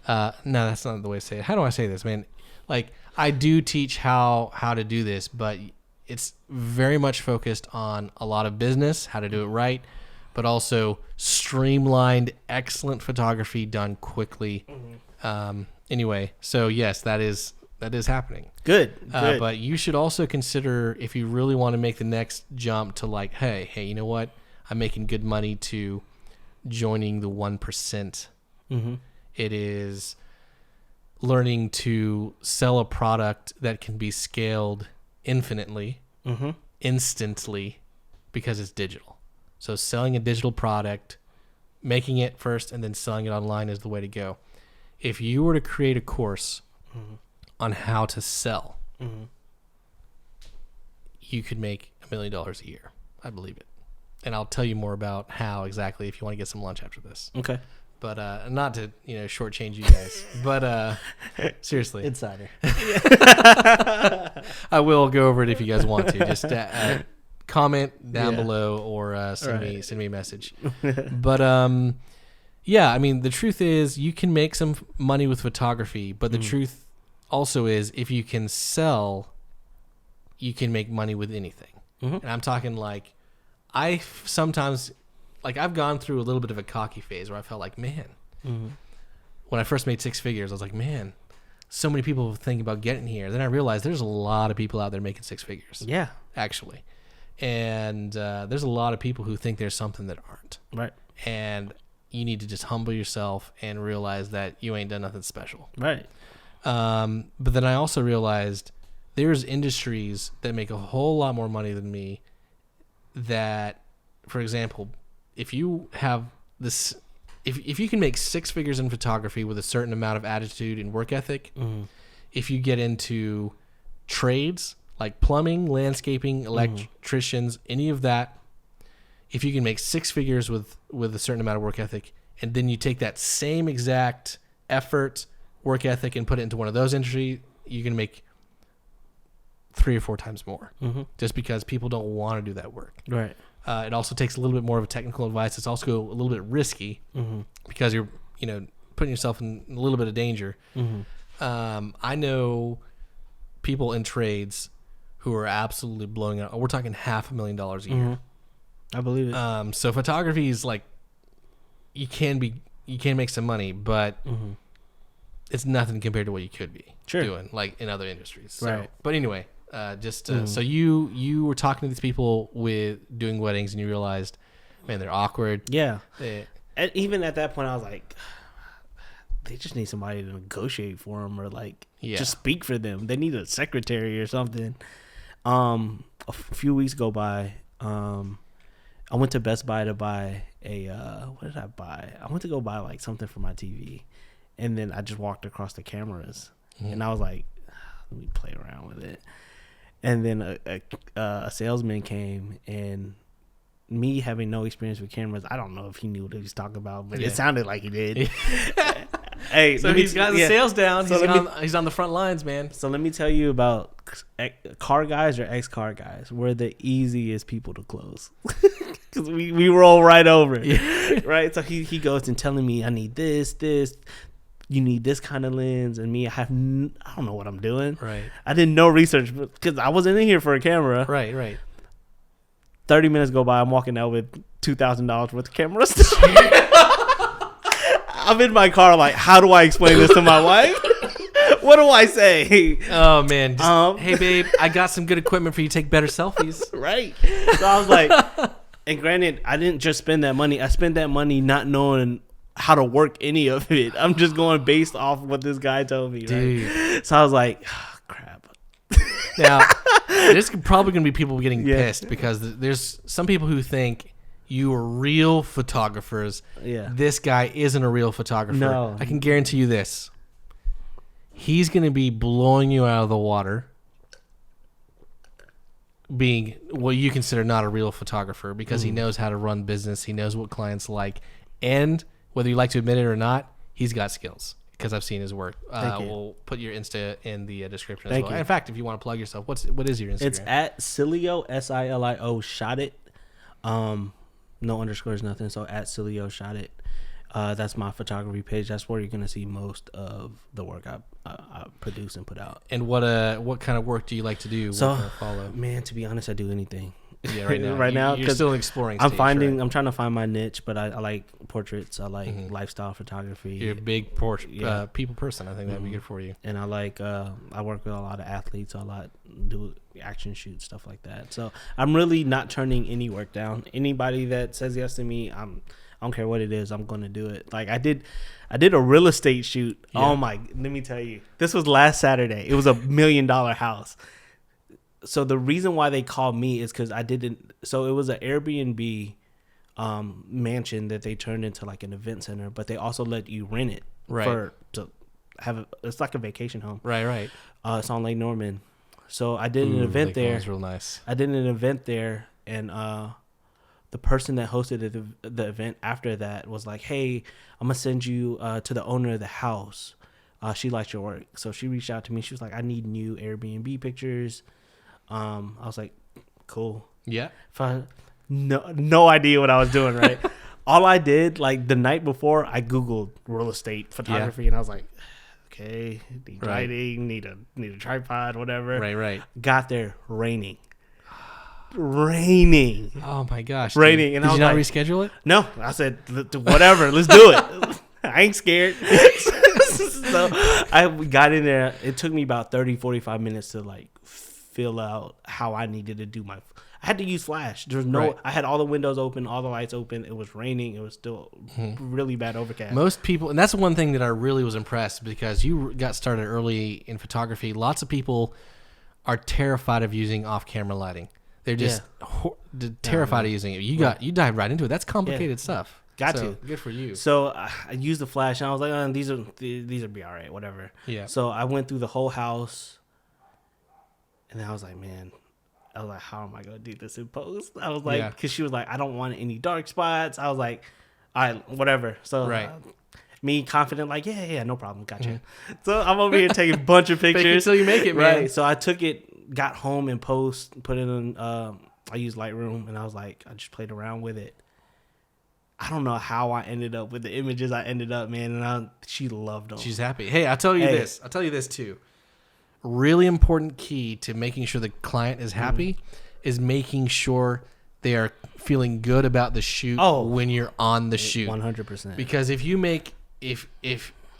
No, that's not the way to say it. How do I say this, man? Like, I do teach how to do this, but it's very much focused on a lot of business, how to do it right, but also streamlined, excellent photography done quickly. Anyway, so yes, that is happening. Good. But you should also consider, if you really want to make the next jump to like, hey, you know what? I'm making good money, to joining the 1%. Mm-hmm. It is learning to sell a product that can be scaled infinitely, instantly, because it's digital. So selling a digital product, making it first, and then selling it online is the way to go. If you were to create a course on how to sell, you could make $1 million a year. I believe it. And I'll tell you more about how exactly if you want to get some lunch after this. Okay. But not to, shortchange you guys. But seriously. Insider. I will go over it if you guys want to. Just comment down below or send me a message. But yeah, I mean, the truth is you can make some money with photography, but the truth also is if you can sell, you can make money with anything. And I'm talking like, sometimes, like, I've gone through a little bit of a cocky phase where I felt like, man, when I first made 6 figures, I was like, man, so many people think about getting here. Then I realized there's a lot of people out there making 6 figures. Yeah. Actually. And there's a lot of people who think there's something that aren't. Right. And you need to just humble yourself and realize that you ain't done nothing special. Right. But then I also realized there's industries that make a whole lot more money than me that, for example, if you have this, if you can make 6 figures in photography with a certain amount of attitude and work ethic, if you get into trades like plumbing, landscaping, electricians, any of that, if you can make six figures with a certain amount of work ethic, and then you take that same exact effort, work ethic, and put it into one of those industries, you can make 3 or 4 times more. Just because people don't want to do that work. Right. It also takes a little bit more of a technical advice. It's also a little bit risky because you're, putting yourself in a little bit of danger. I know people in trades who are absolutely blowing out. We're talking $500,000 a year. I believe it. So photography is like, you can make some money, but it's nothing compared to what you could be doing, like in other industries. So, right. But anyway, so you were talking to these people with doing weddings, and you realized, man, they're awkward. Yeah. And even at that point, I was like, they just need somebody to negotiate for them, or like just speak for them. They need a secretary or something. A few weeks go by. I went to Best Buy to buy what did I buy? I went to go buy like something for my TV, and then I just walked across the cameras, and I was like, let me play around with it. And then a salesman came, and me having no experience with cameras, I don't know if he knew what he was talking about, but it sounded like he did. Hey, so he's got the sales down. So he's on the front lines, man. So let me tell you about car guys or ex-car guys. We're the easiest people to close because we roll right over it, right? So he goes and telling me, I need this. You need this kind of lens, and me, I don't know what I'm doing. Right. I didn't know research because I wasn't in here for a camera. Right. 30 minutes go by, I'm walking out with $2,000 worth of cameras. I'm in my car like, how do I explain this to my wife? What do I say? Oh, man. Hey, babe, I got some good equipment for you to take better selfies. Right. So I was like, and granted, I didn't just spend that money. I spent that money not knowing how to work any of it. I'm just going based off what this guy told me. Dude. Right. So I was like, oh, crap. Now, there's probably going to be people getting pissed because there's some people who think you are real photographers. Yeah. This guy isn't a real photographer. No. I can guarantee you this. He's going to be blowing you out of the water being what you consider not a real photographer because he knows how to run business. He knows what clients like. And whether you like to admit it or not, he's got skills because I've seen his work. We'll put your Insta in the description as well. In fact, if you want to plug yourself, what is your Instagram? It's at Silio, Silio, shot it. No underscores, nothing. So at Silio, shot it. That's my photography page. That's where you're gonna see most of the work I produce and put out. And what kind of work do you like to do? So, follow? Man, to be honest, I do anything. Yeah, right now. Right now, you're still exploring. I'm trying to find my niche, but I like portraits. I like lifestyle photography. You're a big people person. I think that'd be good for you. And I like I work with a lot of athletes. Do action shoots, stuff like that. So I'm really not turning any work down. Anybody that says yes to me, I don't care what it is, I'm going to do it. Like I did a real estate shoot. Yeah. Oh my, let me tell you. This was last Saturday. It was $1 million house. So the reason why they called me is because so it was an Airbnb mansion that they turned into like an event center, but they also let you rent it it's like a vacation home. Right. It's on Lake Norman. So I did an event there. That was real nice. I did an event there, and the person that hosted the event after that was like, hey, I'm going to send you to the owner of the house. She likes your work. So she reached out to me. She was like, I need new Airbnb pictures. I was like, cool. Yeah. No idea what I was doing, right? All I did, like the night before, I Googled real estate photography, and I was like, okay, need lighting, need a tripod, whatever. Right. Got there, raining. Oh my gosh. Raining. And did you not reschedule it? No. I said, whatever, let's do it. I ain't scared. So I got in there. It took me about 30-45 minutes to like fill out how I needed to do I had to use flash. There's I had all the windows open, all the lights open. It was raining. It was still really bad overcast. Most people, and that's one thing that I really was impressed because you got started early in photography. Lots of people are terrified of using off-camera lighting. They're just terrified of using it. You dived right into it. That's complicated stuff. Got to. Good for you. So I used the flash, and I was like, these are be all right, whatever. Yeah. So I went through the whole house, and I was like, man, I was like, how am I gonna do this in post? I was like, Yeah. because she was like, I don't want any dark spots. I was like, all right, whatever. So Right. me confident, like, yeah, no problem, gotcha. So I'm over here taking a bunch of pictures. Fake it till you make it, man. Right. So I took it, got home in post, put it in. I used Lightroom, and I was like, I just played around with it. I don't know how I ended up with the images I ended up, man, and she loved them. She's happy. Hey, I'll tell you this. I'll tell you this too. Really important key to making sure the client is happy is making sure they are feeling good about the shoot when you're on the shoot. 100%. Because if you make if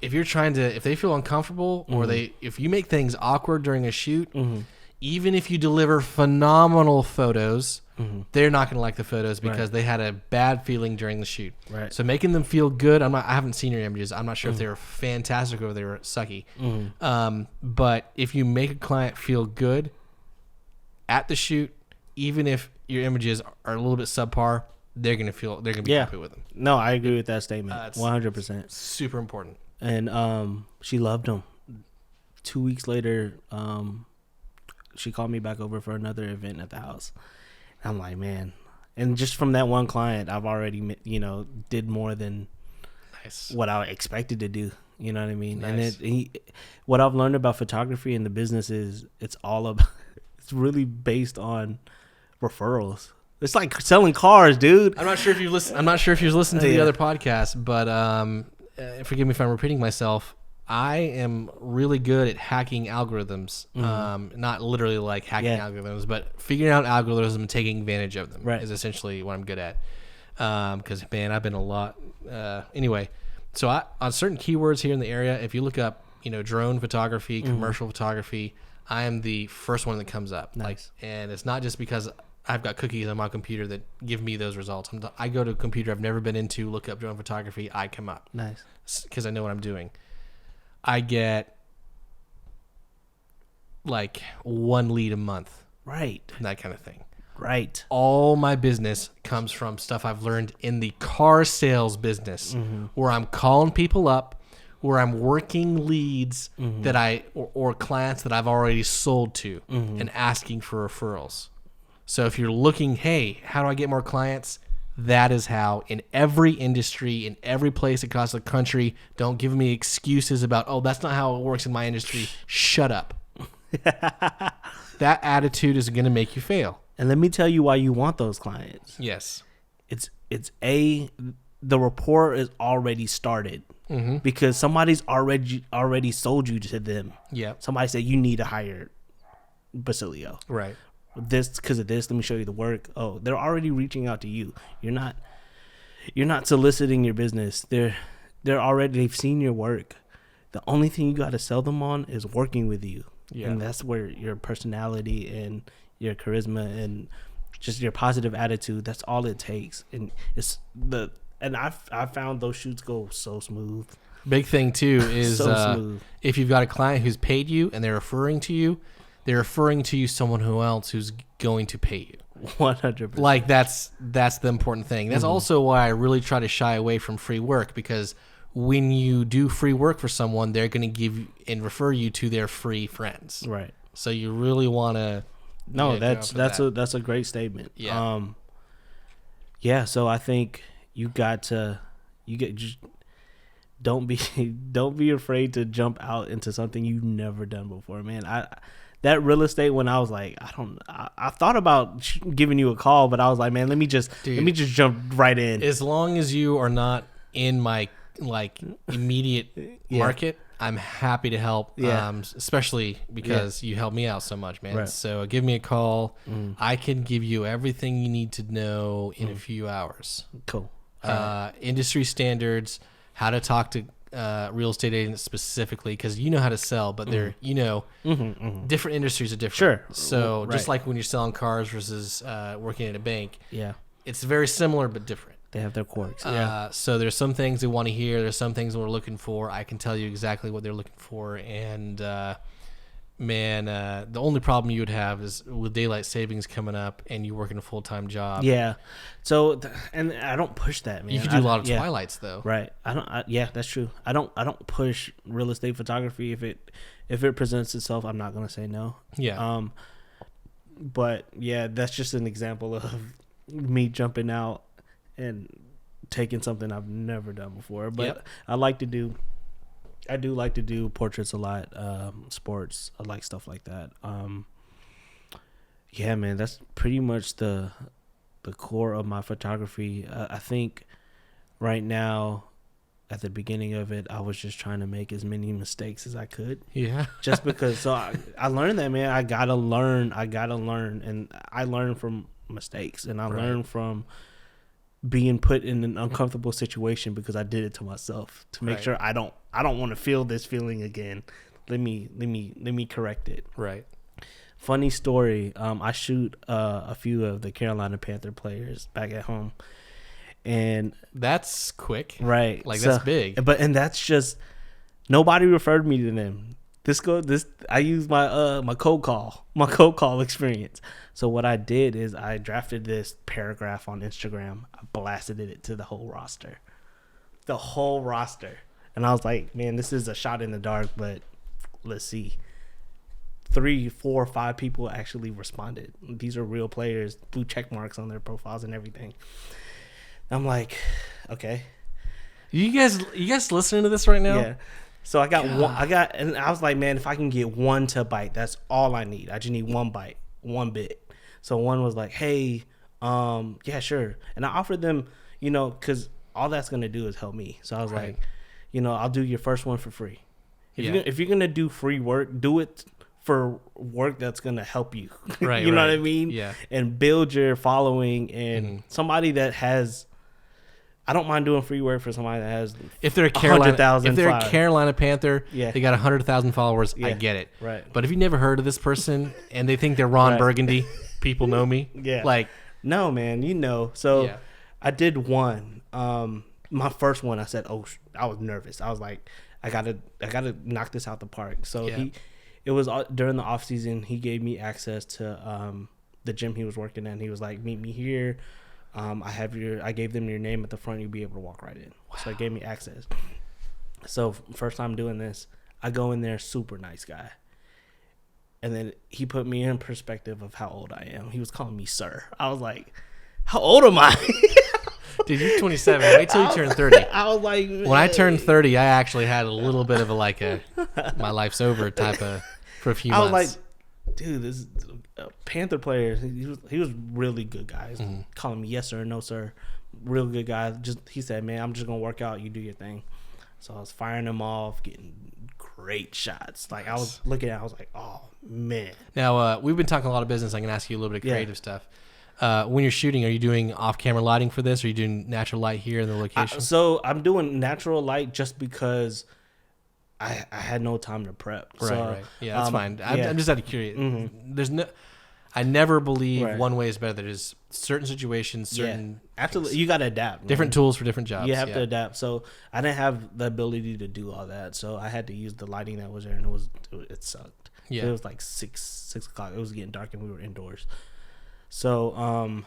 you're trying to if they feel uncomfortable or if you make things awkward during a shoot, even if you deliver phenomenal photos, they're not going to like the photos because they had a bad feeling during the shoot. Right. So making them feel good. I haven't seen your images. I'm not sure if they were fantastic or if they were sucky. But if you make a client feel good at the shoot, even if your images are a little bit subpar, they're going to be happy with them. No, I agree with that statement. 100%. Super important. And she loved them. 2 weeks later, she called me back over for another event at the house. I'm like, man. And just from that one client, I've already, did more than what I expected to do. You know what I mean? Nice. And what I've learned about photography and the business is it's all about, it's really based on referrals. It's like selling cars, dude. I'm not sure if you listen. I'm not sure if you've listened to the other podcast, but forgive me if I'm repeating myself. I am really good at hacking algorithms. Not literally like hacking algorithms, but figuring out algorithms and taking advantage of them is essentially what I'm good at. Because, man, I've been a lot. Anyway, so on certain keywords here in the area, if you look up, drone photography, commercial photography, I am the first one that comes up. Nice. And it's not just because I've got cookies on my computer that give me those results. I go to a computer I've never been into, look up drone photography, I come up. Nice. Because I know what I'm doing. I get like one lead a month. Right. That kind of thing. Right. All my business comes from stuff I've learned in the car sales business where I'm calling people up, where I'm working leads that or clients that I've already sold to and asking for referrals. So if you're looking, hey, how do I get more clients? That is how in every industry, in every place across the country. Don't give me excuses about, that's not how it works in my industry. Shut up. That attitude is going to make you fail. And let me tell you why you want those clients. Yes. The rapport is already started because somebody's already sold you to them. Yeah. Somebody said you need to hire Basilio. Right. This because of this. Let me show you the work. Oh, they're already reaching out to you. You're not soliciting your business. They've seen your work. The only thing you got to sell them on is working with you. Yeah. And that's where your personality and your charisma and just your positive attitude, that's all it takes. And I've found those shoots go so smooth. Big thing too is so smooth. If you've got a client who's paid you and they're referring to you someone who's going to pay you. 100%. Like that's the important thing. That's also why I really try to shy away from free work, because when you do free work for someone, they're going to give and refer you to their free friends. Right. So you really want to. No, that's a great statement. Yeah. So I think just don't be afraid to jump out into something you've never done before, man. That real estate, when I was like, I thought about giving you a call, but I was like, man, let me just jump right in. As long as you are not in my immediate market, I'm happy to help. Yeah. Especially because you helped me out so much, man. Right. So give me a call. I can give you everything you need to know in a few hours. Cool. Industry standards, how to talk to real estate agents specifically, because you know how to sell, but they're different industries are different. Sure. So just like when you're selling cars versus working at a bank, it's very similar but different. They have their quirks. So there's some things they want to hear. There's some things we're looking for. I can tell you exactly what they're looking for. And the only problem you would have is with daylight savings coming up and you working a full-time job. Yeah. So and I don't push that, man. You could do a lot of twilights though. Right. That's true. I don't push real estate photography. If it presents itself, I'm not gonna say no. Yeah. But yeah, that's just an example of me jumping out and taking something I've never done before. But Yep. I do like to do portraits a lot, sports. I like stuff like that. Yeah, man, that's pretty much the core of my photography. I think right now, at the beginning of it, I was just trying to make as many mistakes as I could. Yeah. Just because, so I learned that, man. I gotta learn, and I learn from mistakes, and I learn from being put in an uncomfortable situation because I did it to myself to make sure I don't want to feel this feeling again. Let me correct it. Right. Funny story. I shoot a few of the Carolina Panther players back at home, and That's quick. right, Like, so, that's big. and that's just nobody referred me to them. I used my cold call experience. So what I did is I drafted this paragraph on Instagram. I blasted it to the whole roster, and I was like, man, this is a shot in the dark, but let's see. 3, 4, 5 people actually responded. These are real players, blue check marks on their profiles and everything. I'm like, okay. You guys listening to this right now? Yeah. So I got and I was like, man, if I can get one to bite, that's all I need. I just need one bite, one bit. So one was like, hey, yeah, sure. And I offered them, because all that's gonna do is help me. So I was like, I'll do your first one for free. If you're gonna do free work, do it for work that's gonna help you. Right. You know what I mean? Yeah. And build your following and somebody that has. I don't mind doing free work for somebody that has. If they're a Carolina Panther, Yeah. they got 100,000 followers. I Yeah. get it. Right. But if you've never heard of this person and they think they're Ron Right. Burgundy, people know me. Yeah. Like, No, man, So Yeah. I did one. My first one, I said, I was nervous. I was like, I gotta knock this out the park. So Yeah. it was during the off season. He gave me access to the gym he was working at. And he was like, meet me here. I gave them your name at the front. You'll be able to walk right in. Wow. So it gave me access. So first time doing this, I go in there, super nice guy. And then he put me in perspective of how old I am. He was calling me sir. I was like, how old am I? dude, you're 27. Wait till you turn 30. I was like, When I turned 30, I actually had a little bit of a my life's over type of for a few months. I was like, dude, this is a Panther player. He was really good guy. Calling me yes sir, no sir, real good guy. He said, man, I'm just gonna work out. You do your thing. So I was firing him off, getting great shots. Like I was looking at, I was like, oh man. Now we've been talking a lot of business. I can ask you a little bit of creative stuff. When you're shooting, are you doing off-camera lighting for this? Or are you doing natural light here in the location? So I'm doing natural light just because I had no time to prep. Right. Yeah, that's fine. Yeah. I'm just out of curious. Mm-hmm. I never believe one way is better. There's certain situations, certain absolutely. You got to adapt. Different tools for different jobs. You have to adapt. So I didn't have the ability to do all that. So I had to use the lighting that was there, and it sucked. Yeah. It was like 6 o'clock. It was getting dark, and we were indoors. So I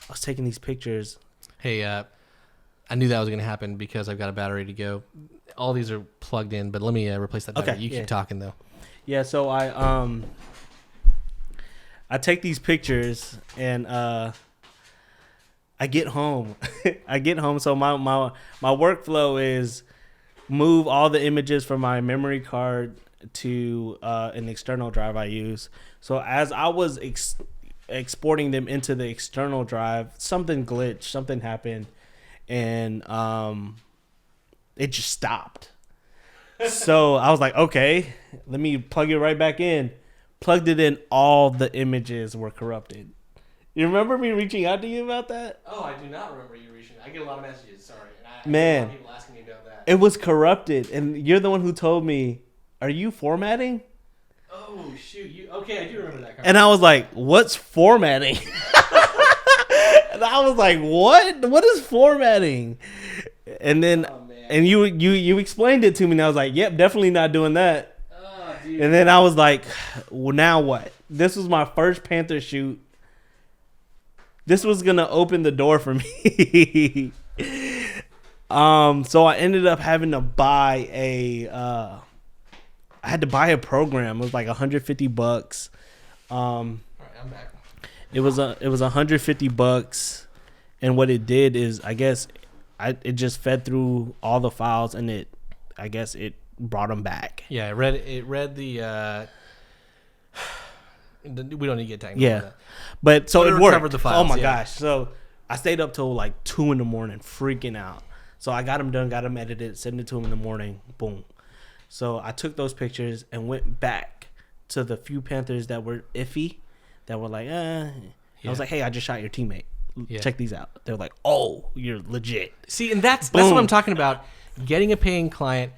was taking these pictures. Hey, I knew that was going to happen because I've got a battery to go. All these are plugged in, but let me replace that battery. Okay, You keep talking though. Yeah. So I take these pictures and I get home. So my workflow is move all the images from my memory card to an external drive I use. So as I was exporting them into the external drive, something glitched, something happened, and it just stopped. So I was like, okay, let me plug it right back in. Plugged it in, all the images were corrupted. You remember me reaching out to you about that? Oh, I do not remember you reaching. I get a lot of messages. Sorry, Man, a lot of people asking me about that. It was corrupted, and you're the one who told me, "Are you formatting?" Oh shoot! Okay? I do remember that. And I was like, "What's formatting?" And I was like, "What? What is formatting?" And then, and you explained it to me, and I was like, "Yep, definitely not doing that." Dude. And then I was like, well, now what? This was my first Panther shoot. This was gonna open the door for me. So I ended up having to buy a program. It was like $150. Um, All right, I'm back. it was $150, and what it did is, I guess, it just fed through all the files, and it brought them back. Yeah, it read the. We don't need to get technical. Yeah, with that. but so But it it worked. recovered the files, Oh my yeah. gosh! So I stayed up till like 2 a.m, freaking out. So I got them done, got them edited, sent it to him in the morning. Boom. So I took those pictures and went back to the few Panthers that were iffy, that were like, I was like, hey, I just shot your teammate. Yeah. Check these out. They're like, oh, you're legit. See, and that's Boom. what I'm talking about. Getting a paying client,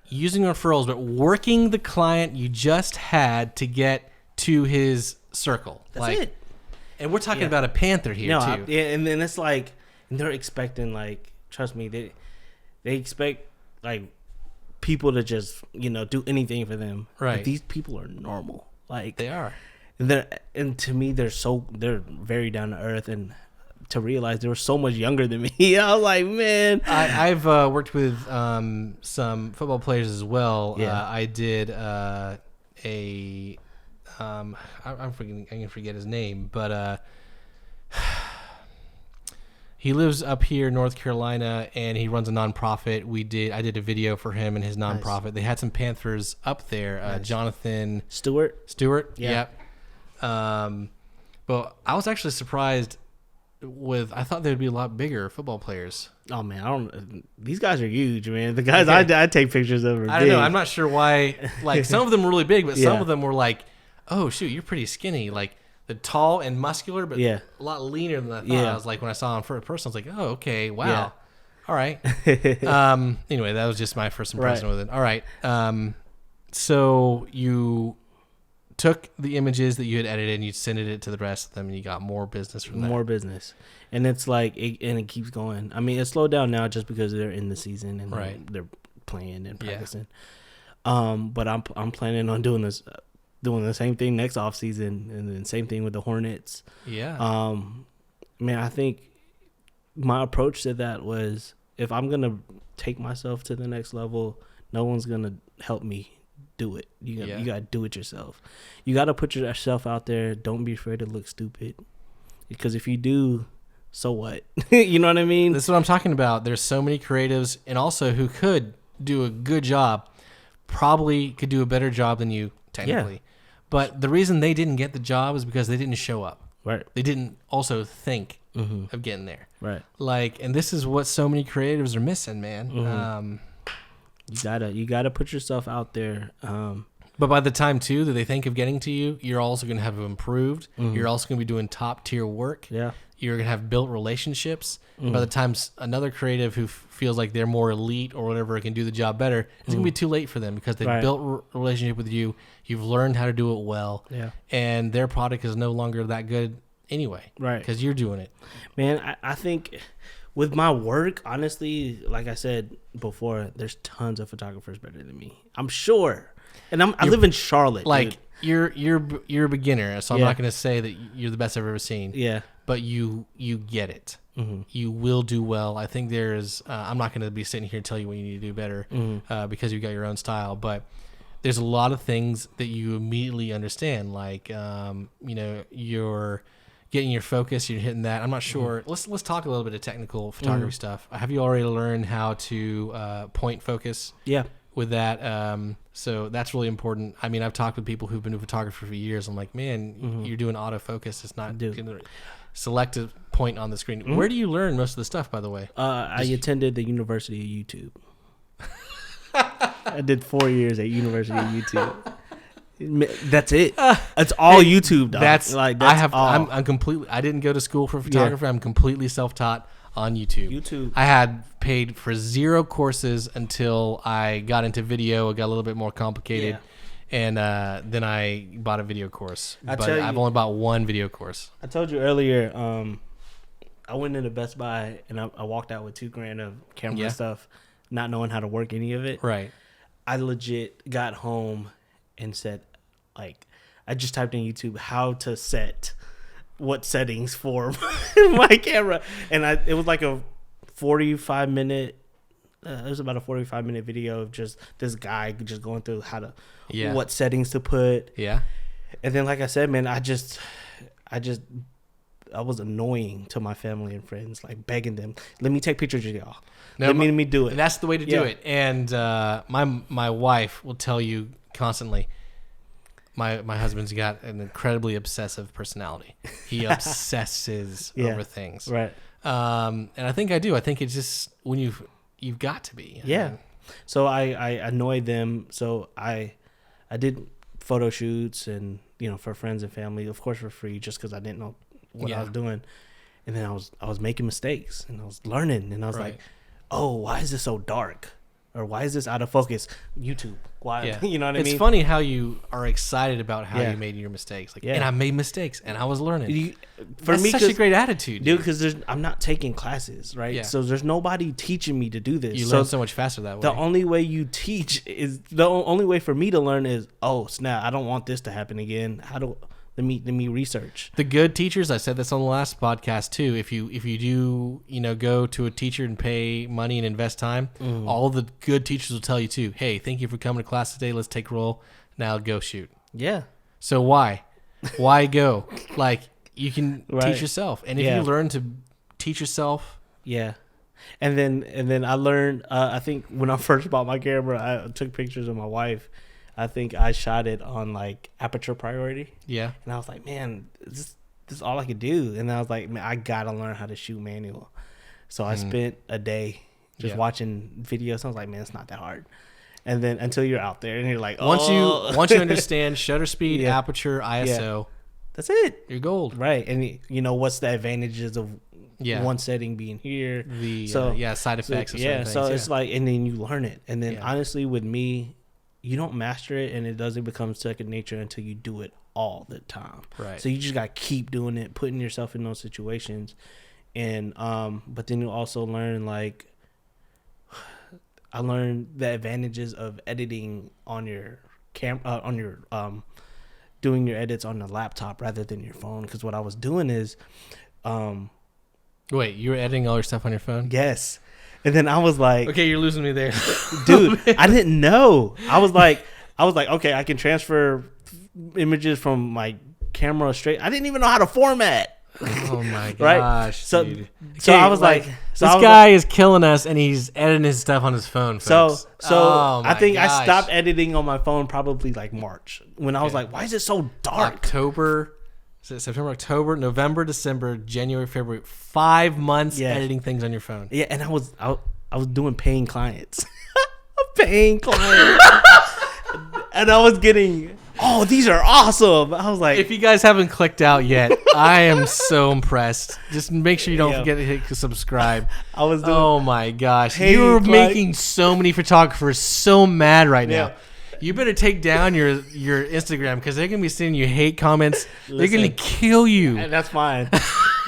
using referrals, but working the client you just had to get to his circle. That's it. And we're talking about a Panther here too. And then it's like, and they're expecting, like, trust me, they expect like people to just do anything for them. Right. But these people are normal. Like They are. and to me they're very down to earth, and to realize they were so much younger than me, I was like, man. I've worked with some football players as well. Yeah. I did I'm forgetting. I can forget his name, but he lives up here in North Carolina, and he runs a nonprofit. I did a video for him and his nonprofit. Nice. They had some Panthers up there. Nice. Jonathan Stewart. Yeah. But I was actually surprised I thought they would be a lot bigger football players. Oh man, these guys are huge, man. The guys I take pictures of are I don't big. know. I'm not sure why. Like, some of them were really big, but some Yeah. of them were like, oh shoot, you're pretty skinny. Like, the tall and muscular, but Yeah. a lot leaner than I thought. Yeah. I was like, when I saw him for a person, I was like, oh, okay, wow. Yeah. All right. Anyway, that was just my first impression Right. with it. All right. So you took the images that you had edited and you sent it to the rest of them, and you got more business from that. More business, and it's like it keeps going. I mean, it slowed down now just because they're in the season and Right. they're playing and Yeah. practicing. But I'm planning on doing the same thing next off season, and then same thing with the Hornets. Yeah. Man, I think my approach to that was, if I'm gonna take myself to the next level, no one's gonna help me do it. You gotta do it yourself. You gotta put yourself out there. Don't be afraid to look stupid, because if you do, so what? You know what I mean? This is what I'm talking about. There's so many creatives, and also who could do a good job, probably could do a better job than you, technically. Yeah. But the reason they didn't get the job is because they didn't show up. Right. They didn't also think of getting there. Right. Like, and this is what so many creatives are missing, man. You gotta put yourself out there. But by the time, too, that they think of getting to you, you're also going to have improved. You're also going to be doing top-tier work. Yeah. You're going to have built relationships. And by the time another creative who feels like they're more elite or whatever can do the job better, it's going to be too late for them, because they've Right. built a relationship with you. You've learned how to do it well. Yeah. And their product is no longer that good anyway. Right. Because you're doing it. Man, I think with my work, honestly, like I said before, there's tons of photographers better than me. I'm sure. And I live in Charlotte. Like, dude. you're a beginner, so I'm Yeah. not going to say that you're the best I've ever seen. Yeah. But you get it. You will do well. I think there's. I'm not going to be sitting here and tell you what you need to do better because you've got your own style. But there's a lot of things that you immediately understand. Like, you're getting your focus. You're hitting that. I'm not sure. Let's talk a little bit of technical photography stuff. Have you already learned how to point focus? Yeah. With that, so that's really important. I mean, I've talked with people who've been doing photography for years. I'm like, man, you're doing autofocus. It's not select a point on the screen. Where do you learn most of the stuff, by the way? I attended the University of YouTube. I did 4 years at University of YouTube. That's it. That's all YouTube, dog. That's all. I'm completely. I didn't go to school for photography. I'm completely self-taught on YouTube. YouTube. I had paid for 0 courses until I got into video. It got a little bit more complicated. And then I bought a video course. But I've only bought one video course. I told you earlier, I went into Best Buy and I walked out with $2,000 of camera stuff, not knowing how to work any of it. Right. I legit got home and said, like, I just typed in YouTube how to set what settings for my camera. And it was like a 45-minute. It was about a 45-minute video of just this guy just going through what settings to put. Yeah. And then, like I said, man, I was annoying to my family and friends, like begging them, let me take pictures of y'all. No, let me do it. That's the way to do it. And my wife will tell you constantly, my husband's got an incredibly obsessive personality. He obsesses over things. Right. And I think I do. I think it's just when you've got to be. Yeah. So I annoyed them. So I did photo shoots and, for friends and family, of course, for free, just because I didn't know what I was doing. And then I was making mistakes and I was learning and I was like, oh, why is this so dark? Or why is this out of focus? YouTube. Why? Yeah. You know what I mean? It's funny how you are excited about how you made your mistakes. Like, and I made mistakes and I was learning. That's such a great attitude, dude. Because I'm not taking classes, right? Yeah. So there's nobody teaching me to do this. You learn so much faster that way. The only way you teach is the only way for me to learn is, oh snap! I don't want this to happen again. Let me research. The good teachers, I said this on the last podcast too. If you do, go to a teacher and pay money and invest time, all the good teachers will tell you too, hey, thank you for coming to class today. Let's take roll. Now go shoot. Yeah. So why go? Like, you can teach yourself. And if you learn to teach yourself. Yeah. And then I learned, I think when I first bought my camera, I took pictures of my wife. I think I shot it on like aperture priority. Yeah. And I was like, man, this is all I could do. And I was like, man, I got to learn how to shoot manual. So I spent a day just watching videos. I was like, man, it's not that hard. And then until you're out there and you're like, once you understand shutter speed, aperture, ISO, that's it. You're gold. Right. And what's the advantages of one setting being here? The side effects. So it's like, and then you learn it. And then honestly, with me, you don't master it and it doesn't become second nature until you do it all the time. Right. So you just got to keep doing it, putting yourself in those situations. And, but then you also learn, like, I learned the advantages of editing on your doing your edits on the laptop rather than your phone. Because what I was doing is, wait, you were editing all your stuff on your phone? Yes. And then I was like, okay, you're losing me there. Dude, I didn't know. I was like, okay, I can transfer images from my camera straight. I didn't even know how to format. Oh my gosh. Right? So, dude. So I was like, this guy is killing us and he's editing his stuff on his phone, folks. So I think I stopped editing on my phone probably like March when I was like, why is it so dark? September, October, November, December, January, February, 5 months editing things on your phone. Yeah, and I was doing paying clients. Paying clients. And I was getting, oh, these are awesome. I was like, if you guys haven't clicked out yet, I am so impressed. Just make sure you don't forget to hit subscribe. I was doing, oh my gosh. You're making so many photographers so mad right now. You better take down your Instagram because they're going to be sending you hate comments. They're going to kill you. And that's fine.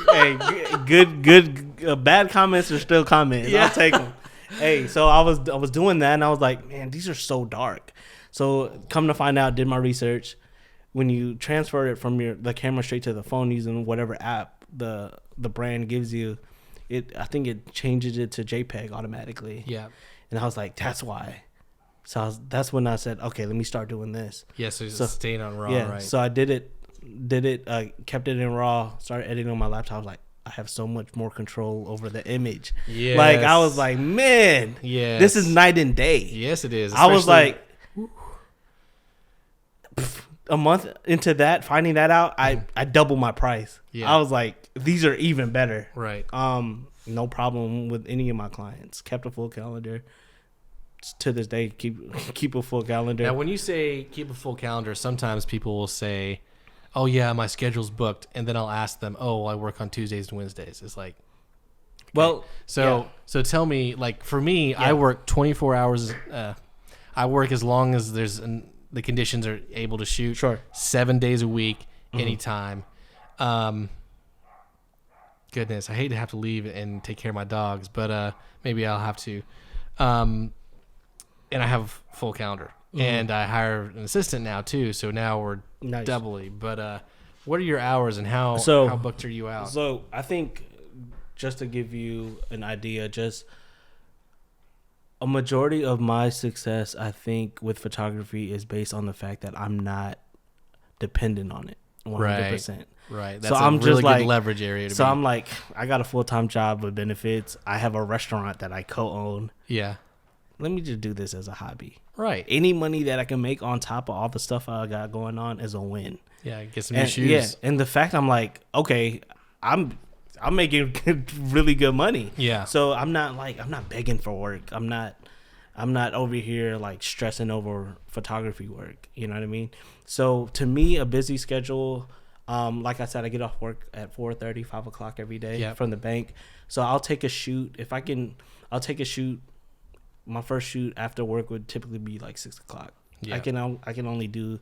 Hey, good, bad comments are still comments. I'll take them. Hey, so I was doing that and I was like, man, these are so dark. So come to find out, did my research. When you transfer it from the camera straight to the phone using whatever app the brand gives you, I think it changes it to JPEG automatically. Yeah. And I was like, that's why. So that's when I said, okay, let me start doing this. Yeah, so staying on RAW, right? So I did it, kept it in RAW, started editing on my laptop. I was like, I have so much more control over the image. Yeah. Like, I was like, man, this is night and day. Yes, it is. I was like, a month into that, finding that out, I doubled my price. Yeah. I was like, these are even better. Right. No problem with any of my clients. Kept a full calendar. To this day, keep a full calendar. Now, when you say keep a full calendar, sometimes people will say, oh yeah, my schedule's booked, and then I'll ask them, oh, I work on Tuesdays and Wednesdays. It's like, okay. Well, so tell me, like, for me, I work 24 hours. I work as long as the conditions are able to shoot. Sure. 7 days a week, anytime. Goodness, I hate to have to leave and take care of my dogs, but maybe I'll have to. And I have full calendar, and I hire an assistant now too. So now we're doubly. But what are your hours and how booked are you out? So I think, just to give you an idea, just a majority of my success, I think, with photography is based on the fact that I'm not dependent on it 100%. Right. So That's I'm a just really like, good leverage area to so be. I'm like, I got a full-time job with benefits. I have a restaurant that I co-own. Yeah. Let me just do this as a hobby. Right. Any money that I can make on top of all the stuff I got going on is a win. Yeah. Get some new And, shoes. yeah, and the fact I'm like, okay, I'm making really good money. Yeah. So I'm not begging for work. I'm not over here like stressing over photography work. You know what I mean? So to me, a busy schedule. Like I said, I get off work at 4:30, 5 o'clock every day from the bank. So I'll take a shoot if I can. I'll take a shoot. My first shoot after work would typically be like 6 o'clock. Yeah. I can only do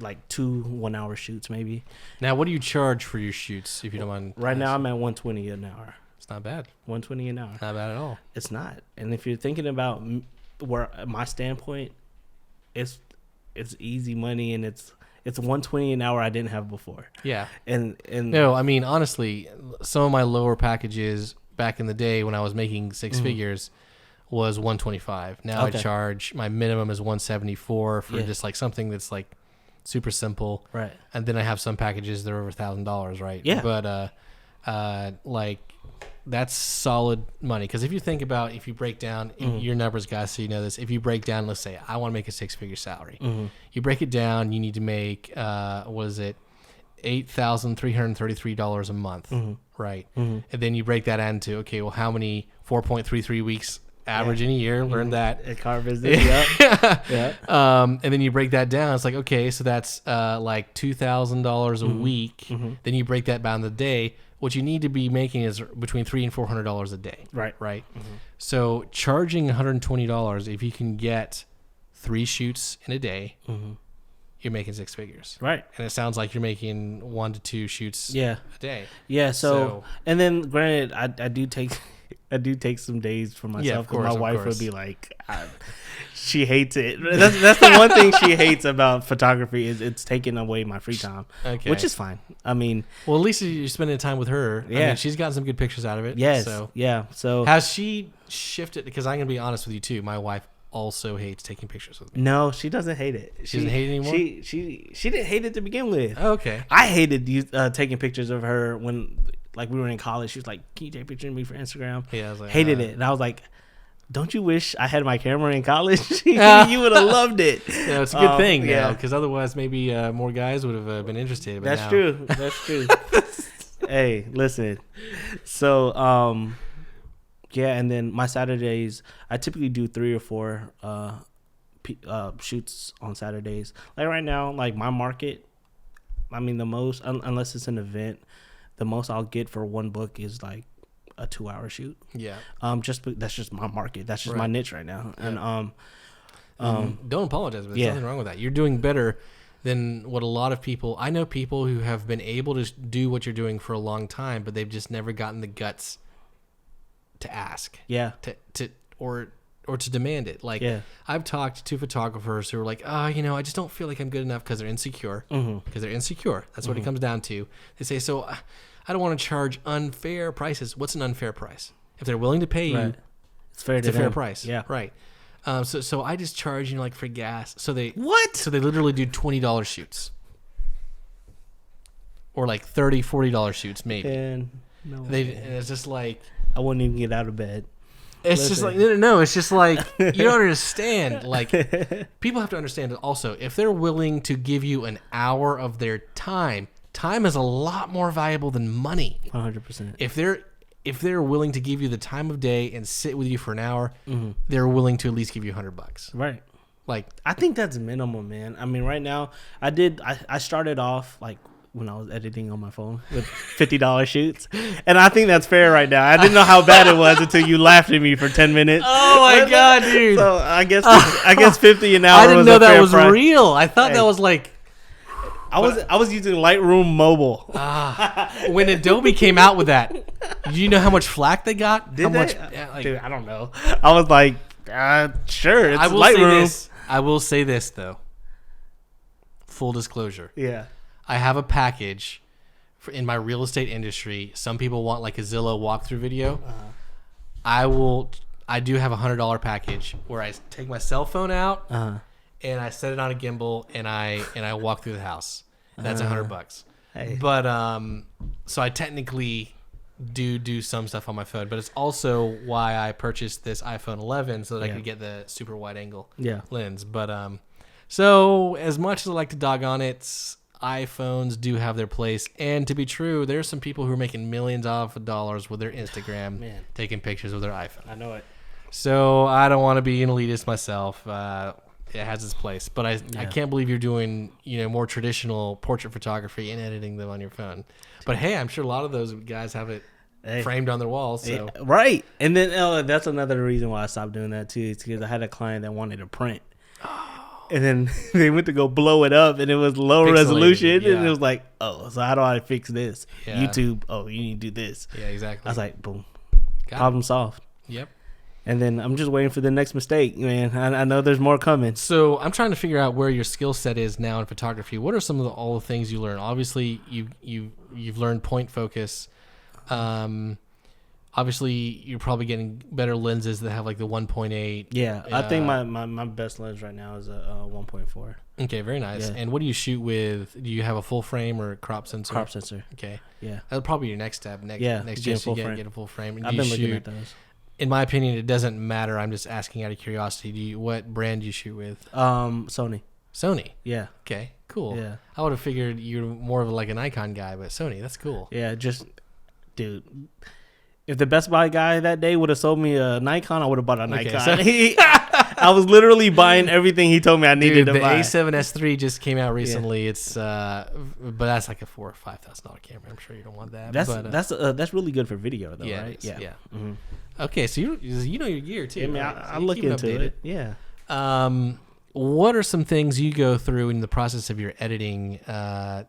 like 2 1-hour shoots maybe. Now, what do you charge for your shoots, if you don't mind? Right now, I'm at $120 an hour. It's not bad. $120 an hour. Not bad at all. It's not. And if you're thinking about where my standpoint, it's easy money, and it's $120 an hour I didn't have before. Yeah. And no, I mean, honestly, some of my lower packages back in the day when I was making 6 figures was $125. Now I charge, my minimum is $174 for just like something that's like super simple. Right. And then I have some packages that are over $1,000, right? Yeah. But like that's solid money. Because if you think about, if you break down your numbers, guys, so you know this, if you break down, let's say I want to make a 6-figure salary. You break it down, you need to make, what is it? $8,333 a month, right? And then you break that into, okay, well, how many 4.33 weeks average in a year? Learn that. A car business, yeah. And then you break that down. It's like, okay, so that's like $2,000 a week. Then you break that down the day. What you need to be making is between $300 and $400 a day. Right. So charging $120, if you can get 3 shoots in a day, you're making 6 figures. Right. And it sounds like you're making 1 to 2 shoots a day. Yeah. So and then granted, I do take some days for myself. Yeah, my wife would be like, she hates it. That's the one thing she hates about photography is it's taking away my free time, which is fine. I mean, well, at least you're spending time with her. Yeah, I mean, she's gotten some good pictures out of it. Yes. So yeah. So has she shifted? Because I'm gonna be honest with you too. My wife also hates taking pictures with me. No, she doesn't hate it. She doesn't hate it anymore. She didn't hate it to begin with. Oh, okay. I hated taking pictures of her when like we were in college. She was like, "Can you take a picture of me for Instagram?" Yeah, I was like, hated it, and I was like, "Don't you wish I had my camera in college? You would have loved it." Yeah, it's a good thing now, because otherwise maybe more guys would have been interested. But That's true. That's true. Hey, listen. So, yeah, and then my Saturdays, I typically do 3 or 4 shoots on Saturdays. Like right now, like my market, I mean the most, unless it's an event, the most I'll get for one book is like a 2-hour shoot. Yeah. That's just my market. That's just my niche right now. Yeah. And don't apologize, but there's nothing wrong with that. You're doing better than what a lot of people. I know people who have been able to do what you're doing for a long time, but they've just never gotten the guts to ask. Yeah. Or to demand it. Like I've talked to photographers who are like, I just don't feel like I'm good enough because they're insecure. Because they're insecure. That's what it comes down to. They say, so I don't want to charge unfair prices. What's an unfair price? If they're willing to pay you, it's a fair price. Yeah. Right. So I just charge, like for gas. So they literally do $20 shoots. Or like $30, $40 shoots maybe. And it's just like, I wouldn't even get out of bed. It's just like, no, it's just like, you don't understand. Like, people have to understand that also, if they're willing to give you an hour of their time is a lot more valuable than money. 100%. If they're willing to give you the time of day and sit with you for an hour, they're willing to at least give you $100. Right. Like, I think that's minimum, man. I mean, right now, I started off like when I was editing on my phone with $50 shoots. And I think that's fair right now. I didn't know how bad it was until you laughed at me for 10 minutes. Oh my God, dude. So I guess 50 an hour. I didn't know that was price. Real. I thought that was like, I was using Lightroom Mobile. When Adobe came out with that, do you know how much flack they got? Dude, I don't know. I was like, sure, it's Lightroom. I will say this though. Full disclosure. Yeah. I have a package in my real estate industry. Some people want like a Zillow walkthrough video. I do have $100 package where I take my cell phone out and I set it on a gimbal and I walk through the house. That's $100. Hey. But so I technically do some stuff on my phone, but it's also why I purchased this iPhone 11 so that I could get the super wide angle lens. But so as much as I like to dog on it, iPhones do have their place. And to be true, there's some people who are making millions of dollars with their Instagram taking pictures with their iPhone. I know it. So I don't want to be an elitist myself. It has its place, but I can't believe you're doing more traditional portrait photography and editing them on your phone. But hey, I'm sure a lot of those guys have it framed on their walls. So right, and then that's another reason why I stopped doing that too. It's because I had a client that wanted to print, and then they went to go blow it up, and it was low resolution, and it was like, oh, so how do I fix this? YouTube, oh, you need to do this. Yeah, exactly. I was like, boom, problem solved. Yep. And then I'm just waiting for the next mistake, man. I know there's more coming. So I'm trying to figure out where your skill set is now in photography. What are some of all the things you learn? Obviously, you've learned point focus. Obviously, you're probably getting better lenses that have like the 1.8. Yeah, I think my best lens right now is a 1.4. Okay, very nice. Yeah. And what do you shoot with? Do you have a full frame or crop sensor? Crop sensor. Okay. Yeah. That'll probably be your next step. Next year, get a full frame. And I've been looking at those. In my opinion, it doesn't matter. I'm just asking out of curiosity. What brand do you shoot with? Sony. Sony. Yeah. Okay. Cool. Yeah. I would have figured you're more of like a Nikon guy, but Sony. That's cool. Yeah. Dude. If the Best Buy guy that day would have sold me a Nikon, I would have bought a Nikon. So I was literally buying everything he told me I needed to buy. The A7S III just came out recently. Yeah. It's but that's like a $4,000 or $5,000 camera. I'm sure you don't want that. That's really good for video though, yeah, right? Yeah. Mm-hmm. Okay, so you know your gear too. I mean, right? I look into it. Yeah. What are some things you go through in the process of your editing? How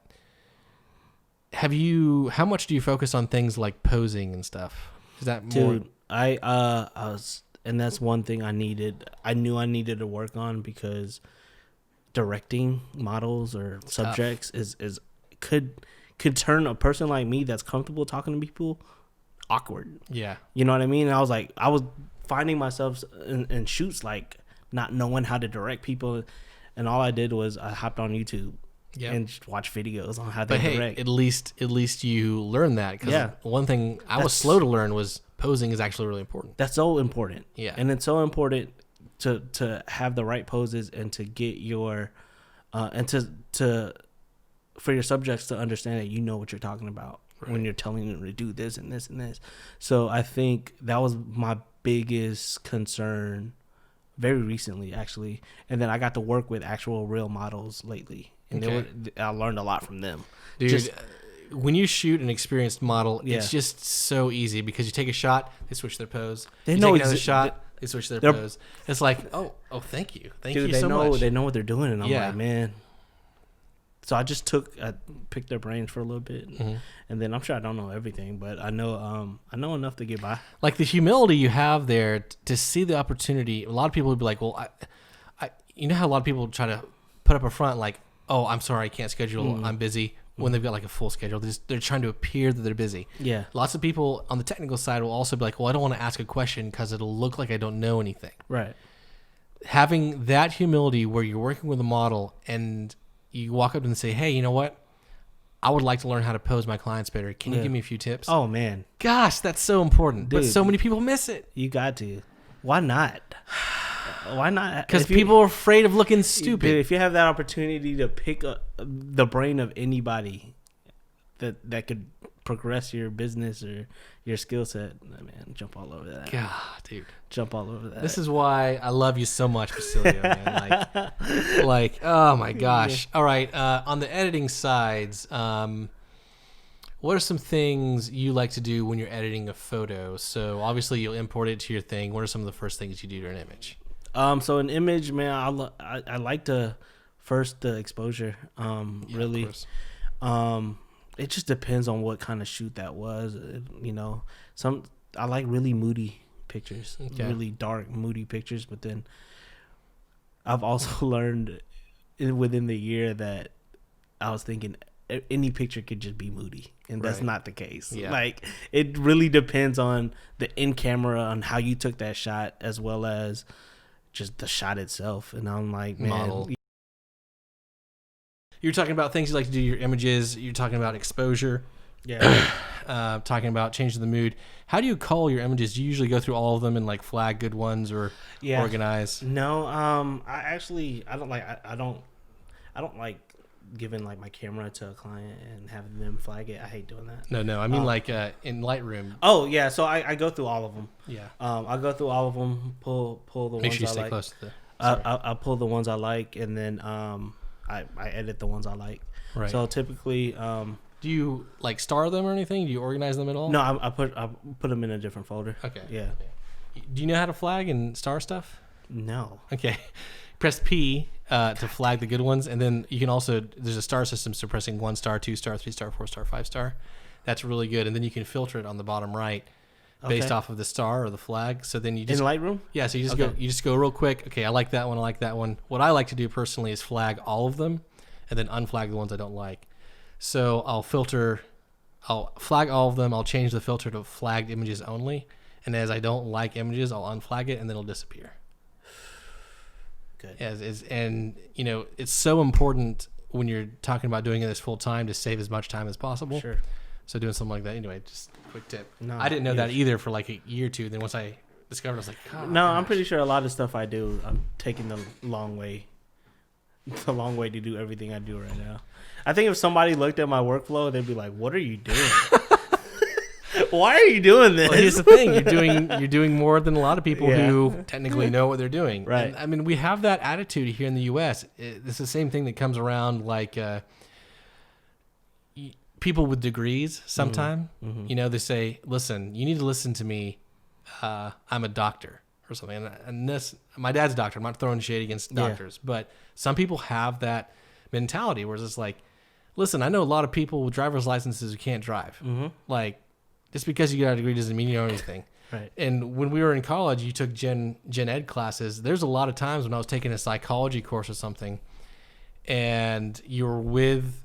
much do you focus on things like posing and stuff? Is that more? Dude, I was, and that's one thing I knew I needed to work on, because directing models or subjects could turn a person like me that's comfortable talking to people awkward. Yeah. You know what I mean? And I was finding myself in shoots like not knowing how to direct people, and all I did was I hopped on YouTube. Yeah, and just watch videos on how they direct. At least you learn that. Because one thing I was slow to learn was posing is actually really important. That's so important. Yeah, and it's so important to have the right poses and to get your and to for your subjects to understand that you know what you're talking about when you're telling them to do this and this and this. So I think that was my biggest concern very recently, actually. And then I got to work with actual real models lately. And I learned a lot from them. Dude, when you shoot an experienced model, it's just so easy, because you take a shot, they switch their pose. They take another shot, they switch their pose. It's like, oh, thank you. Thank you so much. They know what they're doing. And I'm like, man. So I picked their brains for a little bit. And then I'm sure I don't know everything, but I know enough to get by. Like the humility you have there to see the opportunity. A lot of people would be like, well, you know how a lot of people try to put up a front like, oh, I'm sorry, I can't schedule. I'm busy. When they've got like a full schedule, they're trying to appear that they're busy. Yeah. Lots of people on the technical side will also be like, well, I don't want to ask a question because it'll look like I don't know anything. Right. Having that humility where you're working with a model and you walk up and say, hey, you know what? I would like to learn how to pose my clients better. Can you give me a few tips? Oh, man. Gosh, that's so important. Dude, but so many people miss it. You got to. Why not? Why not? Because people are afraid of looking stupid. Dude, if you have that opportunity to pick the brain of anybody that could progress your business or your skill set, man, jump all over that. God, dude. Jump all over that. This is why I love you so much, Basilio, man. Like, oh my gosh. All right, on the editing sides, what are some things you like to do when you're editing a photo? So obviously you'll import it to your thing. What are some of the first things you do to an image? So an image, man, I like to first the exposure. Really, it just depends on what kind of shoot that was. I like really moody pictures, really dark, moody pictures. But then I've also learned within the year that I was thinking any picture could just be moody, and that's not the case. Yeah. Like, it really depends on the in camera, on how you took that shot, as well as just the shot itself. And I'm like, man, you're talking about things you like to do your images. You're talking about exposure. Yeah. Talking about changing the mood. How do you cull your images? Do you usually go through all of them and like flag good ones or organize? No, I don't like giving like my camera to a client and having them flag it. I hate doing that. No. I mean like in Lightroom. Oh yeah, so I go through all of them. Yeah. I go through all of them. Pull the Make ones sure you I stay like. close to the. I pull the ones I like, and then I edit the ones I like. Right. So typically, do you like star them or anything? Do you organize them at all? no, I put them in a different folder. Okay. Yeah. Okay. Do you know how to flag and star stuff? No. Okay. Press P to flag the good ones, and then you can also there's a star system, so pressing 1 star, 2 star, 3 star, 4 star, 5 star. That's really good, and then you can filter it on the bottom right based off of the star or the flag. So then you just in Lightroom. Yeah, so you just go real quick. Okay, I like that one. I like that one. What I like to do personally is flag all of them, and then unflag the ones I don't like. So I'll flag all of them. I'll change the filter to flagged images only, and as I don't like images, I'll unflag it, and then it'll disappear. Good. And you know it's so important when you're talking about doing this full time to save as much time as possible. Sure. So doing something like that. Anyway, just quick tip. No, I didn't know that either for like a year or two. Then once I discovered, I was like, oh, no, I'm pretty sure a lot of stuff I do, I'm taking the long way. It's a long way to do everything I do right now. I think if somebody looked at my workflow, they'd be like, "What are you doing? Why are you doing this?" Well, here's the thing: you're doing more than a lot of people who technically know what they're doing. Right. And, I mean, we have that attitude here in the U.S. It's the same thing that comes around like people with degrees. Sometime, you know, they say, "Listen, you need to listen to me. I'm a doctor." Or something, and this, my dad's a doctor. I'm not throwing shade against doctors, but some people have that mentality where it's just like, listen, I know a lot of people with driver's licenses who can't drive. Like, just because you got a degree doesn't mean you know anything. Right. And when we were in college, you took gen ed classes. There's a lot of times when I was taking a psychology course or something, and you were with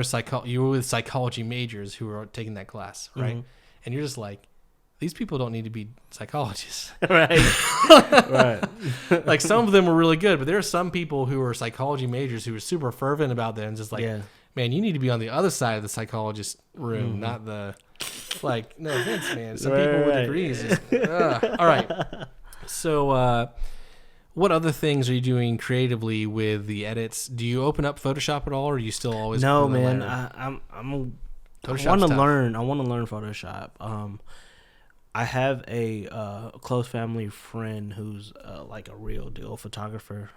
psychology majors who were taking that class, right? And you're just like, these people don't need to be psychologists. Right. Right. Like some of them were really good, but there are some people who are psychology majors who are super fervent about that and just like, man, you need to be on the other side of the psychologist room, not the, like, no offense, man. Some people with degrees. Just, all right. So what other things are you doing creatively with the edits? Do you open up Photoshop at all, or are you still always? No, man. I want to learn. I want to learn Photoshop. I have a close family friend who's like a real deal photographer.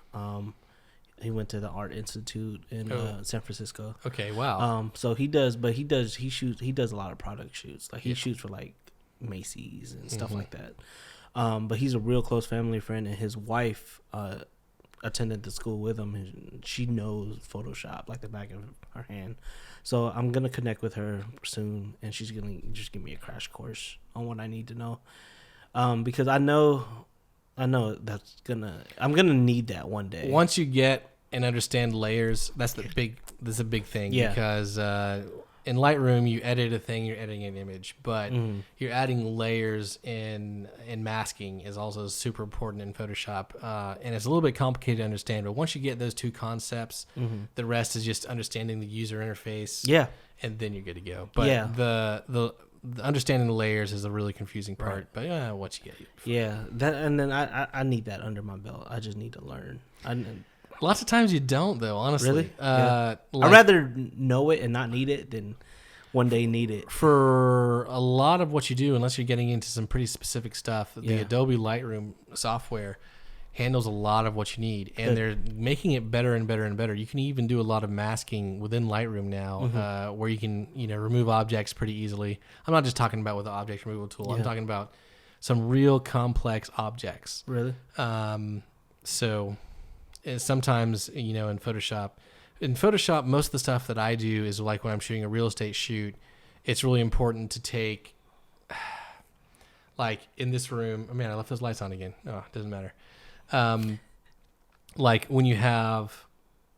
He went to the Art Institute in San Francisco. Okay, wow. So he does a lot of product shoots. Like he shoots for like Macy's and stuff like that. But he's a real close family friend, and his wife attended the school with him, and she knows Photoshop like the back of her hand. So I'm gonna connect with her soon, and she's gonna just give me a crash course on what I need to know, because I know I'm gonna need that one day. Once you get and understand layers, that's a big thing. Yeah. Because in Lightroom, you edit a thing, you're editing an image, but you're adding layers and masking is also super important in Photoshop. And it's a little bit complicated to understand, but once you get those two concepts, the rest is just understanding the user interface. Yeah. And then you're good to go. But the understanding the layers is a really confusing part. Right. But once you get it. Yeah. And then I need that under my belt. I just need to learn. Lots of times you don't, though, honestly. Really? I'd rather know it and not need it than one day need it. For a lot of what you do, unless you're getting into some pretty specific stuff, the Adobe Lightroom software handles a lot of what you need. And they're making it better and better and better. You can even do a lot of masking within Lightroom now, where you can remove objects pretty easily. I'm not just talking about with the object removal tool. Yeah. I'm talking about some real complex objects. Really? So... sometimes, in Photoshop, most of the stuff that I do is like when I'm shooting a real estate shoot, it's really important to take, like in this room, oh man, I left those lights on again. Oh, it doesn't matter. Like when you have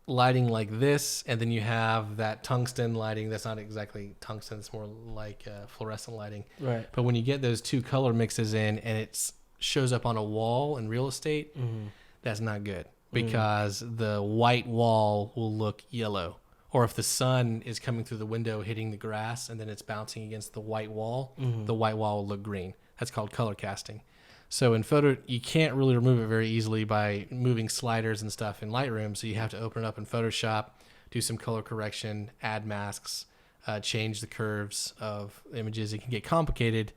lighting like this, and then you have that tungsten lighting, that's not exactly tungsten, it's more like fluorescent lighting. Right. But when you get those two color mixes in and it shows up on a wall in real estate, that's not good. because the white wall will look yellow. Or if the sun is coming through the window, hitting the grass, and then it's bouncing against the white wall, the white wall will look green. That's called color casting. So in photo, you can't really remove it very easily by moving sliders and stuff in Lightroom. So you have to open it up in Photoshop, do some color correction, add masks, change the curves of images. It can get complicated,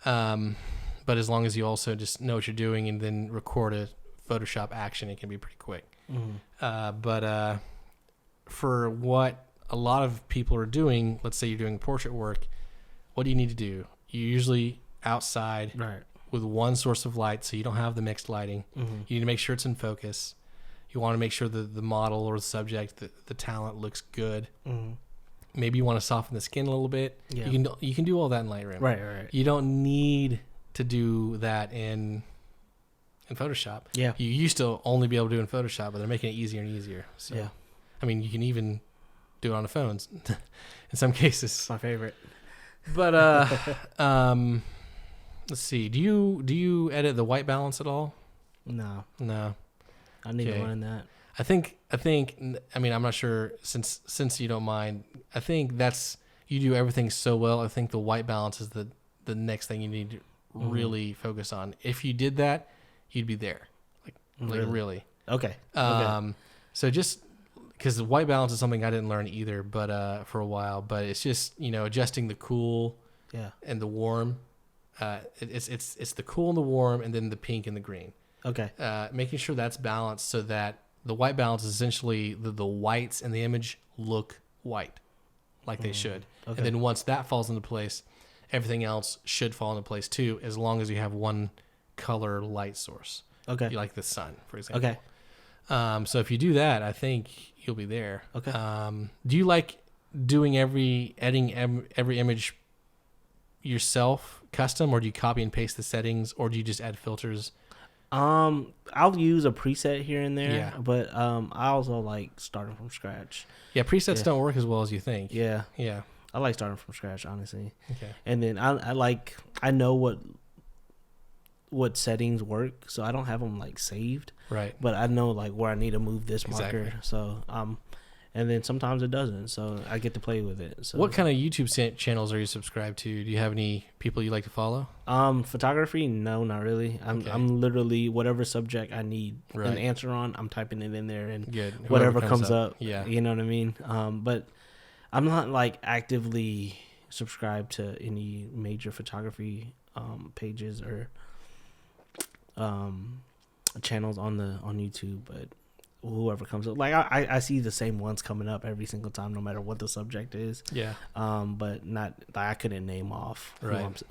but as long as you also just know what you're doing and then record a Photoshop action, it can be pretty quick. But for what a lot of people are doing, let's say you're doing portrait work, what do you need to do? You're usually outside with one source of light, so you don't have the mixed lighting. You need to make sure it's in focus. You want to make sure that the model or the subject, the talent looks good. Maybe you want to soften the skin a little bit. Yeah. You can do all that in Lightroom. Right. You don't need to do that in Photoshop. Yeah. You used to only be able to do it in Photoshop, but they're making it easier and easier. So, yeah. I mean, you can even do it on the phones in some cases. It's my favorite. But let's see. Do you edit the white balance at all? No. I need to learn that. I think. I mean, I'm not sure. Since you don't mind, I think you do everything so well. I think the white balance is the next thing you need to really focus on. If you did that, you'd be there. Like really. Okay. So just because the white balance is something I didn't learn either, but for a while. But it's just adjusting the cool, and the warm. It's the cool and the warm, and then the pink and the green. Okay. Making sure that's balanced so that the white balance is essentially the whites in the image look white, like they should. Okay. And then once that falls into place, everything else should fall into place too, as long as you have one color light source. Okay. You like the sun, for example. Okay. So if you do that, I think you'll be there. Okay. Do you like doing editing every image yourself custom, or do you copy and paste the settings, or do you just add filters? I'll use a preset here and there, but I also like starting from scratch. Yeah, presets don't work as well as you think. Yeah. I like starting from scratch, honestly. Okay. And then I know what settings work, so I don't have them like saved. Right. But I know like where I need to move this marker. So and then sometimes it doesn't, so I get to play with it. So what kind of YouTube channels are you subscribed to? Do you have any people you like to follow? Photography? No, not really. I'm literally whatever subject I need an answer on, I'm typing it in there, and whatever comes up. Yeah. You know what I mean? But I'm not like actively subscribed to any major photography pages or channels on YouTube, but whoever comes up, like I see the same ones coming up every single time, no matter what the subject is. Yeah. But not I couldn't name off who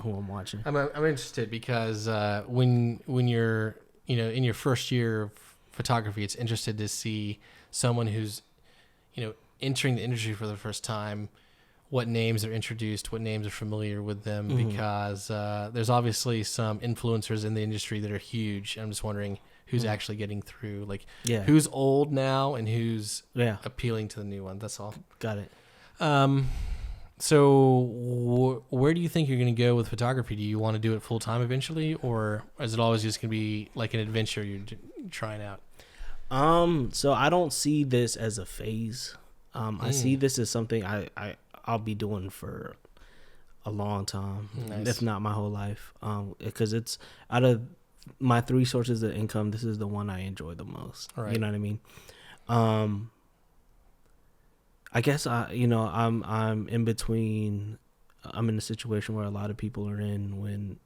I'm watching. I'm interested because when you're in your first year of photography, it's interesting to see someone who's entering the industry for the first time, what names are introduced, what names are familiar with them, because there's obviously some influencers in the industry that are huge. I'm just wondering who's actually getting through, who's old now and who's appealing to the new one. That's all. Got it. So where do you think you're going to go with photography? Do you want to do it full time eventually, or is it always just going to be like an adventure you're trying out? So I don't see this as a phase. I see this as something I'll be doing for a long time, if not my whole life. Because it's out of my 3 sources of income, this is the one I enjoy the most. Right. You know what I mean? I guess I'm in between. I'm in a situation where a lot of people are in when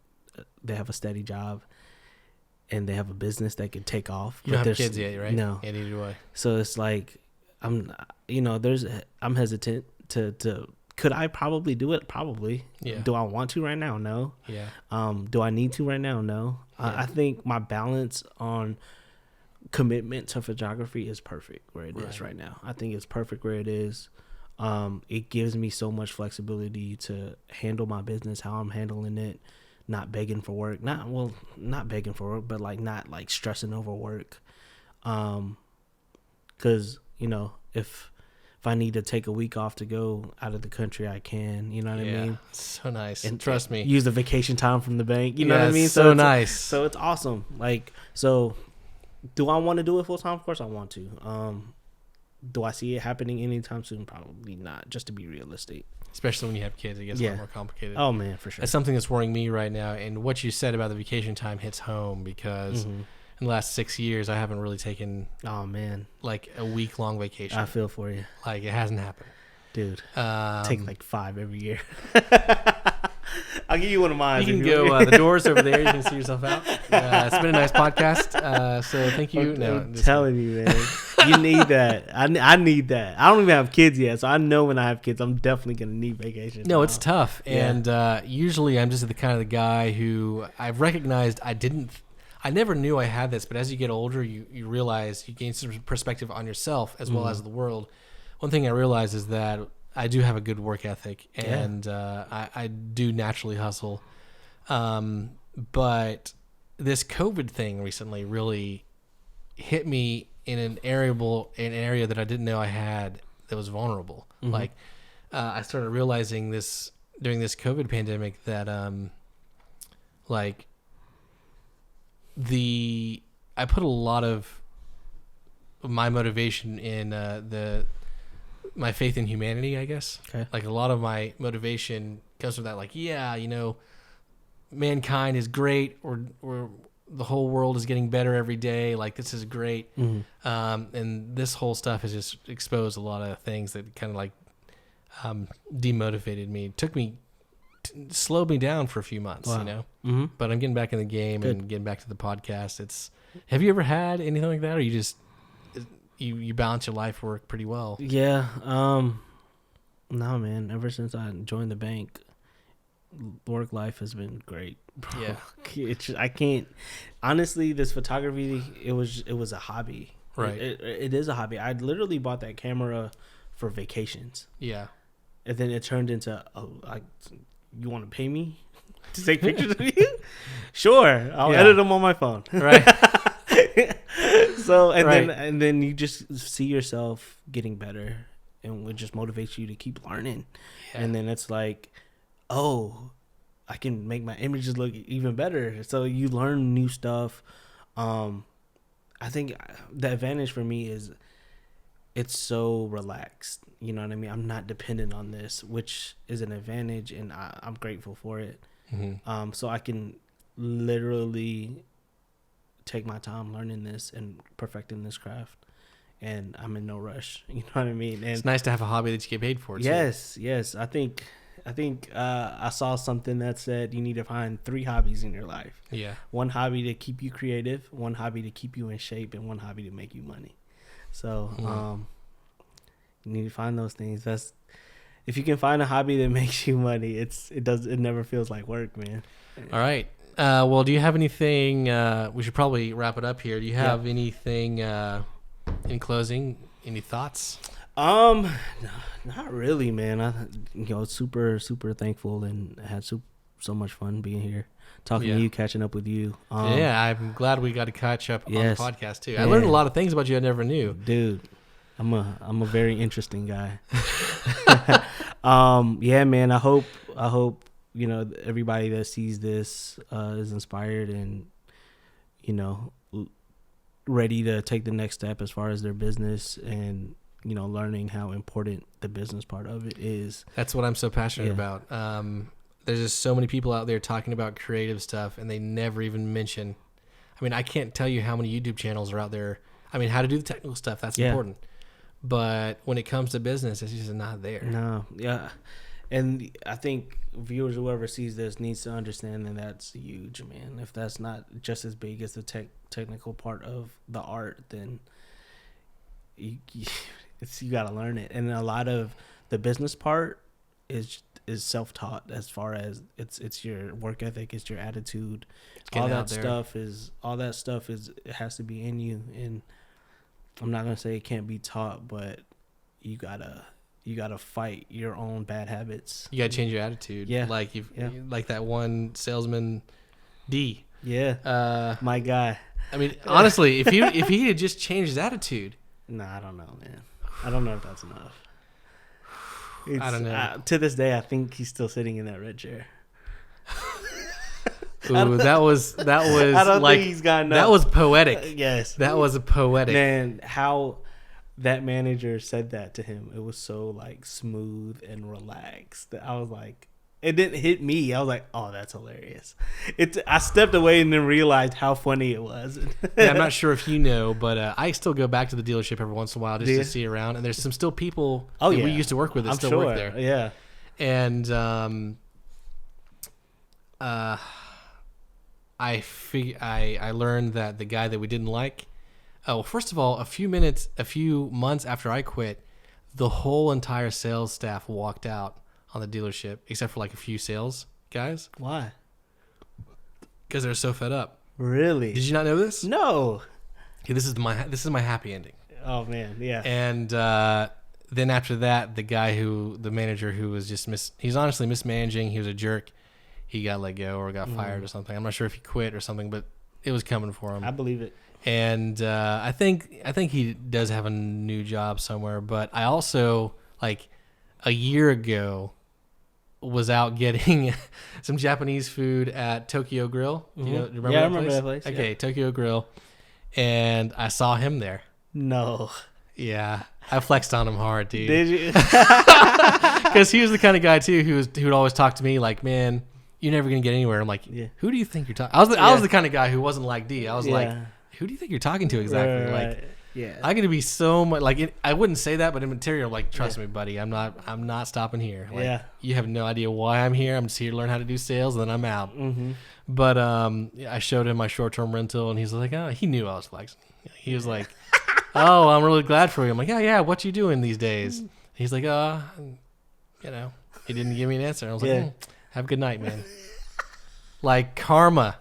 they have a steady job and they have a business that could take off. You don't have kids yet, right? No. Yeah, neither do I. So it's like I'm hesitant to. Could I probably do it? Probably. Yeah. Do I want to right now? No. Yeah. Do I need to right now? No. Yeah. I think my balance on commitment to photography is perfect where it is right now. I think it's perfect where it is. It gives me so much flexibility to handle my business, how I'm handling it, not begging for work. Not begging for work, but not stressing over work. 'Cause, if I need to take a week off to go out of the country, I can. You know what I mean? So nice. And trust me. Use the vacation time from the bank. You know what I mean? So nice. So it's awesome. So Do I want to do it full time? Of course I want to. Do I see it happening anytime soon? Probably not, just to be realistic. Especially when you have kids, it gets a lot more complicated. Oh, man, for sure. That's something that's worrying me right now. And what you said about the vacation time hits home because in the last 6 years, I haven't really taken, like a week-long vacation. I feel for you. Like, it hasn't happened. Dude, take like 5 every year. I'll give you one of mine. You can go, the door's over there. You can see yourself out. It's been a nice podcast. So thank you. I'm telling you, man. You need that. I need that. I don't even have kids yet, so I know when I have kids, I'm definitely going to need vacation. No, it's tough. And usually I'm just the kind of the guy who I've recognized I never knew I had this, but as you get older, you realize you gain some perspective on yourself as well as the world. One thing I realize is that I do have a good work ethic, and I do naturally hustle. But this COVID thing recently really hit me in an area that I didn't know I had that was vulnerable. Like I started realizing this during this COVID pandemic that I put a lot of my motivation in my faith in humanity, I guess. Okay. Like a lot of my motivation comes from that, like, mankind is great, or the whole world is getting better every day. Like, this is great. And this whole stuff has just exposed a lot of things that kind of like demotivated me. It slowed me down for a few months, but I'm getting back in the game and getting back to the podcast. Have you ever had anything like that, or you just, you balance your life work pretty well? Yeah. No, man. Ever since I joined the bank, work life has been great. Bro. Yeah. I can't. Honestly, this photography, it was a hobby. Right. It is a hobby. I literally bought that camera for vacations. Yeah. And then it turned into, you want to pay me to take pictures of you? Sure. I'll edit them on my phone. Right. So then you just see yourself getting better, and it just motivates you to keep learning. Yeah. And then it's like, oh, I can make my images look even better. So you learn new stuff. I think the advantage for me is it's so relaxed. You know what I mean? I'm not dependent on this, which is an advantage, and I'm grateful for it. So I can literally take my time learning this and perfecting this craft, and I'm in no rush. You know what I mean? And it's nice to have a hobby that you get paid for. Yes. I think I saw something that said you need to find 3 hobbies in your life. Yeah. One hobby to keep you creative, one hobby to keep you in shape, and one hobby to make you money. So you need to find those things. If you can find a hobby that makes you money, it never feels like work, man. All right. Well, do you have anything? We should probably wrap it up here. Do you have anything in closing? Any thoughts? No, not really, man. Super, super thankful, and had so much fun being here, talking to you, catching up with you. I'm glad we got to catch up on the podcast too. I learned a lot of things about you I never knew, dude. I'm a very interesting guy. Man. I hope everybody that sees this is inspired and ready to take the next step as far as their business, and learning how important the business part of it is. That's what I'm so passionate about. There's just so many people out there talking about creative stuff, and they never even mention. I mean, I can't tell you how many YouTube channels are out there. I mean, how to do the technical stuff, that's important. But when it comes to business, it's just not there. No, yeah. And I think viewers, whoever sees this, needs to understand that that's huge, man. If that's not just as big as the technical part of the art, then you got to learn it. And a lot of the business part is self-taught, as far as it's your work ethic, it's your attitude. All that stuff is it has to be in you. And I'm not gonna say it can't be taught, but you gotta fight your own bad habits. You gotta change your attitude. Yeah, like like that one salesman, D. Yeah, my guy. I mean, honestly, if he had just changed his attitude. Nah, I don't know, man. I don't know if that's enough. I don't know. To this day, I think he's still sitting in that red chair. Ooh, that was I don't like think he's got enough. that was poetic. Yes, That was poetic. man. How that manager said that to him, it was so like smooth and relaxed that I was like, it didn't hit me. I was like, oh, that's hilarious. I stepped away and then realized how funny it was. Yeah, I'm not sure if you know, but I still go back to the dealership every once in a while just Do to you? see around. And there's some still people Oh, that yeah. we used to work with that I'm still sure. work there. Yeah. And I learned that the guy that we didn't like. Oh, first of all, a few months after I quit, the whole entire sales staff walked out on the dealership, except for like a few sales guys, Why? because they're so fed up. Really? Did you not know this? No. Okay, this is my happy ending. Oh man, yeah. And then after that, the manager who was just he's honestly mismanaging. He was a jerk. He got let go or got fired or something. I'm not sure if he quit or something, but it was coming for him. I believe it. And I think he does have a new job somewhere. But I also, like a year ago, was out getting some Japanese food at Tokyo Grill. Do you remember Yeah, that I remember that place. Okay, Yeah. Tokyo Grill. And I saw him there. No. Yeah, I flexed on him hard, dude. Did you? Because he was the kind of guy too who would always talk to me like, "Man, you're never gonna get anywhere." I'm like, Yeah. "Who do you think you're talking?" I was the kind of guy who wasn't like D. I was like, Yeah. "Who do you think you're talking to exactly?" Right. Like, Yeah. I'm gonna be so much like I wouldn't say that, but in interior, I'm like, "Trust me, buddy, I'm not stopping here." Like, Yeah. you have no idea why I'm here. I'm just here to learn how to do sales, and then I'm out. Mm-hmm. But I showed him my short-term rental, and he's like, "Oh," he knew I was flexing. He was like, "Oh, I'm really glad for you." I'm like, "Yeah, what you doing these days?" He's like, he didn't give me an answer. I was like, "Have a good night, man." Like karma.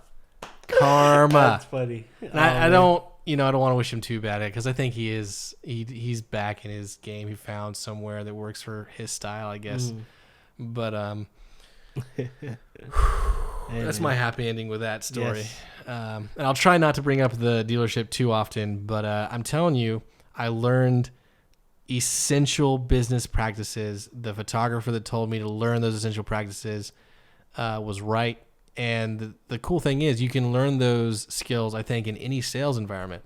That's funny. And I don't want to wish him too bad because I think he's back in his game. He found somewhere that works for his style, I guess. But that's my happy ending with that story. Yes. And I'll try not to bring up the dealership too often, but I'm telling you, I learned essential business practices. The photographer that told me to learn those essential practices was right. And the cool thing is you can learn those skills, I think, in any sales environment.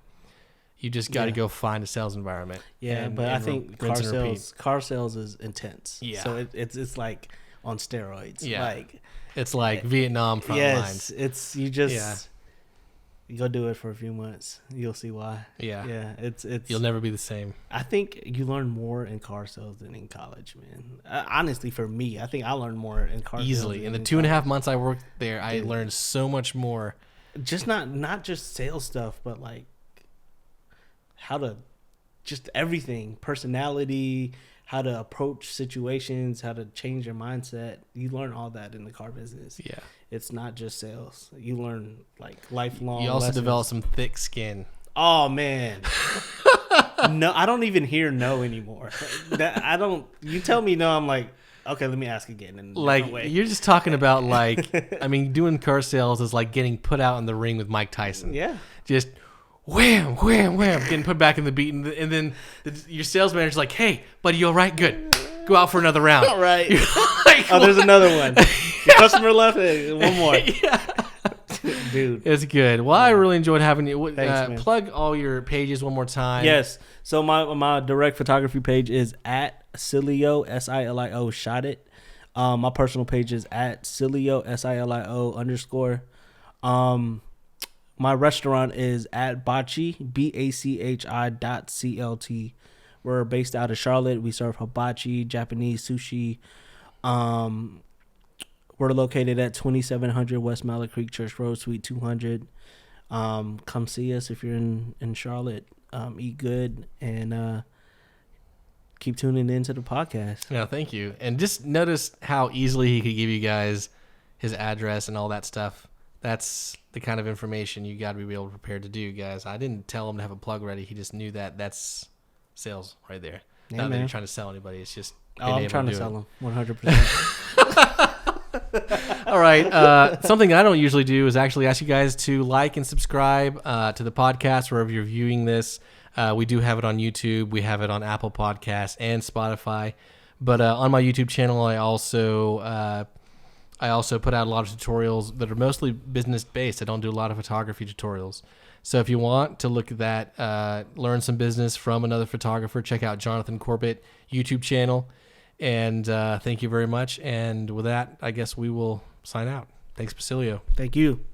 You just got to go find a sales environment. Yeah, but I think car sales is intense. Yeah. So it's like on steroids. Yeah. Like it's like Vietnam front lines. It's you just you go do it for a few months. You'll see why. Yeah. Yeah. It's You'll never be the same. I think you learn more in car sales than in college, man. Honestly, for me, I think I learned more in car sales. Easily. In the 2.5 months I worked there, I learned so much more. Just not just sales stuff, but like how to just everything, personality, how to approach situations, how to change your mindset. You learn all that in the car business. Yeah. It's not just sales. You learn like lifelong. You also lessons. develop some thick skin. Oh man. No, I don't even hear no anymore. I don't. You tell me no, I'm like, okay, let me ask again. In a Like different way. you're just talking about like, I mean, doing car sales is like getting put out in the ring with Mike Tyson. Yeah. Just wham, wham, wham, getting put back in the beat, and then your sales manager's like, "Hey, buddy, you all right? Good. Go out for another round." All right. Like, Oh, there's another one. The customer left. Hey, one more. Yeah. Dude. It's good. Well, I really enjoyed having you. Thanks, man. Plug all your pages one more time. Yes. So my direct photography page is at Silio SILIO shot it. My personal page is at Silio SILIO _. My restaurant is at Bachi BACHI.CLT. We're based out of Charlotte. We serve hibachi, Japanese sushi. We're located at 2700 West Mallet Creek Church Road, Suite 200. Come see us if you're in Charlotte. Eat good and keep tuning into the podcast. No, thank you. And just notice how easily he could give you guys his address and all that stuff. That's the kind of information you got to be able to prepare to do, guys. I didn't tell him to have a plug ready. He just knew that. That's sales right there. Yeah, Not that man. you're trying to sell anybody. It's just I'm trying to sell them 100%. All right. Something I don't usually do is actually ask you guys to like and subscribe to the podcast wherever you're viewing this. We do have it on YouTube. We have it on Apple Podcasts and Spotify. But on my YouTube channel, I also I also put out a lot of tutorials that are mostly business based. I don't do a lot of photography tutorials. So if you want to look at that, learn some business from another photographer, check out Jonathan Corbett YouTube channel. And thank you very much. And with that, I guess we will sign out. Thanks, Basilio. Thank you.